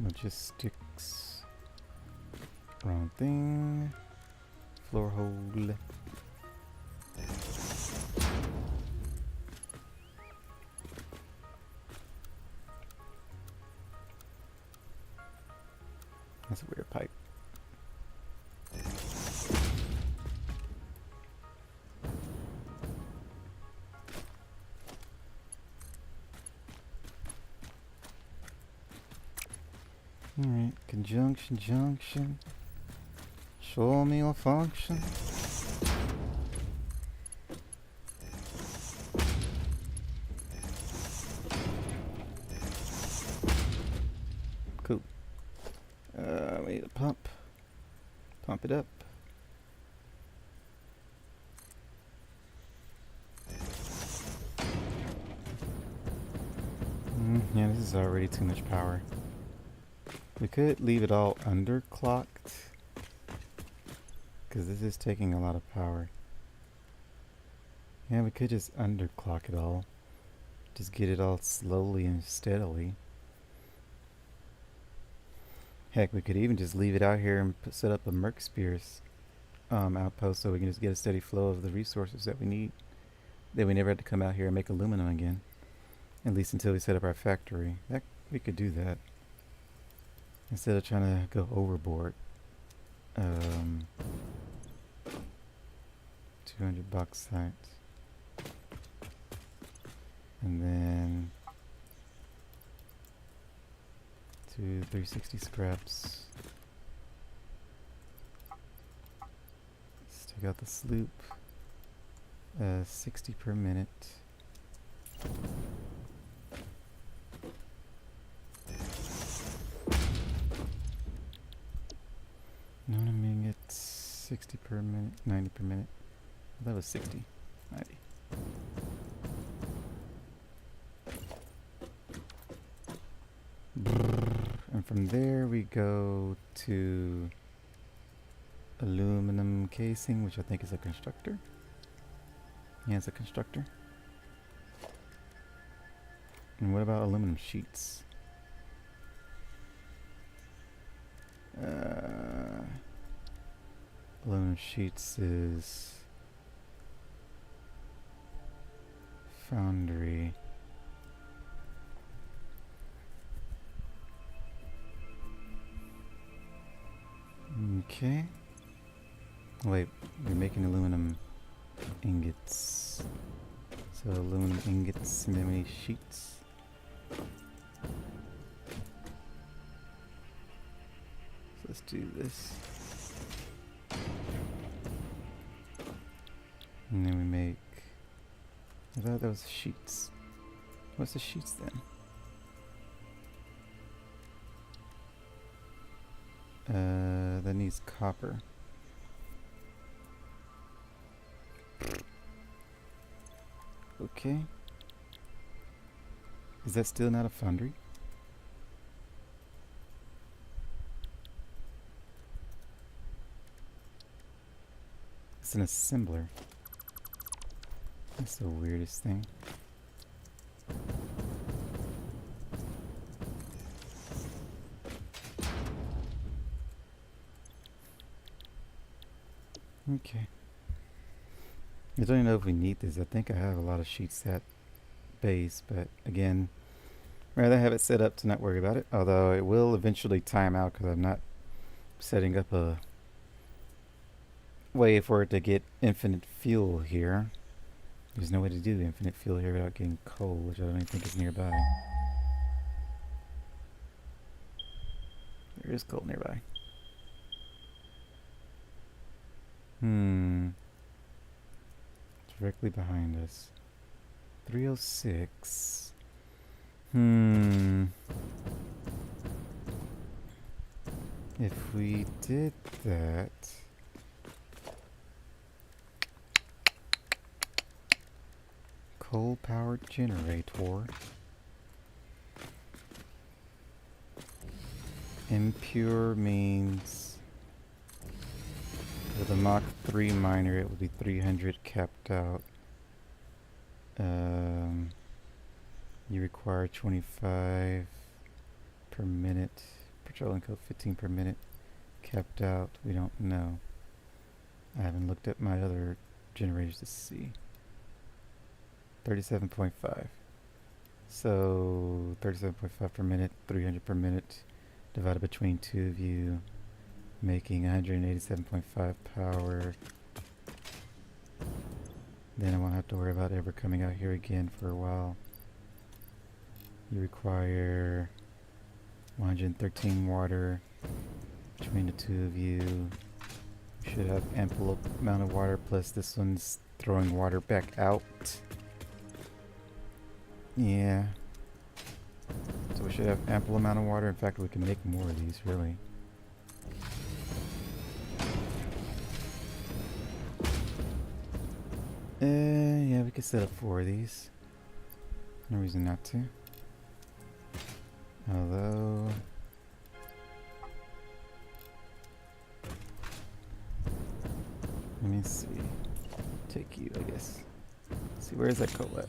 logistics. Wrong thing. Floor hole. Alright, conjunction, junction. Show me a function. Cool. We need a pump. Pump it up. Yeah, this is already too much power. We could leave it all underclocked, because this is taking a lot of power. Yeah, we could just underclock it all. Just get it all slowly and steadily. Heck, we could even just leave it out here and set up a Merc Spears outpost so we can just get a steady flow of the resources that we need. That we never had to come out here and make aluminum again. At least until we set up our factory. We could do that. Instead of trying to go overboard. 200 bauxite. And then 360 scraps. Let's take out the sloop. 60 per minute. No, I mean it's 60 per minute, 90 per minute. That was 60, 90. And from there we go to aluminum casing, which I think is a constructor. Yeah, it's a constructor. And what about aluminum sheets? Aluminum sheets is foundry. Okay. Wait, we're making aluminum ingots. So aluminum ingots and then we need sheets. So let's do this. And then we make... I thought that was sheets. What's the sheets then? That needs copper. Okay. Is that still not a foundry? It's an assembler. That's the weirdest thing. Okay. I don't even know if we need this. I think I have a lot of sheets at base, but again, rather have it set up to not worry about it. Although it will eventually time out because I'm not setting up a way for it to get infinite fuel here. There's no way to do infinite fuel here without getting coal, which I don't even think is nearby. There is coal nearby. Directly behind us. 306. If we did that... Coal-powered generator. Impure means... with a Mach 3 miner, it would be 300 capped out. You require 25 per minute. Petroleum code 15 per minute. Capped out, we don't know. I haven't looked at my other generators to see. 37.5. So 37.5 per minute, 300 per minute, divided between two of you, making 187.5 power. Then I won't have to worry about ever coming out here again for a while. You require 113 water between the two of you. Should have ample amount of water, plus this one's throwing water back out. Yeah. So we should have ample amount of water. In fact, we can make more of these, really. Yeah, we could set up 4 of these. No reason not to. Although... let me see. Take you, I guess. Let's see, where is that coal at?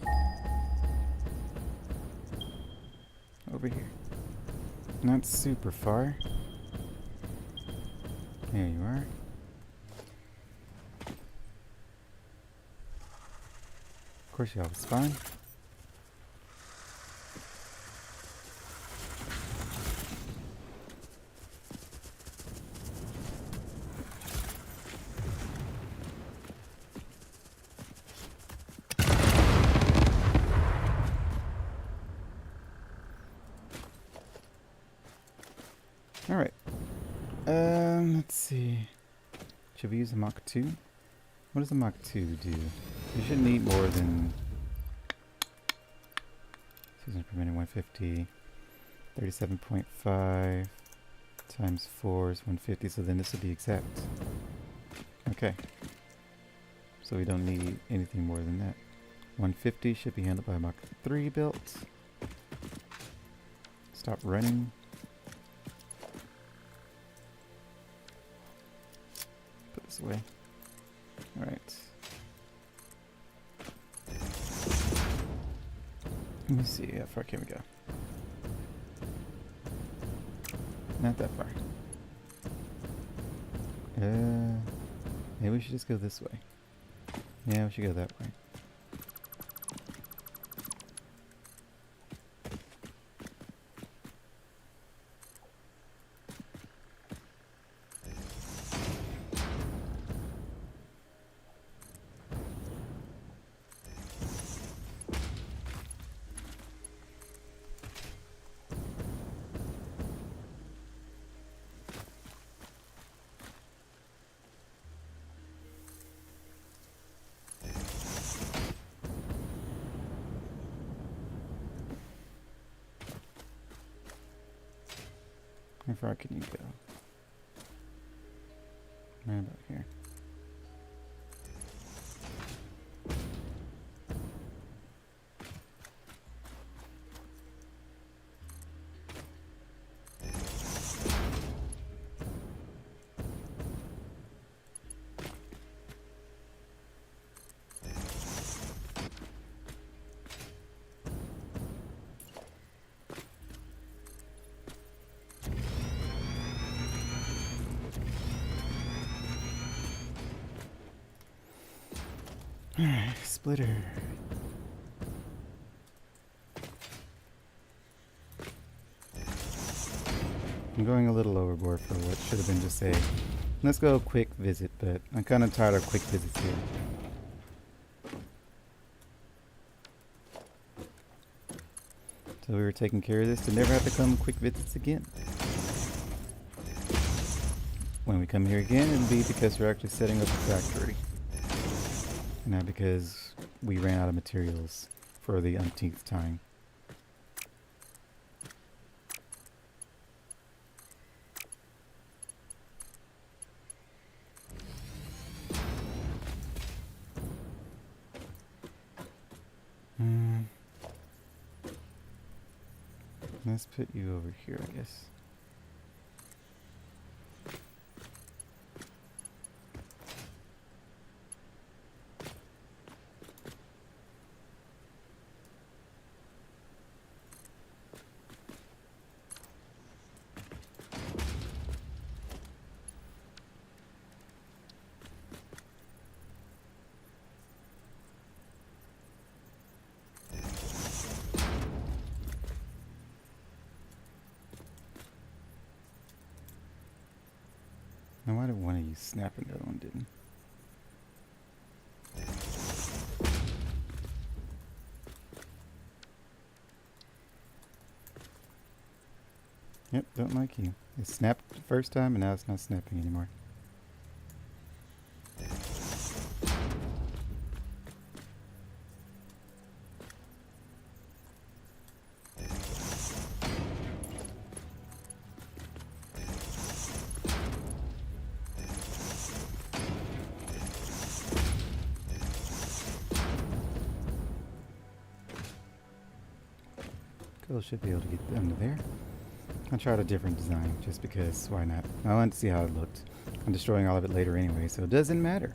Over here. Not super far. There you are. Of course, y'all was fine. Alright. Let's see. Should we use a Mach 2? What does a Mach 2 do? You shouldn't need more than... seasons per minute, 150. 37.5 times 4 is 150, so then this will be exact. Okay. So we don't need anything more than that. 150 should be handled by a Mach 3 built. Stop running. Put this away. Alright. Let me see, how far can we go? Not that far. Maybe we should just go this way. Yeah, we should go that way. How far can you go? Right about here. Alright, splitter. I'm going a little overboard for what should have been just a let's go quick visit, but I'm kind of tired of quick visits here. So we were taking care of this to never have to come quick visits again. When we come here again, it'll be because we're actually setting up a factory. Not because we ran out of materials for the umpteenth time. Let's put you over here, I guess. Now why did one of you snap and the other one didn't? Yep, don't like you. It snapped the first time and now it's not snapping anymore. Cool, should be able to get under there. I tried a different design just because, why not? I wanted to see how it looked. I'm destroying all of it later anyway, so it doesn't matter.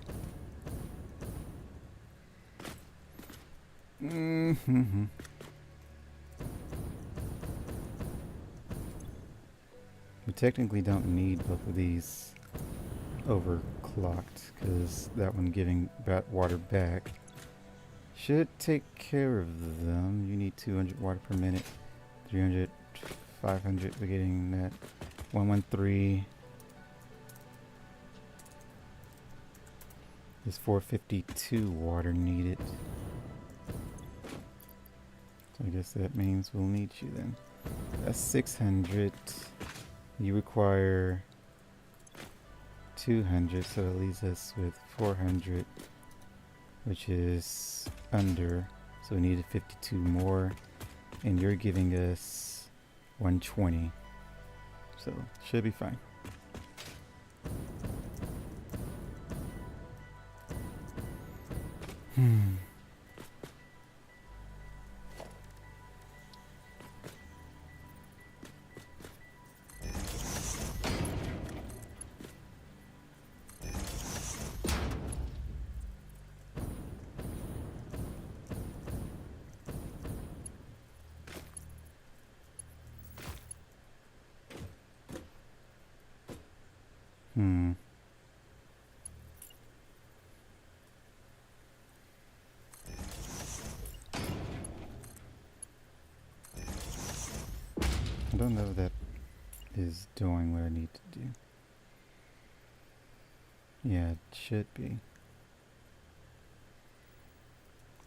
Mm-hmm. We technically don't need both of these overclocked because that one giving water back should take care of them. You need 200 water per minute, 300, 500. We're getting that 113. There's 452 water needed. So I guess that means we'll need you then. That's 600. You require 200, so that leaves us with 400, which is under. So we needed 52 more, and you're giving us 120. So should be fine. I don't know if that is doing what I need to do. Yeah, it should be.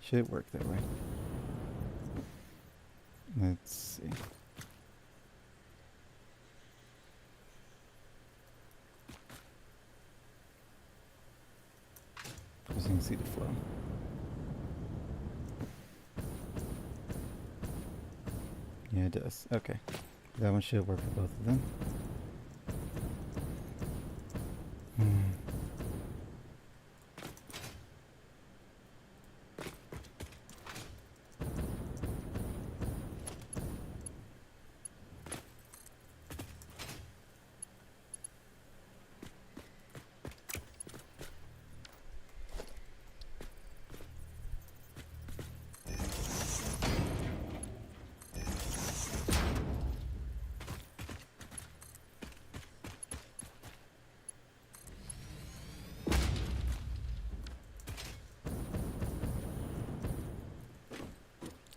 Should work that way. Let's see. Just can see the flow. Yeah, it does. Okay. That one should work for both of them.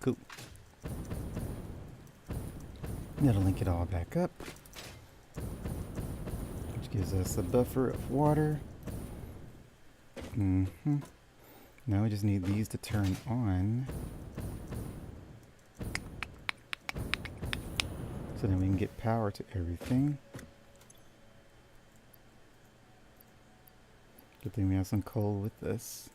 Cool. That'll link it all back up, which gives us a buffer of water. Now we just need these to turn on, so then we can get power to everything. Good thing we have some coal with us.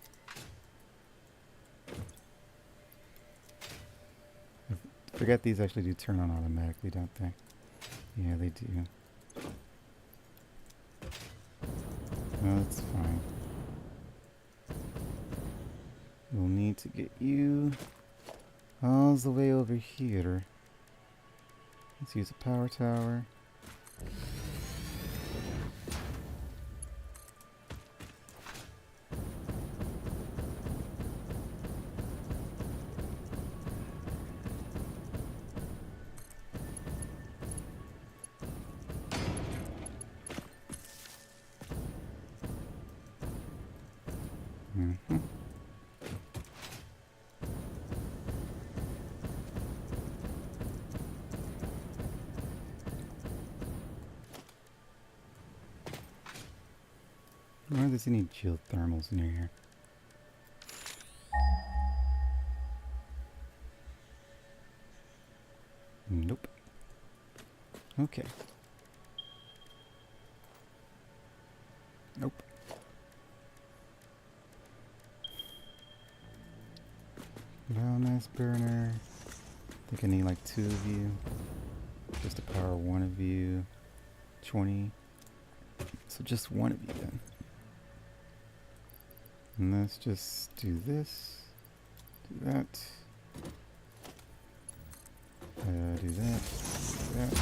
I forget these actually do turn on automatically, don't they? Yeah, they do. No, that's fine. We'll need to get you all the way over here. Let's use a power tower. Why does he need geothermals near here? Nope. Okay. Nope. Biomass burner. I think I need like 2 of you. Just to power 1 of you. 20. So just 1 of you then. And let's just do this. Do that. Do that. Do that.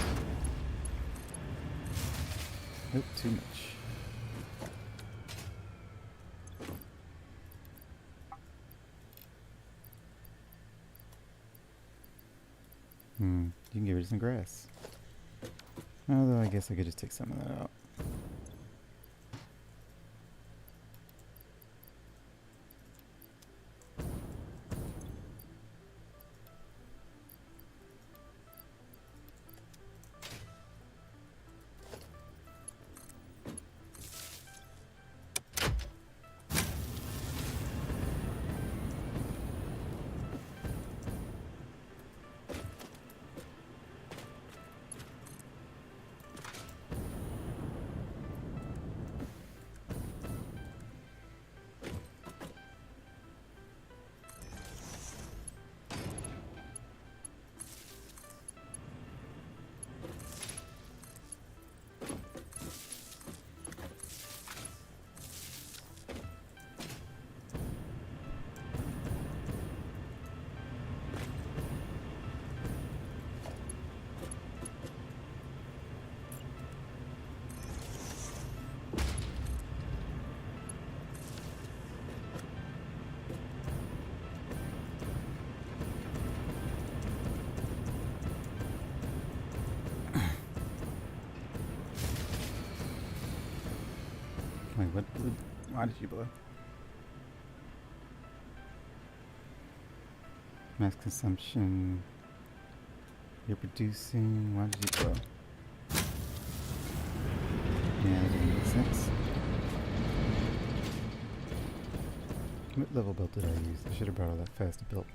Nope, too much. You can get rid of some grass. Although I guess I could just take some of that out. Wait, what? Why did you blow? Mass consumption. You're producing. Why did you blow? Yeah, that didn't make sense. What level belt did I use? I should have brought all that faster built.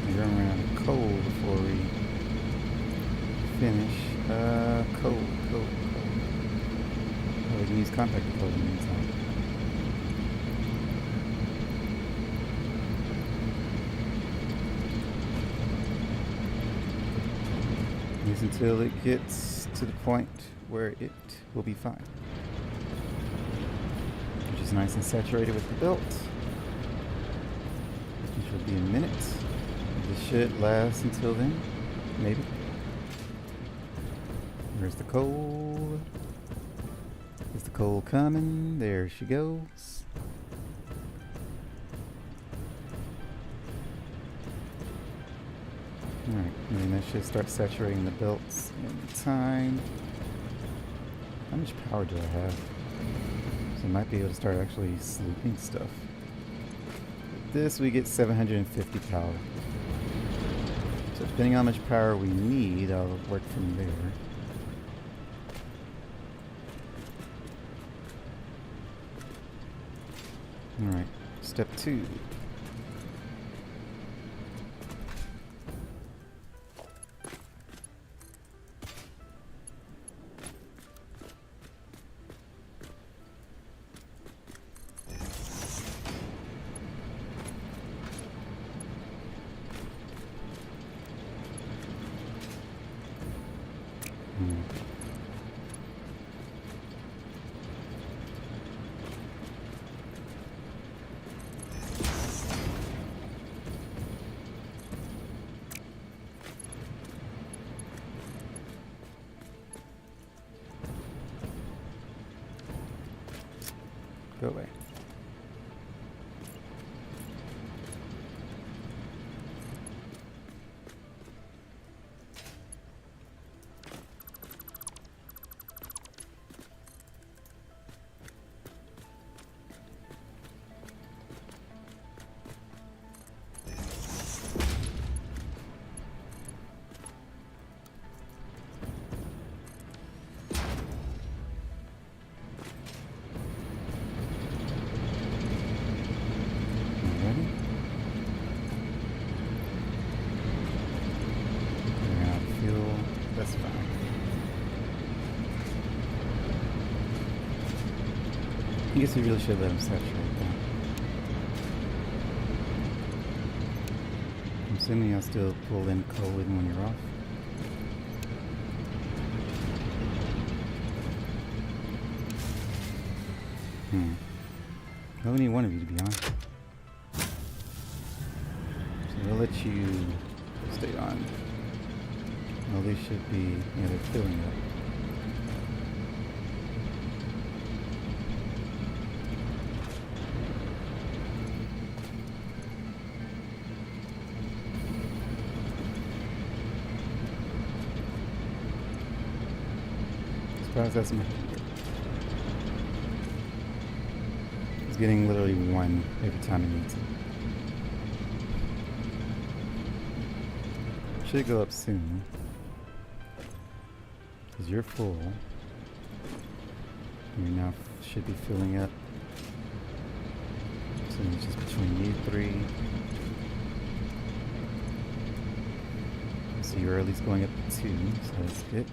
We're going around of coal before we finish. Coal. Oh, we can use compactor coal in the meantime. Use until it gets to the point where it will be fine. Which is nice and saturated with the belt. Which will be a minute. This should last until then, maybe. Where's the coal? Is the coal coming? There she goes. Alright, and then that should start saturating the belts in time. How much power do I have? So I might be able to start actually sleeping stuff. With this we get 750 power. So depending on how much power we need, I'll work from there. Alright, step 2. Go away. I guess we really should let them saturate that. I'm assuming you'll still pull in coal even when you're off. I only need one of you to be on. So we'll let you stay on. Well, they should be, yeah, they're filling up. Surprised that's my. It's getting literally one every time it needs it. Should go up soon. Because you're full. You now should be filling up. So it's just between you three. So you're at least going up to 2, so that's good.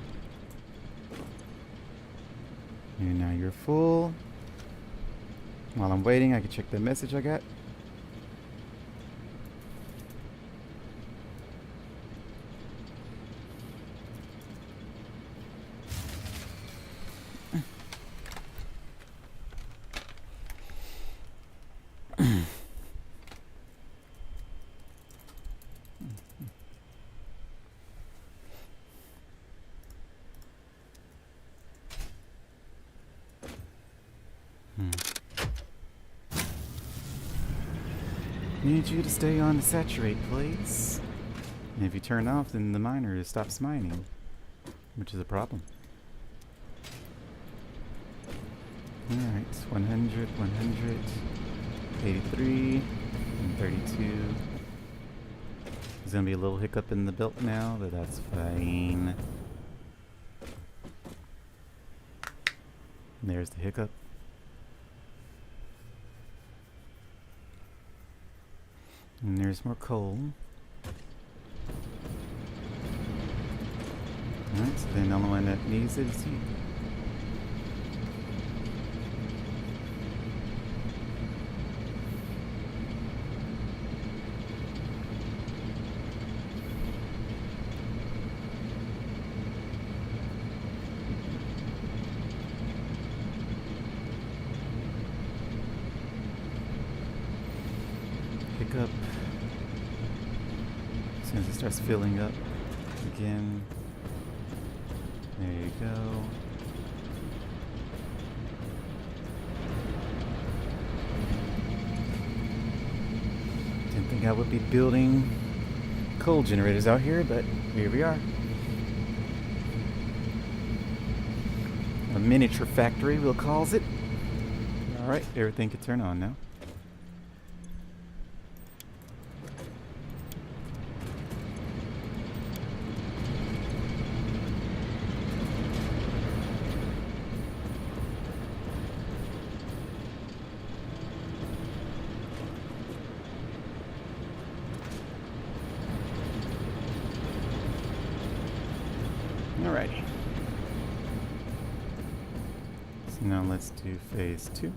And now you're full. While I'm waiting, I can check the message I got. Need you to stay on to saturate, please. And if you turn off, then the miner stops mining, which is a problem. Alright, 100, 100, 83, and 32. There's gonna be a little hiccup in the belt now, but that's fine. And there's the hiccup. And there's more coal. Alright, so then the only one that needs it is you. Pick up. As soon as it starts filling up again. There you go. Didn't think I would be building coal generators out here, but here we are. A miniature factory, we'll call it. Alright, everything can turn on now. Alrighty. So now let's do phase 2.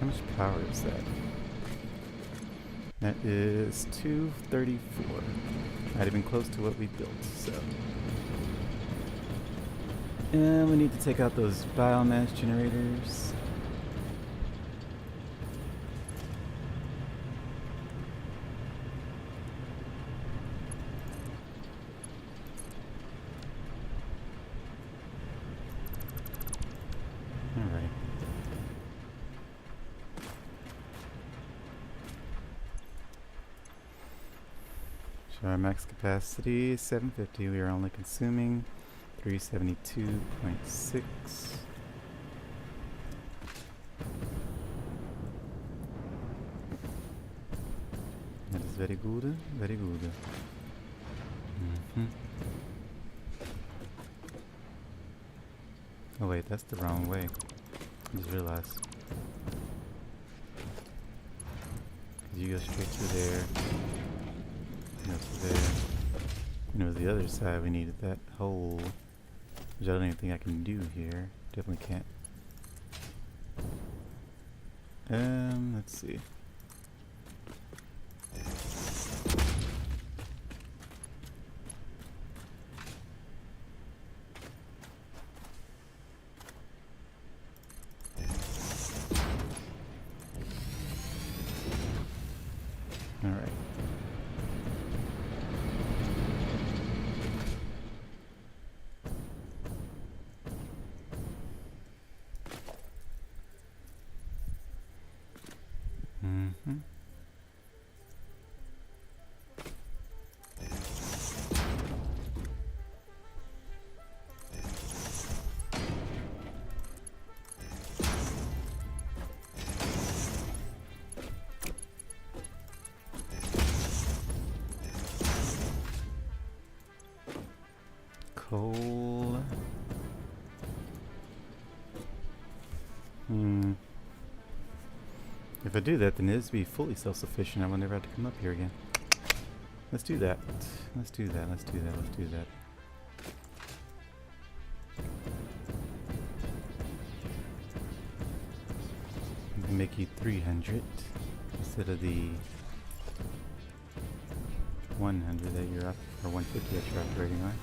How much power is that? That is 234. Not even close to what we built, so. And we need to take out those biomass generators. Alright. So our max capacity is 750. We are only consuming 372.6. That is very good, very good. Oh wait, that's the wrong way. I just realized. You go straight to there. Go to there. And it was the other side we needed that hole. Which I don't even think I can do here. Definitely can't. Let's see. All right. Coal. If I do that, then it is be fully self-sufficient. I will never have to come up here again. Let's do that. Let's do that. Let's do that. Let's do that. We can make you 300 instead of the 100 that you're up, or 150 that you're operating on.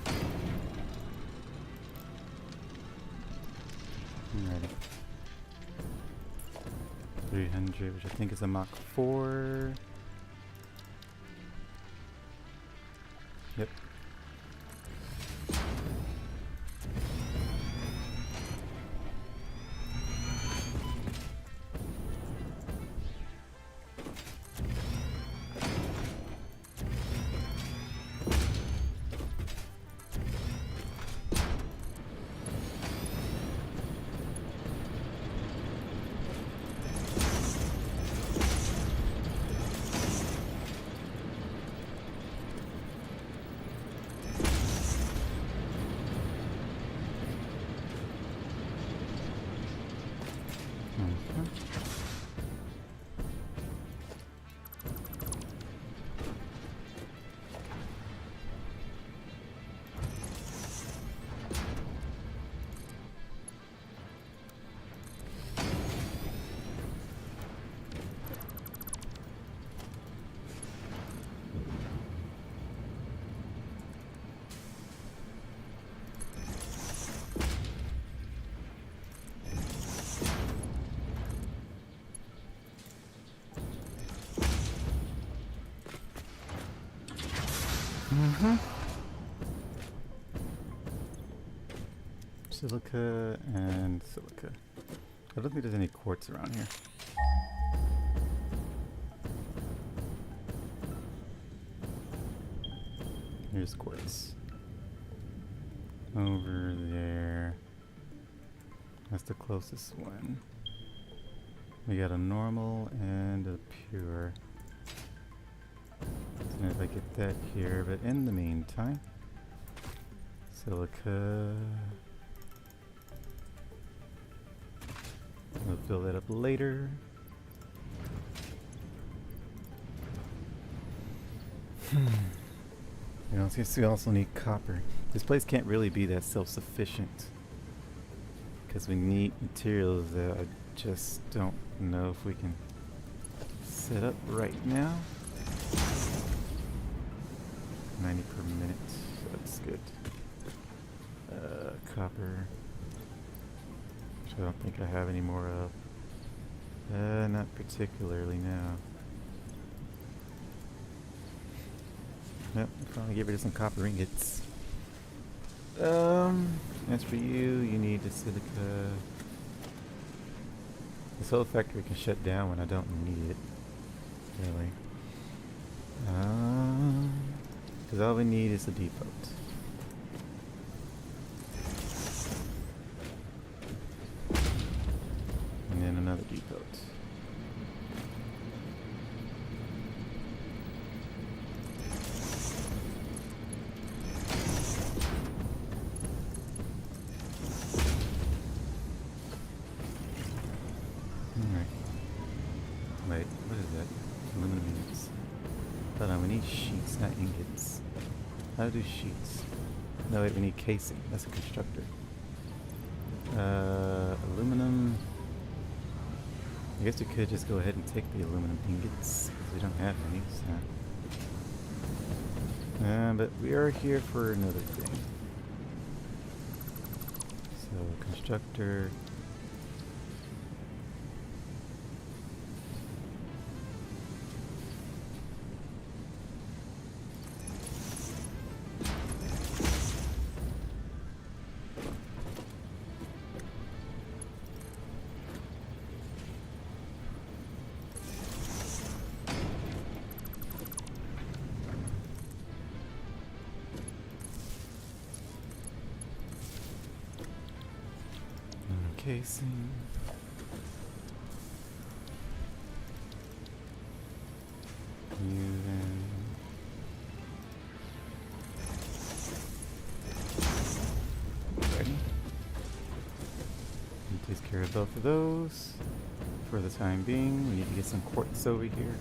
Alrighty. 300, which I think is a Mach 4. Yep. Silica and silica. I don't think there's any quartz around here. Here's quartz. Over there. That's the closest one. We got a normal and a pure. And if I get that here, but in the meantime, silica. We'll fill that up later. You know, since we also need copper. This place can't really be that self-sufficient because we need materials that I just don't know if we can set up right now. 90 per minute, that's good. Copper. I don't think I have any more of. Not particularly now. Yep, I'll probably get rid of some copper ingots. As for you, you need the silica. This whole factory can shut down when I don't need it. Really. Because all we need is a depot. And then another depot. Wait, what is that? Aluminum ingots. Hold on, we need sheets, not ingots. How to do sheets? No, wait, we need casing. That's a constructor. Aluminum. I guess we could just go ahead and take the aluminum ingots, because we don't have any, so. But we are here for another thing. So, constructor. Casing. Then. Ready. And takes care of both of those. For the time being, we need to get some quartz over here.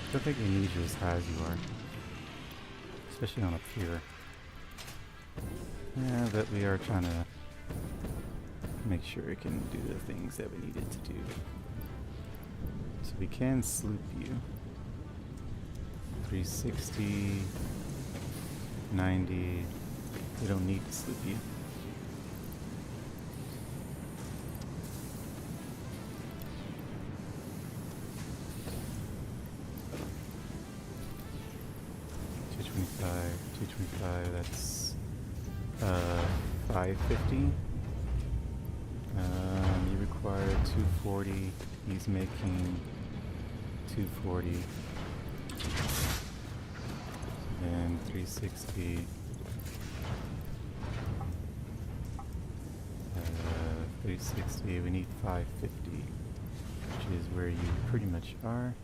I don't think we need you as high as you are. Especially on up here. Yeah, but we are trying to make sure it can do the things that we need it to do. So we can sloop you. 360, 90. We don't need to sloop you. That's 550. You require 240. He's making 240. And 360. 360. We need 550, which is where you pretty much are.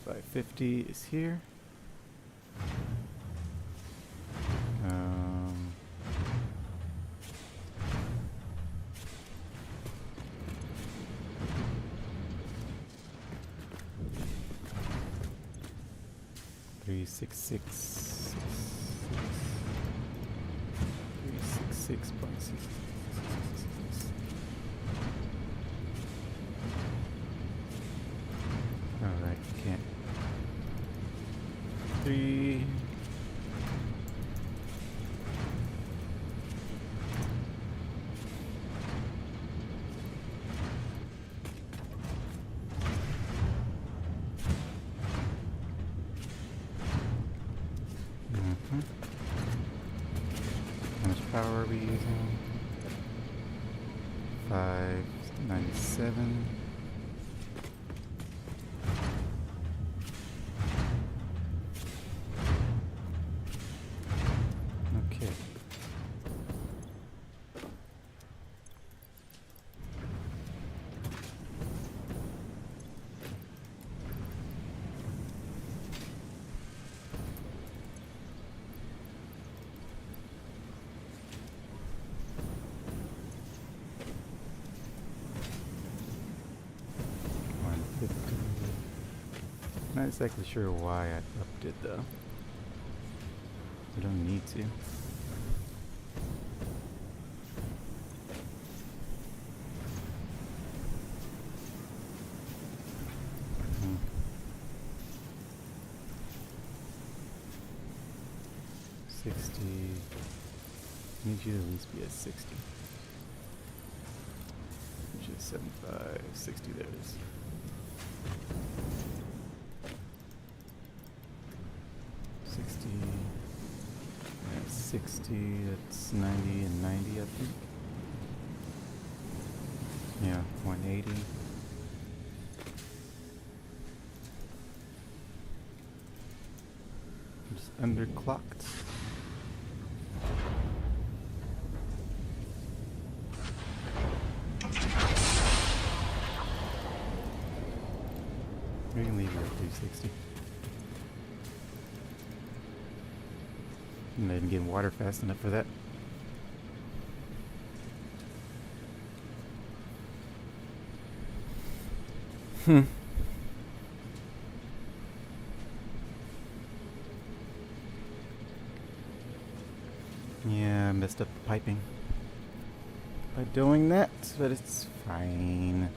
550 is here. Three six six 366.6. Alright, can't. 3. How much power are we using? 597. Okay. Not exactly sure why I upped it though. We don't need to. Hmm. 60. Need you to at least be at 60. Which is 75, 60, there it is. That's 60, that's 90 and 90, I think. Yeah, 180. Just underclocked. We can leave here at 360. And I didn't get water fast enough for that. Yeah, I messed up the piping by doing that, but it's fine.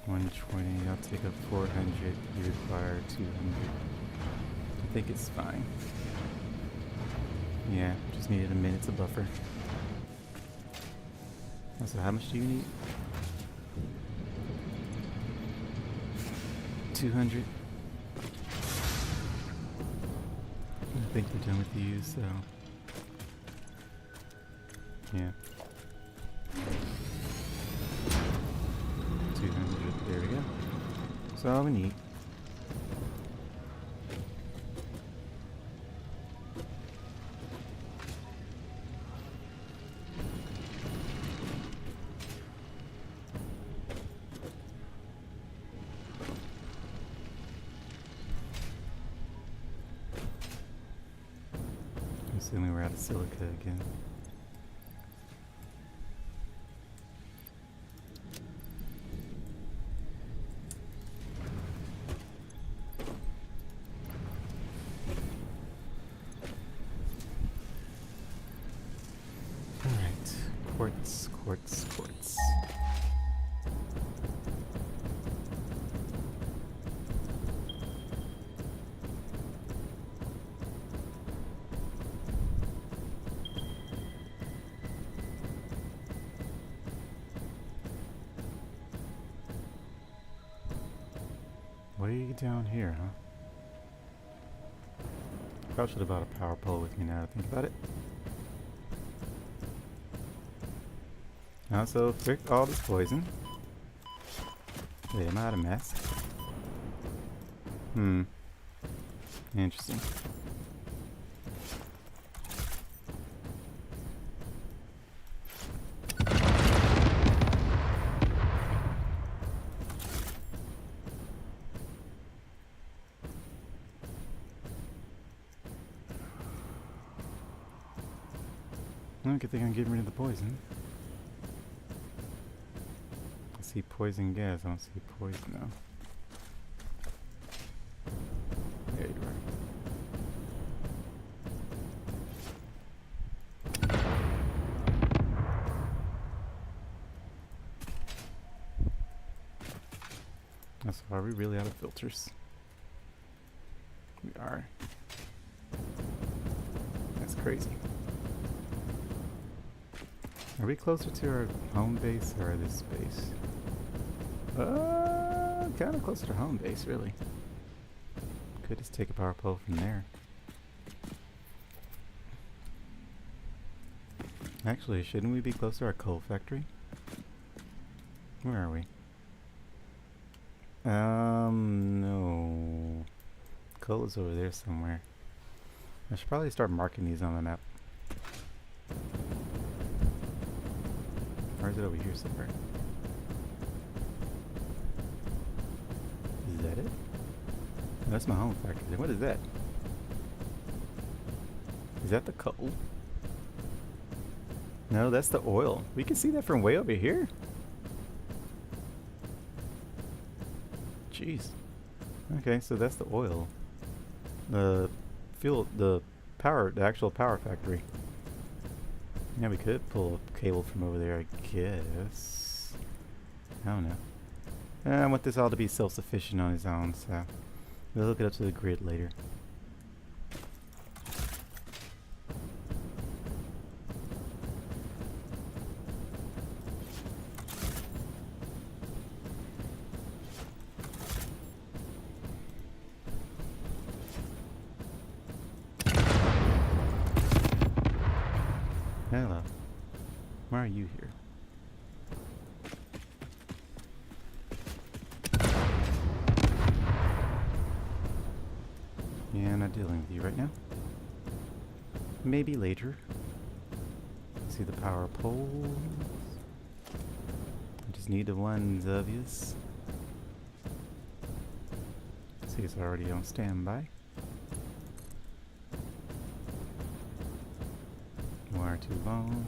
120, I'll take up 400, you require 200. I think it's fine. Yeah, just needed a minute to buffer. So how much do you need? 200. I think they're done with you, so yeah. 200, there we go. That's all we need. Assuming we're out of silica again. Alright, quartz, quartz, quartz. Way down here, huh? Probably should have brought a power pole with me now to think about it. Also, frick all this poison. Wait, am I out of mass? Interesting. Good thing I'm getting rid of the poison. I see poison gas, I don't see poison now. There you are. So are we really out of filters? We are. That's crazy. Are we closer to our home base or this base? Kind of closer to home base, really. Could just take a power pole from there. Actually, shouldn't we be closer to our coal factory? Where are we? No. Coal is over there somewhere. I should probably start marking these on the map. Or is it over here somewhere? Is that it? No, that's my home factory. What is that? Is that the coal? No, that's the oil. We can see that from way over here. Jeez. Okay, so that's the oil. The fuel, the power, the actual power factory. Yeah, we could pull a cable from over there, I guess. I don't know. I want this all to be self-sufficient on its own, so we'll hook it up to the grid later. Hello. Why are you here? Yeah, I'm not dealing with you right now. Maybe later. See the power poles. I just need the ones, obvious. See, it's already on standby. Wire too long.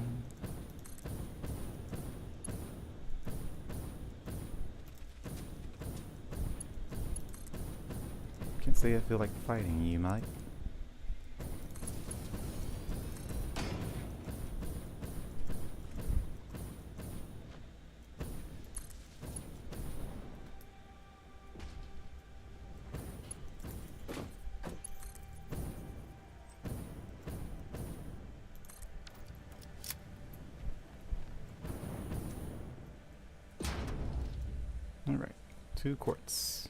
Can't say I feel like fighting you, Mike. Alright, 2 quartz.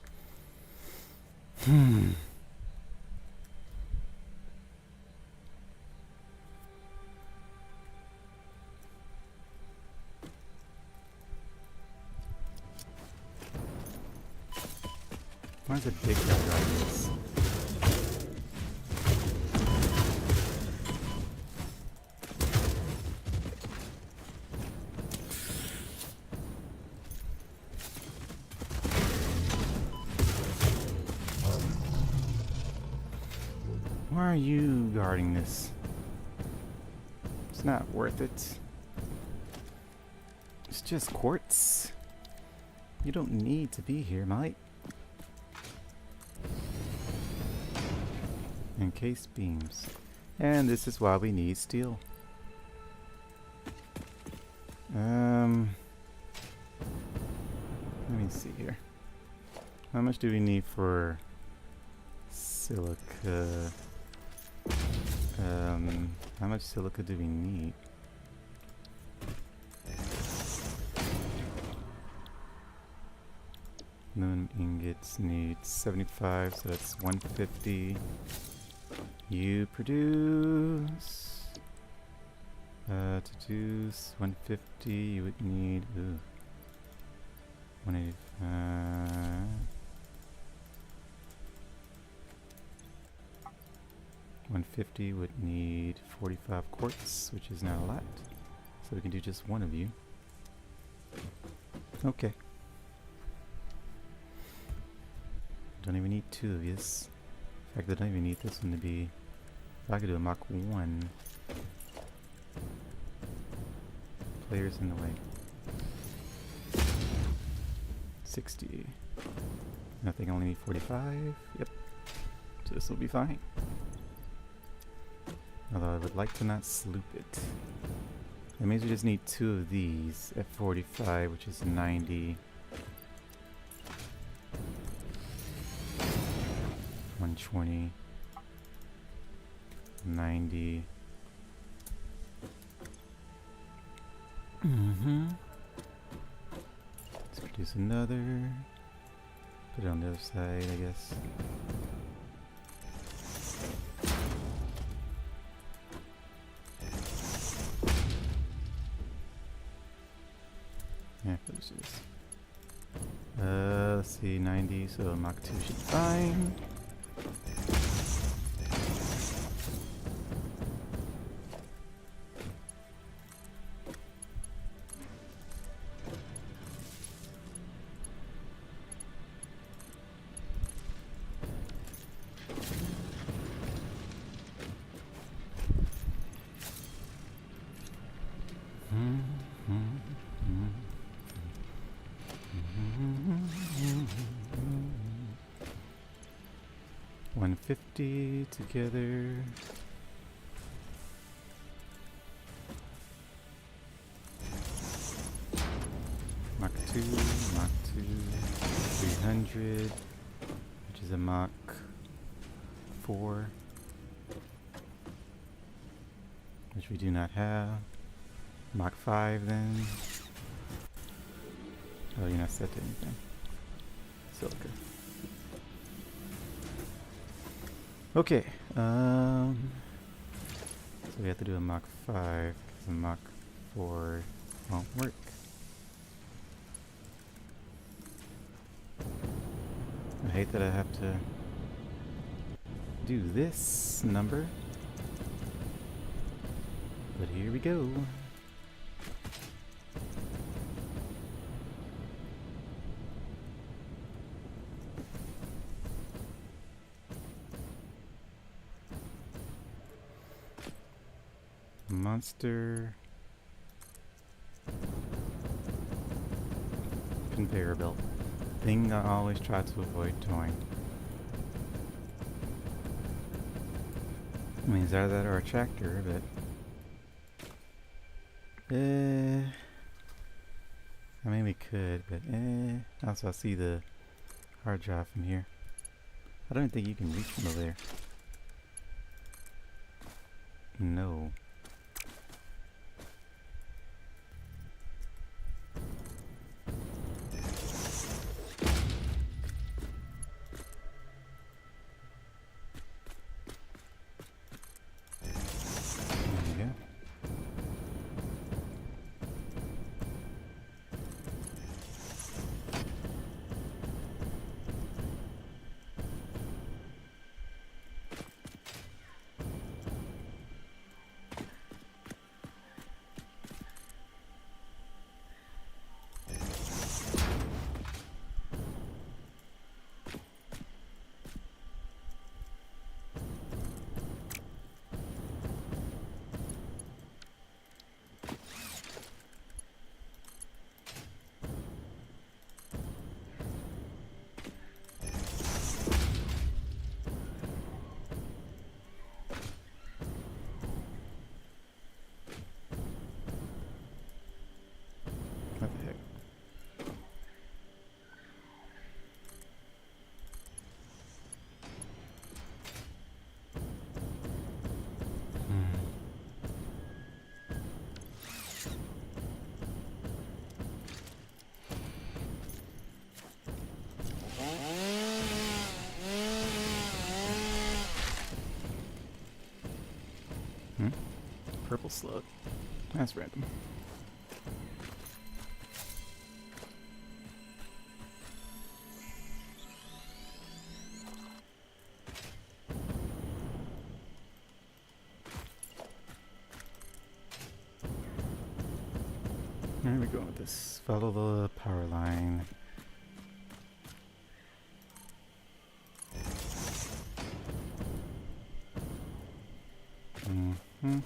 Why is it big guy driving this? Why are you guarding this? It's not worth it. It's just quartz. You don't need to be here, mate. Encased beams. And this is why we need steel. Let me see here. How much do we need for silica? How much silica do we need? Moon ingots need 75, so that's 150. You produce. To produce 150, you would need 185. 150 would need 45 quartz, which is not a lot. So we can do just one of you. Okay. Don't even need 2 of yous. In fact, I don't even need this one to be... If I could do a Mach 1. Players in the way. 60. I think I only need 45. Yep. So this will be fine. Although I would like to not sloop it. That means we just need 2 of these at 45, which is 90. 120. 90. Let's produce another. Put it on the other side, I guess. Yeah, finish this. Let's see, 90, so Mach 2 should be fine. Together. Mach 2, Mach 2, 300, which is a Mach 4, which we do not have. Mach 5 then. Oh, you're not set to anything. Silica. Okay, so we have to do a Mach 5. The Mach 4 won't work. I hate that I have to do this number, but here we go. Monster conveyor belt. Thing I always try to avoid doing. I mean, it's either that or a tractor, but I mean we could, but also I see the hard drive from here. I don't think you can reach from over there. No. What the heck? Purple slug. That's random. Where are we going with this? Follow the power line. Mm-hmm.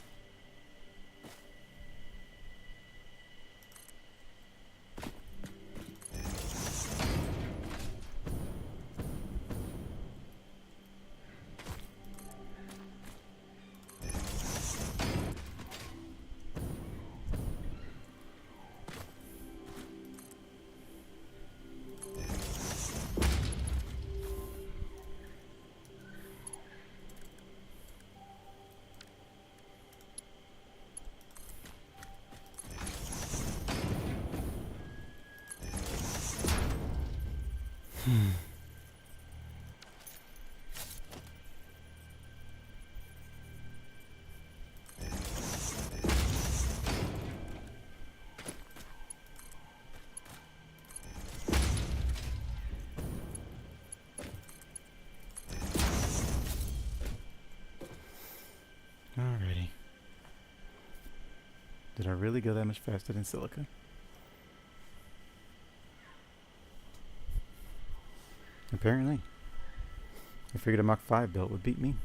Alrighty. Did I really go that much faster than silica? Apparently. I figured a Mach 5 belt would beat me.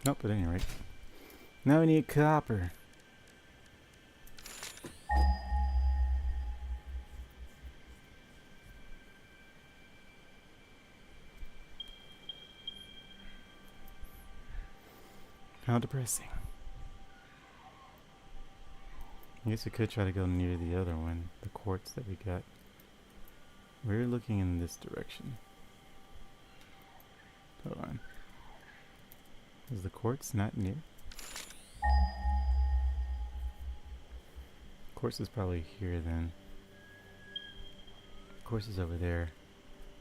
Nope, at any rate. Now we need copper. How depressing. I guess we could try to go near the other one, the quartz that we got. We're looking in this direction. Hold on. Is the quartz not near? Quartz is probably here then. Quartz is over there.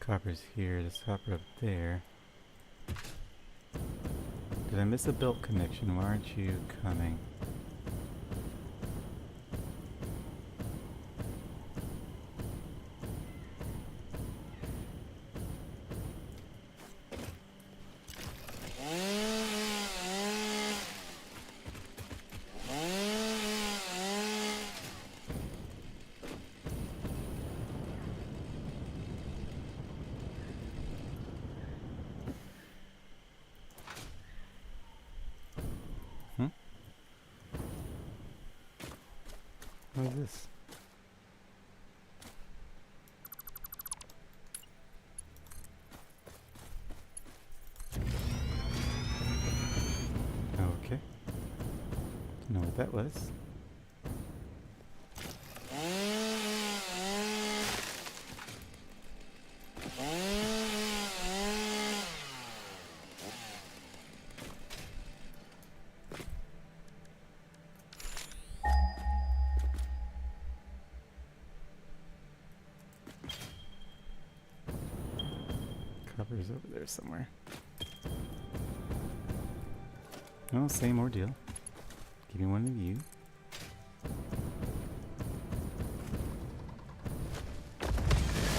Copper's here. There's copper up there. Did I miss a belt connection? Why aren't you coming? What is this? Okay. Don't know what that was. Copper's over there somewhere. Well, same ordeal. Give me one of you.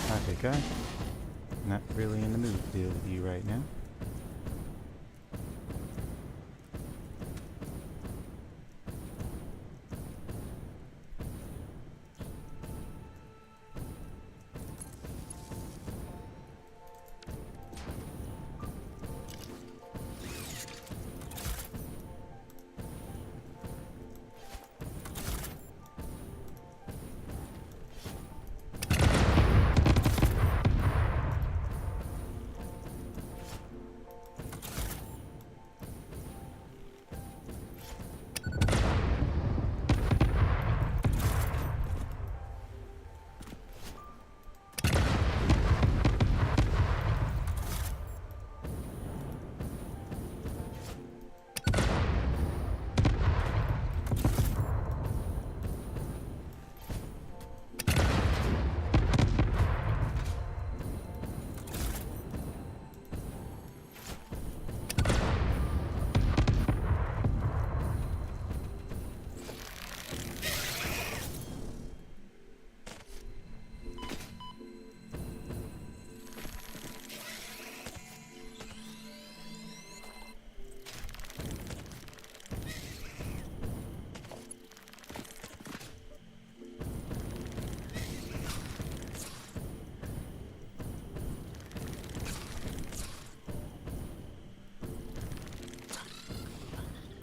Hi, big guy. Not really in the mood to deal with you right now.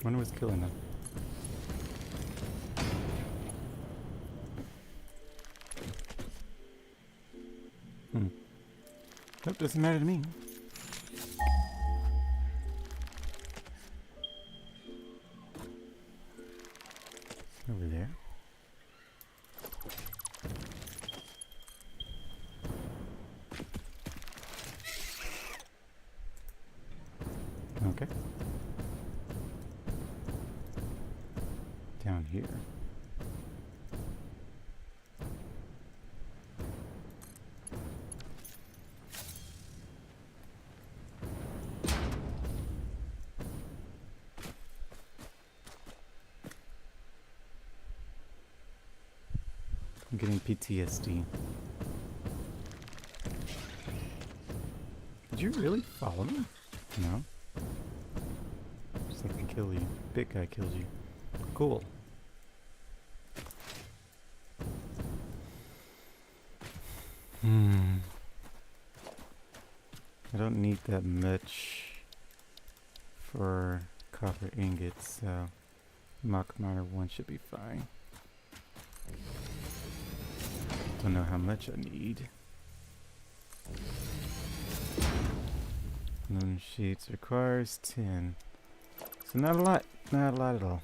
Wonder what's killing them. Nope, doesn't matter to me. Over there. Okay. Down here. I'm getting PTSD. Did you really follow me? No. Just like I kill you. Big guy killed you. Cool. I don't need that much for copper ingots, so Mach Miner 1 should be fine. Don't know how much I need. Moon sheets requires 10. So not a lot. Not a lot at all.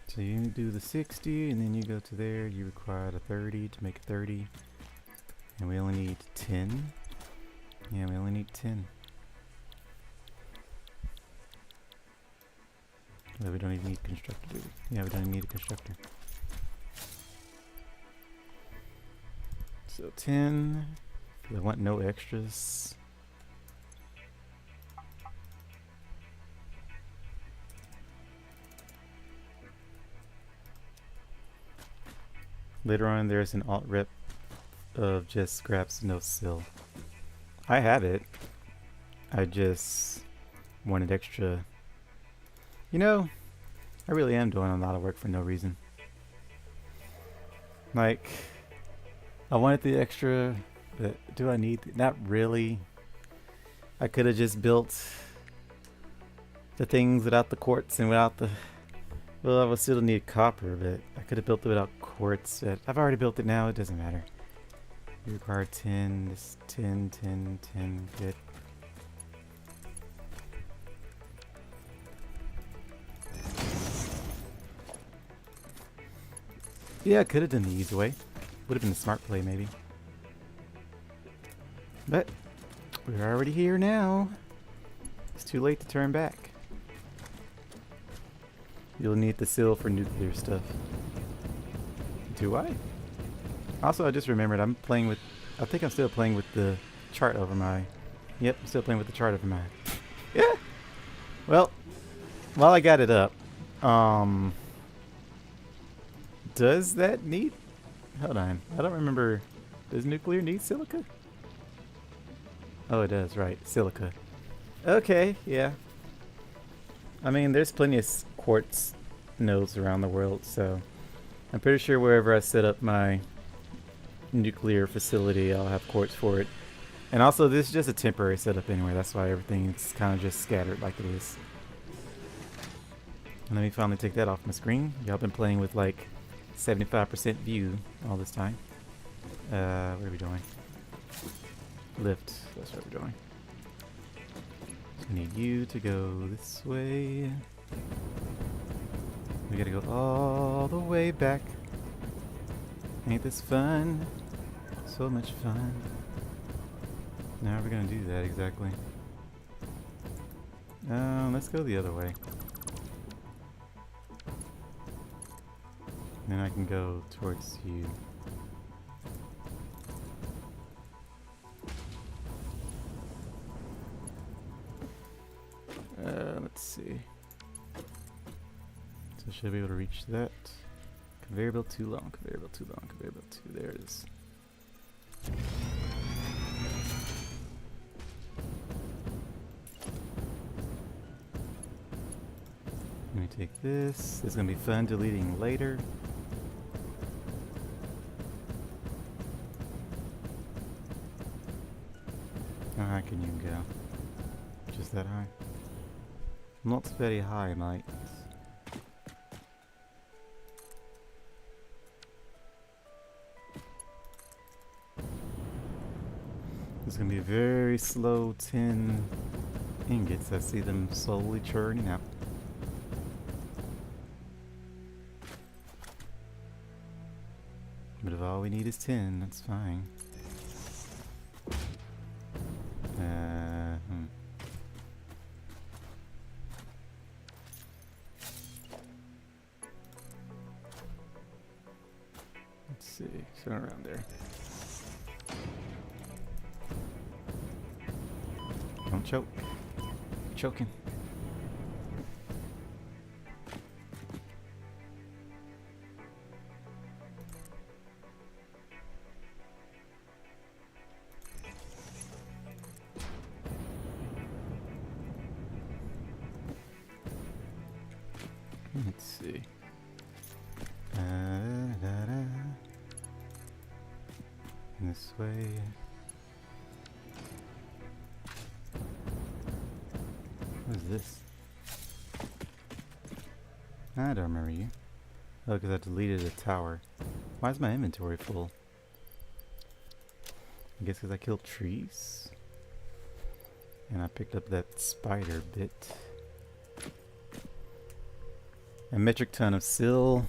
So you do the 60 and then you go to there. You require a 30 to make a 30. And we only need 10. Yeah, we only need 10. Well, we don't even need constructor, do we? Yeah, we don't even need a constructor. So 10. I want no extras. Later on, there's an alt rep of just scraps, no sill. I have it. I just wanted extra. You know, I really am doing a lot of work for no reason. Like, I wanted the extra, but do I need? Not really. I could have just built the things without the quartz and without the. Well, I would still need copper, but I could have built it without quartz. But I've already built it now. It doesn't matter. You require 10. This 10, 10, 10. Good. Yeah, I could have done the easy way. Would have been a smart play, maybe. But we're already here now. It's too late to turn back. You'll need the sill for nuclear stuff. Do I? Also, I just remembered I'm playing with... I think I'm still playing with the chart over my... Yep, I'm still playing with the chart over my... Yeah! Well, while I got it up, does that need... Hold on. I don't remember... Does nuclear need silica? Oh, it does, right. Silica. Okay, yeah. I mean, there's plenty of quartz nodes around the world, so... I'm pretty sure wherever I set up my nuclear facility, I'll have quartz for it. And also, this is just a temporary setup anyway. That's why everything's kind of just scattered like it is. And let me finally take that off my screen. Y'all been playing with like 75% view all this time. What are we doing? Lift. That's what we're doing. So we need you to go this way. We gotta go all the way back. Ain't this fun? So much fun. Now we're gonna do that exactly. Let's go the other way. Then I can go towards you. Let's see. So should I be able to reach that? Conveyor belt too long, conveyor belt too long, conveyor belt too... There it is. Let me take this. This is going to be fun deleting later. How high can you go? Just that high? Not very high, mate. It's going to be a very slow 10 ingots. I see them slowly churning out. But if all we need is 10, that's fine. Let's see, somewhere around there. Don't choke. Choking. Let's see. This way. What is this? I don't remember you. Oh, because I deleted a tower. Why is my inventory full? I guess because I killed trees. And I picked up that spider bit. A metric ton of sill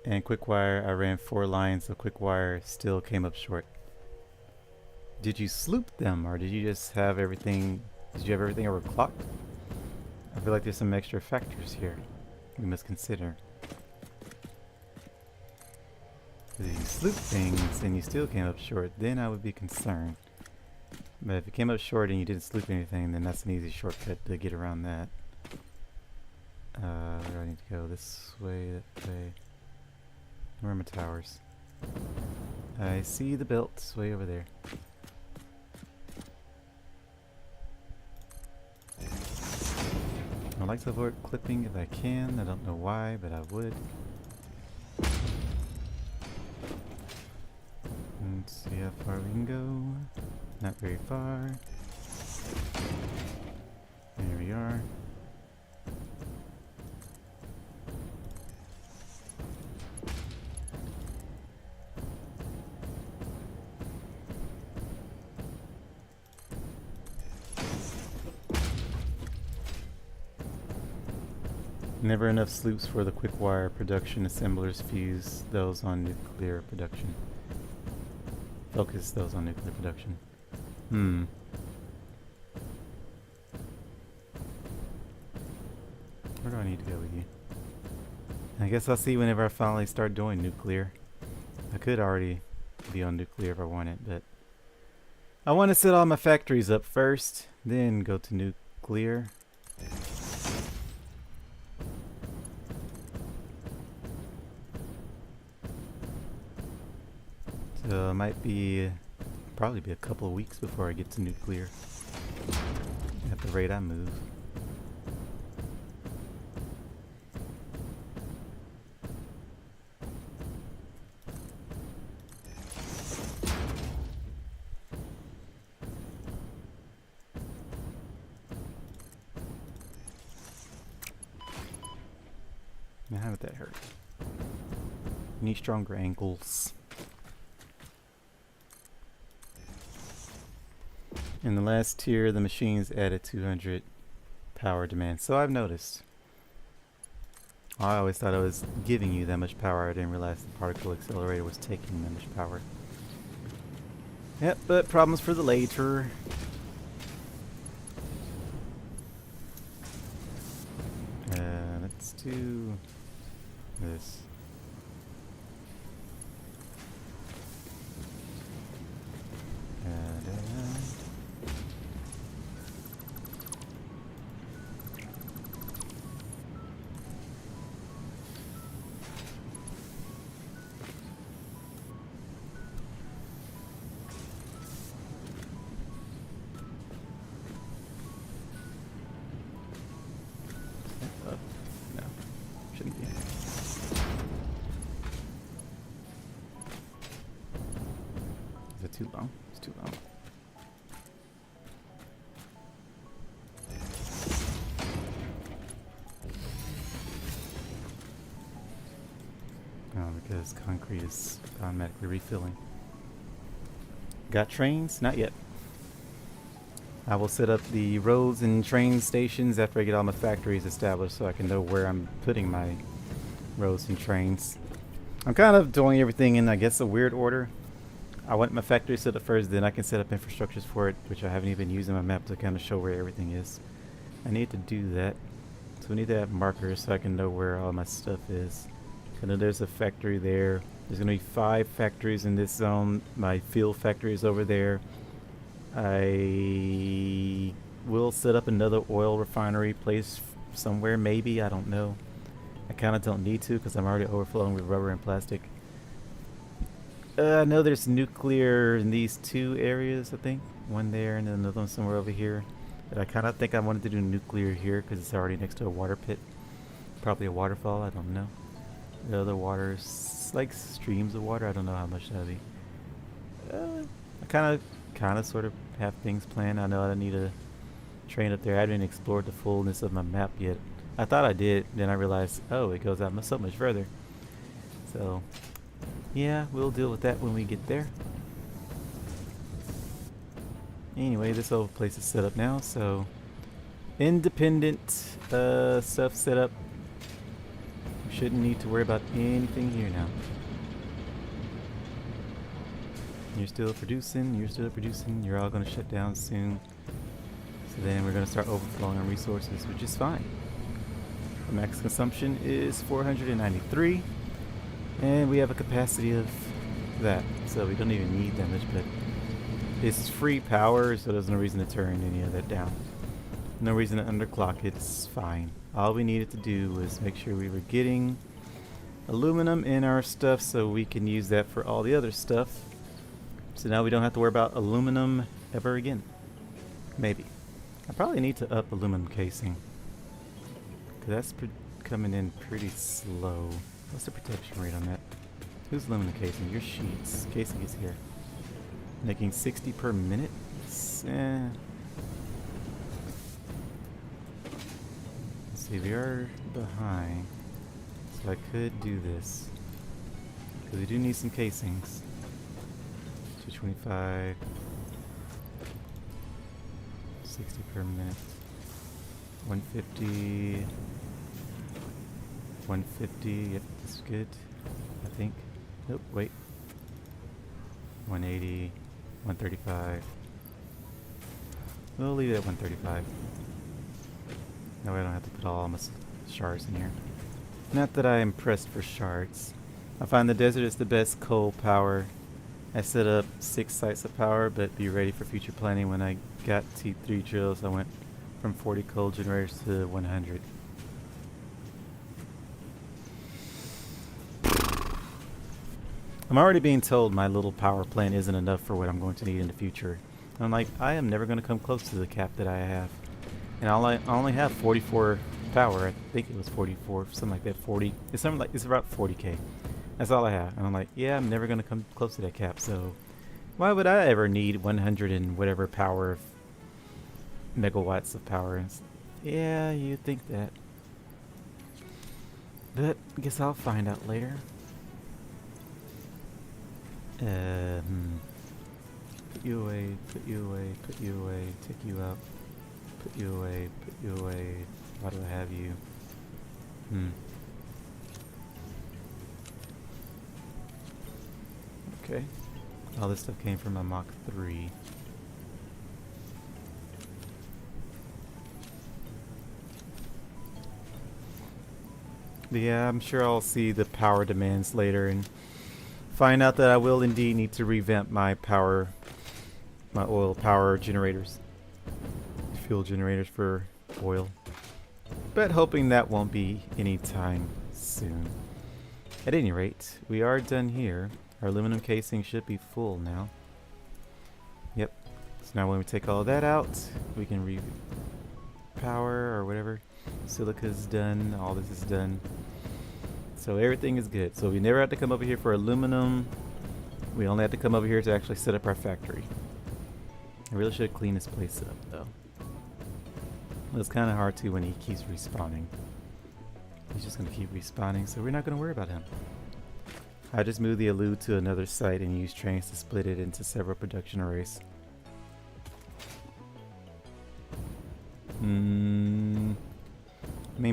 and quick wire. I ran 4 lines of quick wire, still came up short. Did you sloop them, or did you just have everything? Did you have everything overclocked? feel like there's some extra factors here we must consider. If you sloop things and you still came up short, then I would be concerned. But if you came up short and you didn't sloop anything, then that's an easy shortcut to get around that. Where do I need to go? This way, that way. Where are my towers? I see the belts way over there. I like to avoid clipping if I can. I don't know why, but I would. Let's see how far we can go. Not very far. There we are. Never enough sloops for the quick wire production. Assemblers fuse those on nuclear production. Focus those on nuclear production. Where do I need to go with you? I guess I'll see whenever I finally start doing nuclear. I could already be on nuclear if I wanted, but I want to set all my factories up first, then go to nuclear. So it might be probably be a couple of weeks before I get to nuclear at the rate I move. Now how did that hurt? Need stronger ankles. In the last tier, the machines added 200 power demand. So I've noticed. I always thought I was giving you that much power. I didn't realize the particle accelerator was taking that much power. Yep, but problems for the later. Let's do this. Too long. It's too long. Oh, because concrete is automatically refilling. Got trains? Not yet. I will set up the roads and train stations after I get all my factories established so I can know where I'm putting my roads and trains. I'm kind of doing everything in, I guess, a weird order. I want my factory set up first, then I can set up infrastructures for it, which I haven't even used in my map to kind of show where everything is. I need to do that. So we need to have markers so I can know where all my stuff is. I know there's a factory there. There's going to be 5 factories in this zone. My field factory is over there. I will set up another oil refinery place somewhere, maybe. I don't know. I kind of don't need to because I'm already overflowing with rubber and plastic. I know there's nuclear in these 2 areas, I think. One there and then another one somewhere over here. But I kind of think I wanted to do nuclear here because it's already next to a water pit. Probably a waterfall, I don't know. The other water's like streams of water. I don't know how much that'll be. I kind of sort of have things planned. I know I need a train up there. I haven't explored the fullness of my map yet. I thought I did, then I realized, oh, it goes out so much further. So yeah, we'll deal with that when we get there. Anyway, this whole place is set up now, so independent stuff set up. We shouldn't need to worry about anything here now. You're still producing, you're all going to shut down soon. So then we're going to start overflowing on resources, which is fine. The max consumption is 493, and we have a capacity of that, so we don't even need that much, but it's free power, so there's no reason to turn any of that down. No reason to underclock it, it's fine. All we needed to do was make sure we were getting aluminum in our stuff so we can use that for all the other stuff. So now we don't have to worry about aluminum ever again. Maybe. I probably need to up aluminum casing, because that's coming in pretty slow. What's the protection rate on that? Who's aluminum casing? Your sheets. Casing is here. Making 60 per minute? Let's see, we are behind. So I could do this, because we do need some casings. 225. 60 per minute. 150. 150. Yep, that's good. I think. Nope, wait. 180. 135. We'll leave it at 135. That way I don't have to put all my shards in here. Not that I am pressed for shards. I find the desert is the best coal power. I set up 6 sites of power, but be ready for future planning. When I got T3 drills, I went from 40 coal generators to 100. I'm already being told my little power plant isn't enough for what I'm going to need in the future. I'm like, I am never going to come close to the cap that I have. And I only have 44 power. I think it was 44, something like that. 40. It's something like, it's about 40k. That's all I have. And I'm like, yeah, I'm never going to come close to that cap. So why would I ever need 100 and whatever power of megawatts of power? And yeah, you think that. But I guess I'll find out later. Put you away, put you away, put you away, take you out, put you away, put you away. Why do I have you? Okay. All this stuff came from my Mach 3. But yeah, I'm sure I'll see the power demands later and find out that I will indeed need to revamp my oil power generators. Fuel generators for oil. But hoping that won't be anytime soon. At any rate, we are done here. Our aluminum casing should be full now. Yep. So now when we take all of that out, we can power or whatever. Silica's done. All this is done. So everything is good. So we never have to come over here for aluminum. We only have to come over here to actually set up our factory. I really should clean this place up though. It's kind of hard to when he keeps respawning. He's just going to keep respawning, so we're not going to worry about him. I just moved the allude to another site and used trains to split it into several production arrays. I mean,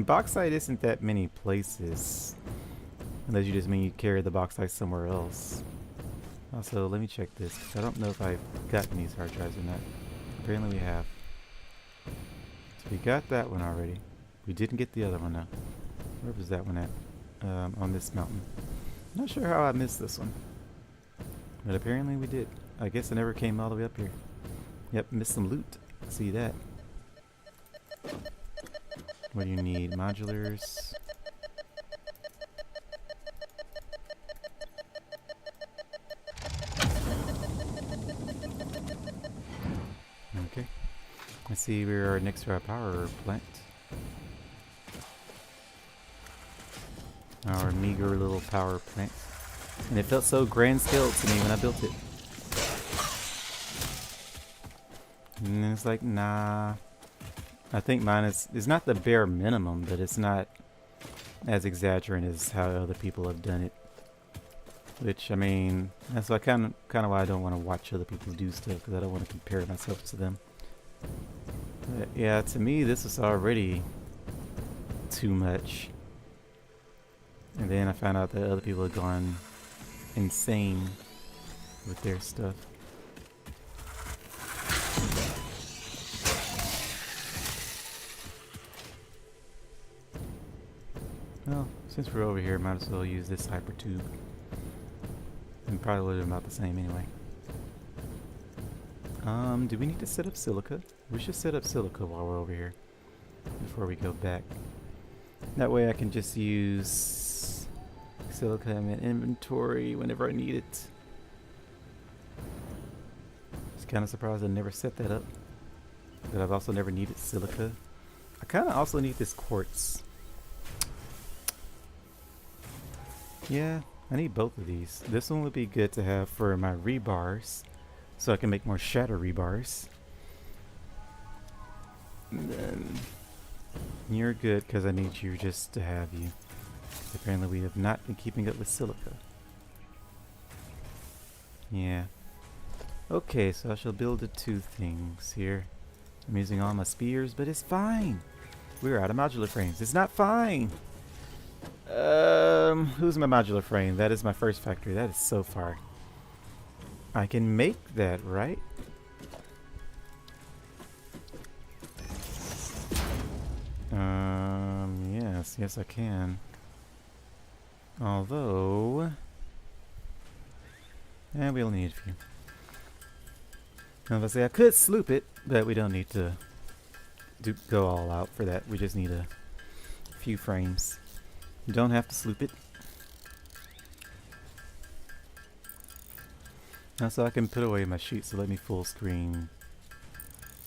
bauxite isn't that many places. Unless you just mean you carry the bauxite somewhere else. Also, let me check this, because I don't know if I've gotten these hard drives or not. Apparently we have. So we got that one already. We didn't get the other one though. Where was that one at? On this mountain. Not sure how I missed this one. But apparently we did. I guess I never came all the way up here. Yep, missed some loot. See that. What do you need? Modulars. Okay. I see we are next to our power plant. Our meager little power plant. And it felt so grand scale to me when I built it. And it's like, nah. I think mine is not the bare minimum, but it's not as exaggerated as how other people have done it. Which, I mean, that's why kind of why I don't want to watch other people do stuff, because I don't want to compare myself to them. But yeah, to me, this is already too much. And then I found out that other people have gone insane with their stuff. Well, since we're over here, might as well use this hyper tube. And probably would have been about the same anyway. Do we need to set up silica? We should set up silica while we're over here before we go back. That way I can just use silica in my inventory whenever I need it. Just kind of surprised I never set that up. But I've also never needed silica. I kind of also need this quartz. Yeah, I need both of these. This one would be good to have for my rebars, so I can make more shatter rebars. And then you're good because I need you just to have you. Apparently we have not been keeping up with silica. Yeah. Okay, so I shall build the two things here. I'm using all my spears, but it's fine. We're out of modular frames. It's not fine. Who's my modular frame? That is my first factory. That is so far. I can make that, right? Yes, I can. Although, we only need a few. Now, I could sloop it, but we don't need to go all out for that. We just need a few frames. You don't have to sloop it. Now, so I can put away my sheet, so let me full screen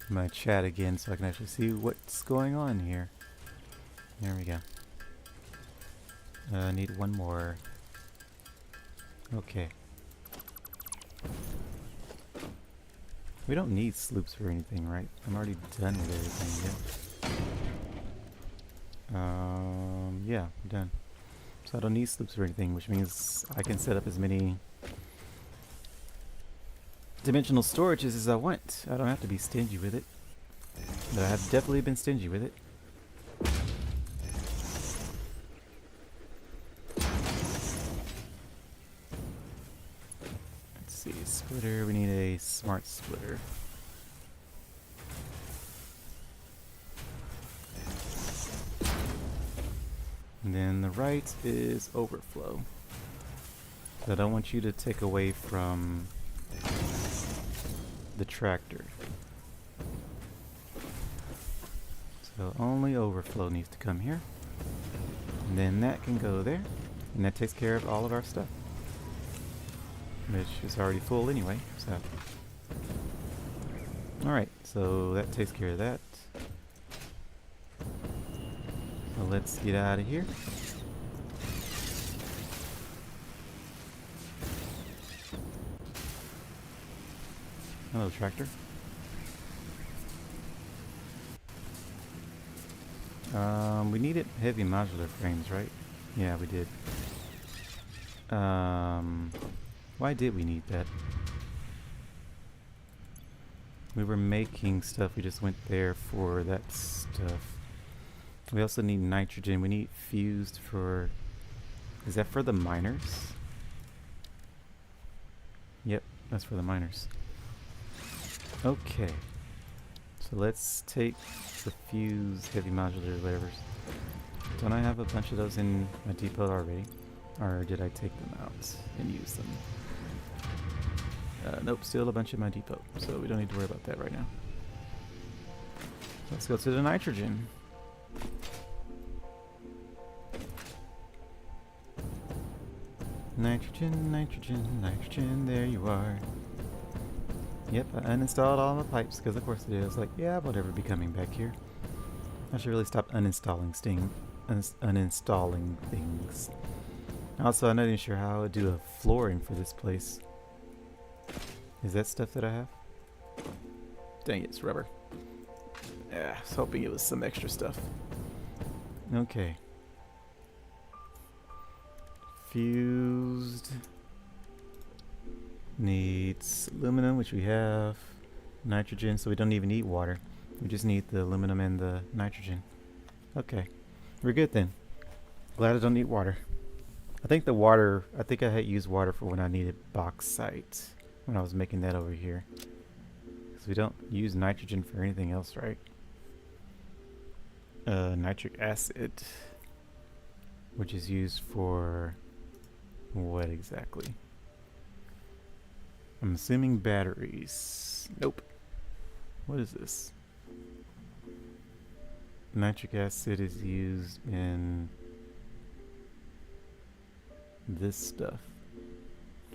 my chat again so I can actually see what's going on here. There we go. I need one more. Okay. We don't need sloops for anything, right? I'm already done with everything, yeah. Yeah, I'm done. So I don't need sloops for anything, which means I can set up as many dimensional storages as I want. I don't have to be stingy with it. But I have definitely been stingy with it. Let's see, splitter, we need a smart splitter. And then the right is overflow. So I don't want you to take away from the tractor. So only overflow needs to come here. And then that can go there. And that takes care of all of our stuff. Which is already full anyway, so. Alright, so that takes care of that. So let's get out of here. Hello, tractor. We needed heavy modular frames, right? Yeah, we did. Why did we need that? We were making stuff, we just went there for that stuff. We also need nitrogen. We need fused for... Is that for the miners? Yep, that's for the miners. Okay. So let's take the fuse heavy modular whatever. Don't I have a bunch of those in my depot already? Or did I take them out and use them? Nope, still a bunch in my depot. So we don't need to worry about that right now. Let's go to the nitrogen. Nitrogen, nitrogen, nitrogen, there you are. Yep, I uninstalled all my pipes, because of course it is. Like, yeah, whatever, be coming back here. I should really stop uninstalling things. Also, I'm not even sure how I would do a flooring for this place. Is that stuff that I have? Dang it, it's rubber. Yeah, I was hoping it was some extra stuff. Okay. Fused. Needs aluminum, which we have. Nitrogen, so we don't even need water. We just need the aluminum and the nitrogen. Okay. We're good then. Glad I don't need water. I think I had used water for when I needed bauxite. When I was making that over here. Because we don't use nitrogen for anything else, right? Nitric acid. which is used for what exactly? I'm assuming batteries. Nope. What is this? Nitric acid is used in this stuff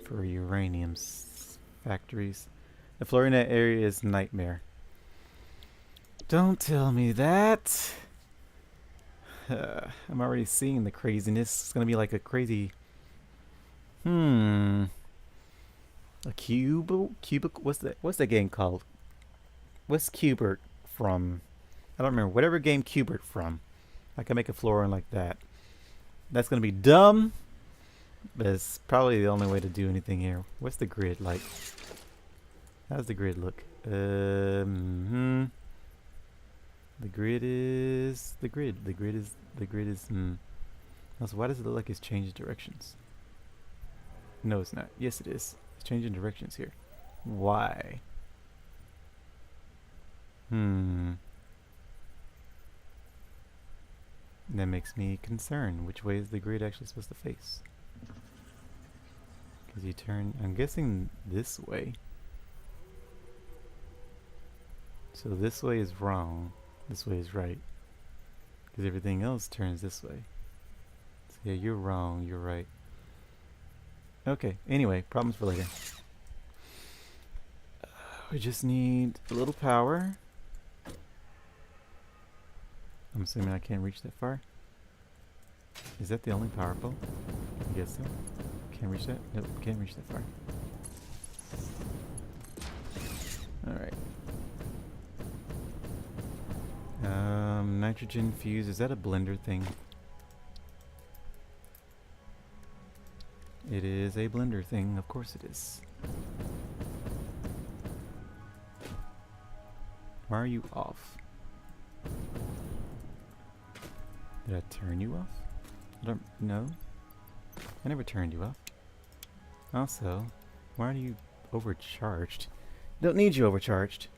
for uranium factories. The floor in that area is nightmare. Don't tell me that. I'm already seeing the craziness. It's gonna be like a crazy. A cubic. What's that game called? What's Cubert from? I don't remember. Whatever game Cubert from. I can make a floor in like that. That's gonna be dumb, but it's probably the only way to do anything here. What's the grid like? How's the grid look? The grid is the grid. The grid is. Also, why does it look like it's changing directions? No, it's not. Yes, it is. It's changing directions here. Why? That makes me concerned. Which way is the grid actually supposed to face? Because you turn. I'm guessing this way. So this way is wrong. This way is right. Because everything else turns this way. So yeah, you're wrong. You're right. Okay, anyway, problems for later. We just need a little power. I'm assuming I can't reach that far. Is that the only power pole? I guess so. Can't reach that? Nope, can't reach that far. Alright. Nitrogen fuse. Is that a blender thing? It is a blender thing. Of course it is. Why are you off? Did I turn you off? I don't know. I never turned you off. Also, why are you overcharged? Don't need you overcharged.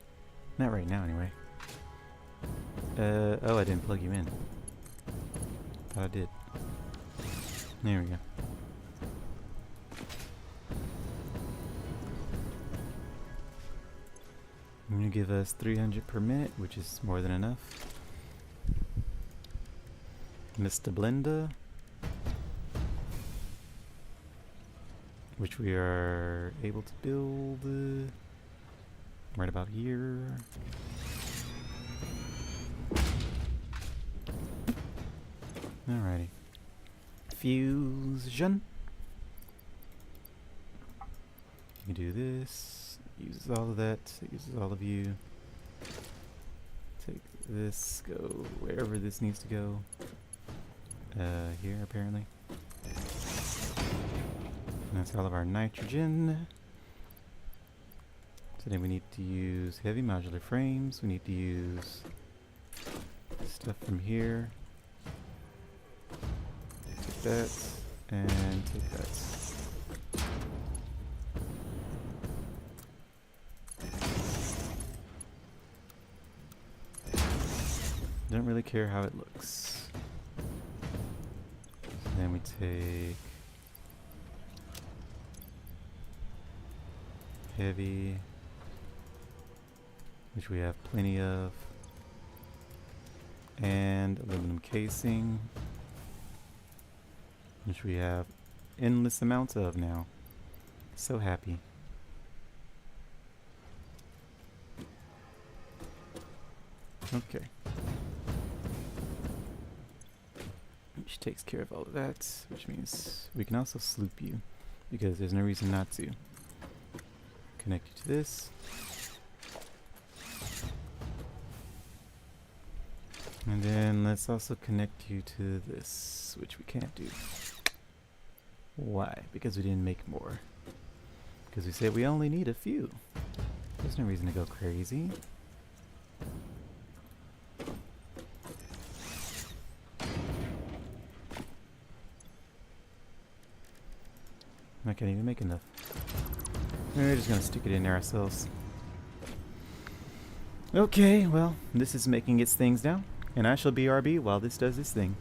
Not right now, anyway. Oh, I didn't plug you in. Thought I did. There we go. I'm gonna give us 300 per minute, which is more than enough. Mr. Blender, which we are able to build right about here. Alrighty. Fusion. You can do this. Uses all of that. Uses all of you. Take this. Go wherever this needs to go. Here apparently. And that's all of our nitrogen. So then we need to use heavy modular frames. We need to use stuff from here. Take that and take that. Don't really care how it looks. So then we take heavy, which we have plenty of, and aluminum casing, which we have endless amounts of now. So happy. Okay. Which takes care of all of that, which means we can also sloop you, because there's no reason not to. Connect you to this. And then let's also connect you to this, which we can't do. Why? Because we didn't make more. Because we said we only need a few. There's no reason to go crazy. I can't even make enough. We're just gonna stick it in there ourselves. Okay, well, this is making its things now, and I shall BRB while this does this thing.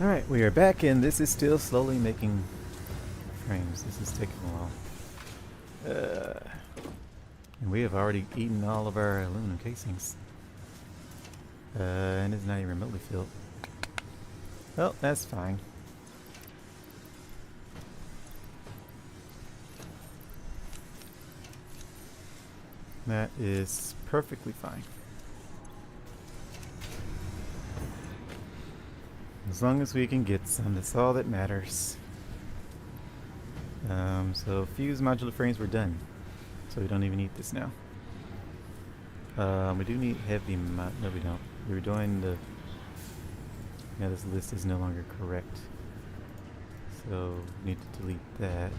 Alright, we are back, and this is still slowly making frames. This is taking a while. And we have already eaten all of our aluminum casings. And it's not even remotely filled. Well, that's fine. That is perfectly fine. As long as we can get some, that's all that matters. So fuse modular frames were done. So we don't even need this now. We do need heavy no we don't. We were doing the... Yeah, this list is no longer correct. So we need to delete that.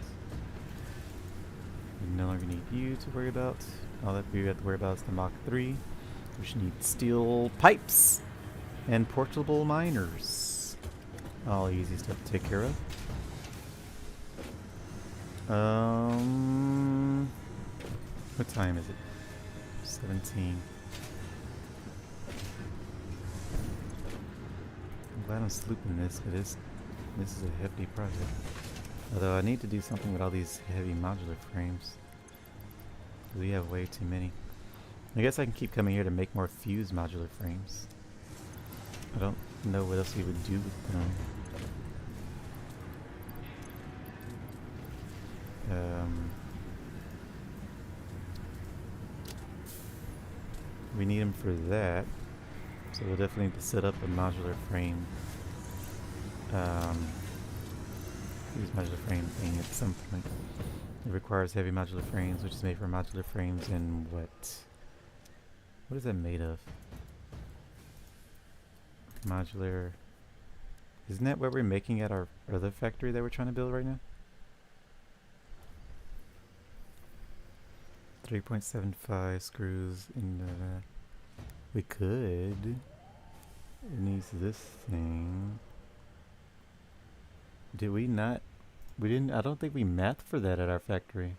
We no longer need you to worry about. All that we have to worry about is the Mach 3, which needs steel pipes and portable miners. All easy stuff to take care of. What time is it? 17. I'm glad I'm slooping this, because this is a hefty project. Although I need to do something with all these heavy modular frames. We have way too many. I guess I can keep coming here to make more fuse modular frames. I don't know what else we would do with them. We need them for that, so we'll definitely need to set up a modular frame, fuse modular frame thing at some point. It requires heavy modular frames, which is made for modular frames and what? What is that made of? Modular. Isn't that what we're making at our other factory that we're trying to build right now? 3.75 screws in the... We could. It needs this thing. Did we not? We didn't. I don't think we mathed for that at our factory.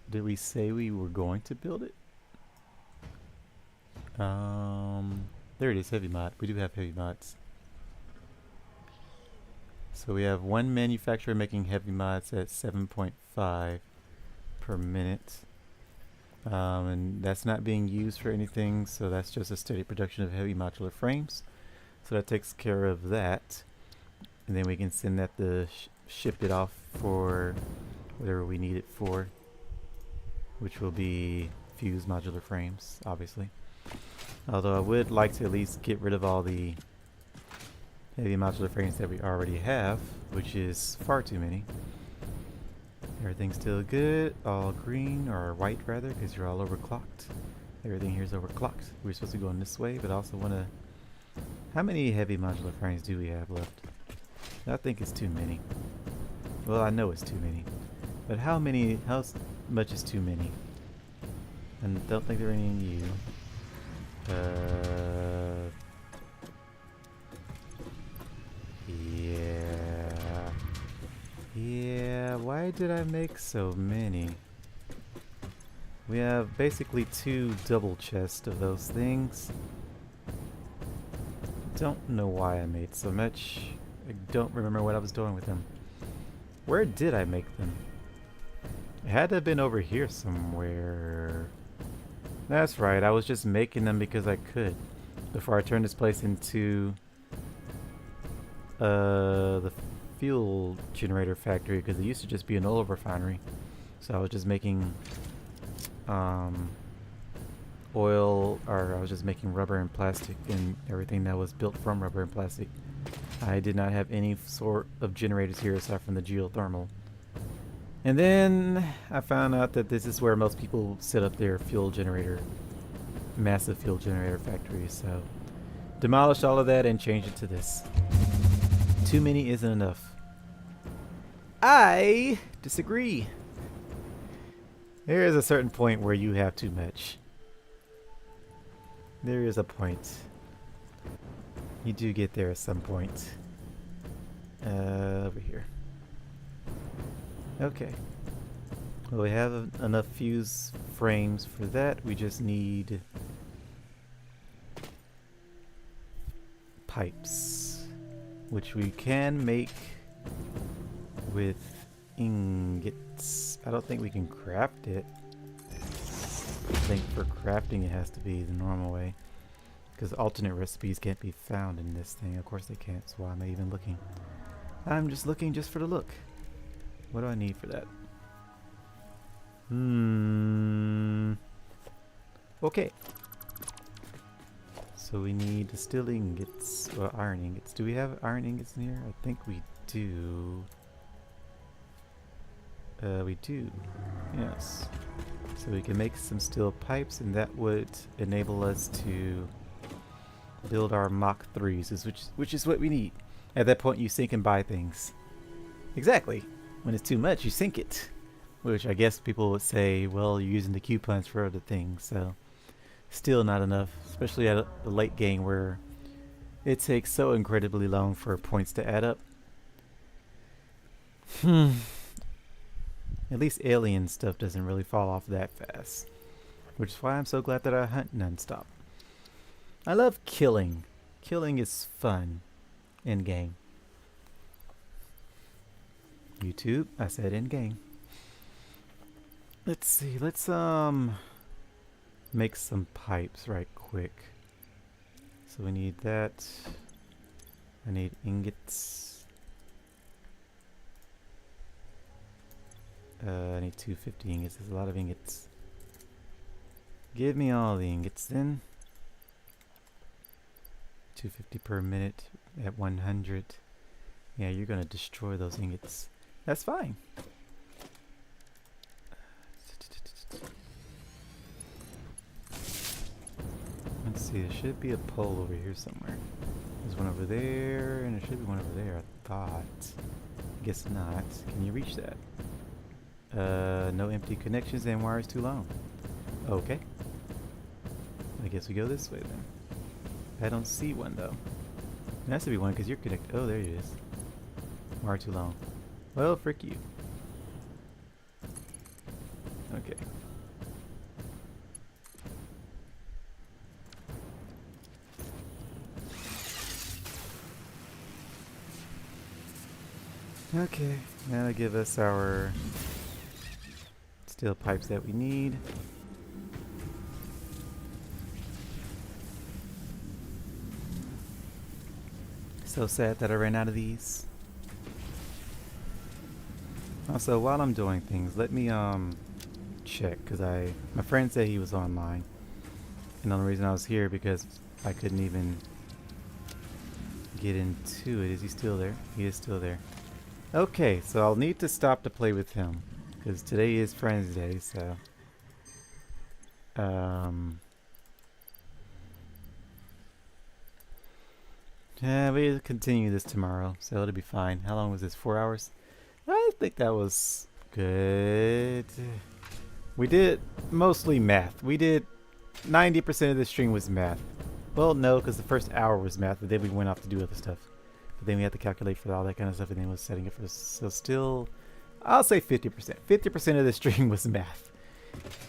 Did we say we were going to build it? There it is, heavy mod. We do have heavy mods. So we have one manufacturer making heavy mods at 7.5 per minute. And that's not being used for anything, so that's just a steady production of heavy modular frames. So that takes care of that. And then we can send that to ship it off for whatever we need it for, which will be fuse modular frames, obviously. Although I would like to at least get rid of all the heavy modular frames that we already have, which is far too many. Everything's still good, all green, or white rather, because you're all overclocked. Everything here is overclocked. We're supposed to be going this way, but I also want to... How many heavy modular frames do we have left? I think it's too many. Well, I know it's too many. But how much is too many? And don't think there are any in you. Yeah, why did I make so many? We have basically 2 double chests of those things. Don't know why I made so much. I don't remember what I was doing with them. Where did I make them? It had to have been over here somewhere. That's right, I was just making them because I could. Before I turned this place into the fuel generator factory, because it used to just be an oil refinery. So I was just making oil, or I was just making rubber and plastic and everything that was built from rubber and plastic. I did not have any sort of generators here aside from the geothermal. And then I found out that this is where most people set up their fuel generator, massive fuel generator factories. So demolished all of that and changed it to this. Too many isn't enough. I disagree. There is a certain point where you have too much. There is a point. You do get there at some point. Over here. Okay. Well, we have enough fuse frames for that. We just need pipes. which we can make with ingots. I don't think we can craft it. I think for crafting it has to be the normal way, because alternate recipes can't be found in this thing. Of course they can't, so why am I even looking? I'm just looking just for the look. What do I need for that? Okay. So we need steel ingots, or iron ingots. Do we have iron ingots in here? I think we do. We do. Yes. So we can make some steel pipes, and that would enable us to build our Mach 3s, which is what we need. At that point, you sink and buy things. Exactly. When it's too much, you sink it. Which I guess people would say, well, you're using the coupons for other things, so still not enough, especially at the late game where it takes so incredibly long for points to add up. At least alien stuff doesn't really fall off that fast, which is why I'm so glad that I hunt nonstop. I love killing. Killing is fun in game. YouTube, I said in game. Let's see, let's make some pipes right quick. So we need that. I need ingots. I need 250 ingots. There's a lot of ingots. Give me all the ingots then. 250 per minute at 100. Yeah, you're gonna destroy those ingots. That's fine. Let's see, there should be a pole over here somewhere. There's one over there, and there should be one over there, I thought. Guess not. Can you reach that? No empty connections and wires too long. Okay. I guess we go this way then. I don't see one though. There has to be one because you're connected. Oh, there it is. Wire too long. Well, frick you. Okay. Okay, that'll give us our steel pipes that we need. So sad that I ran out of these. Also, while I'm doing things, let me check, because my friend said he was online, and the only reason I was here because I couldn't even get into it. Is he still there? He is still there. Okay, so I'll need to stop to play with him, because today is Friends Day, so yeah, we'll continue this tomorrow, so it'll be fine. How long was this? 4 hours? I think that was good. We did mostly math. We did 90% of the stream was math. Well, no, because the first hour was math, but then we went off to do other stuff. But then we had to calculate for all that kind of stuff, and then was setting it for. So still, I'll say 50%. 50% of the stream was math.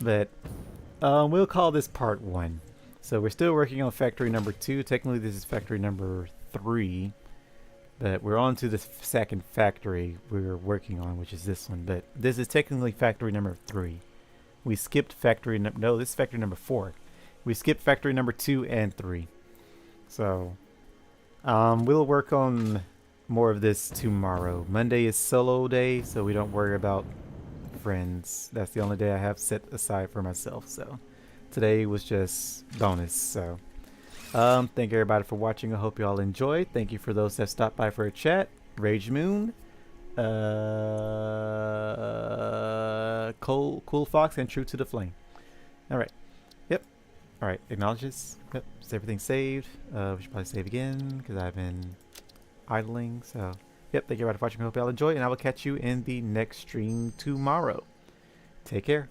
But we'll call this part 1. So we're still working on factory number 2. Technically, this is factory number 3. But we're on to the second factory we're working on, which is this one. But this is technically factory number 3. We skipped factory no, this is factory number 4. We skipped factory number 2 and 3. So we'll work on more of this tomorrow. Monday is solo day, so we don't worry about friends. That's the only day I have set aside for myself. So today was just bonus. So thank everybody for watching. I hope you all enjoyed. Thank you for those that stopped by for a chat. Rage Moon, Cool Fox, and True to the Flame. All right. Yep. All right. Acknowledges. Yep. Is everything saved? We should probably save again because I've been idling. So, yep. Thank you everybody for watching. I hope you all enjoy, and I will catch you in the next stream tomorrow. Take care.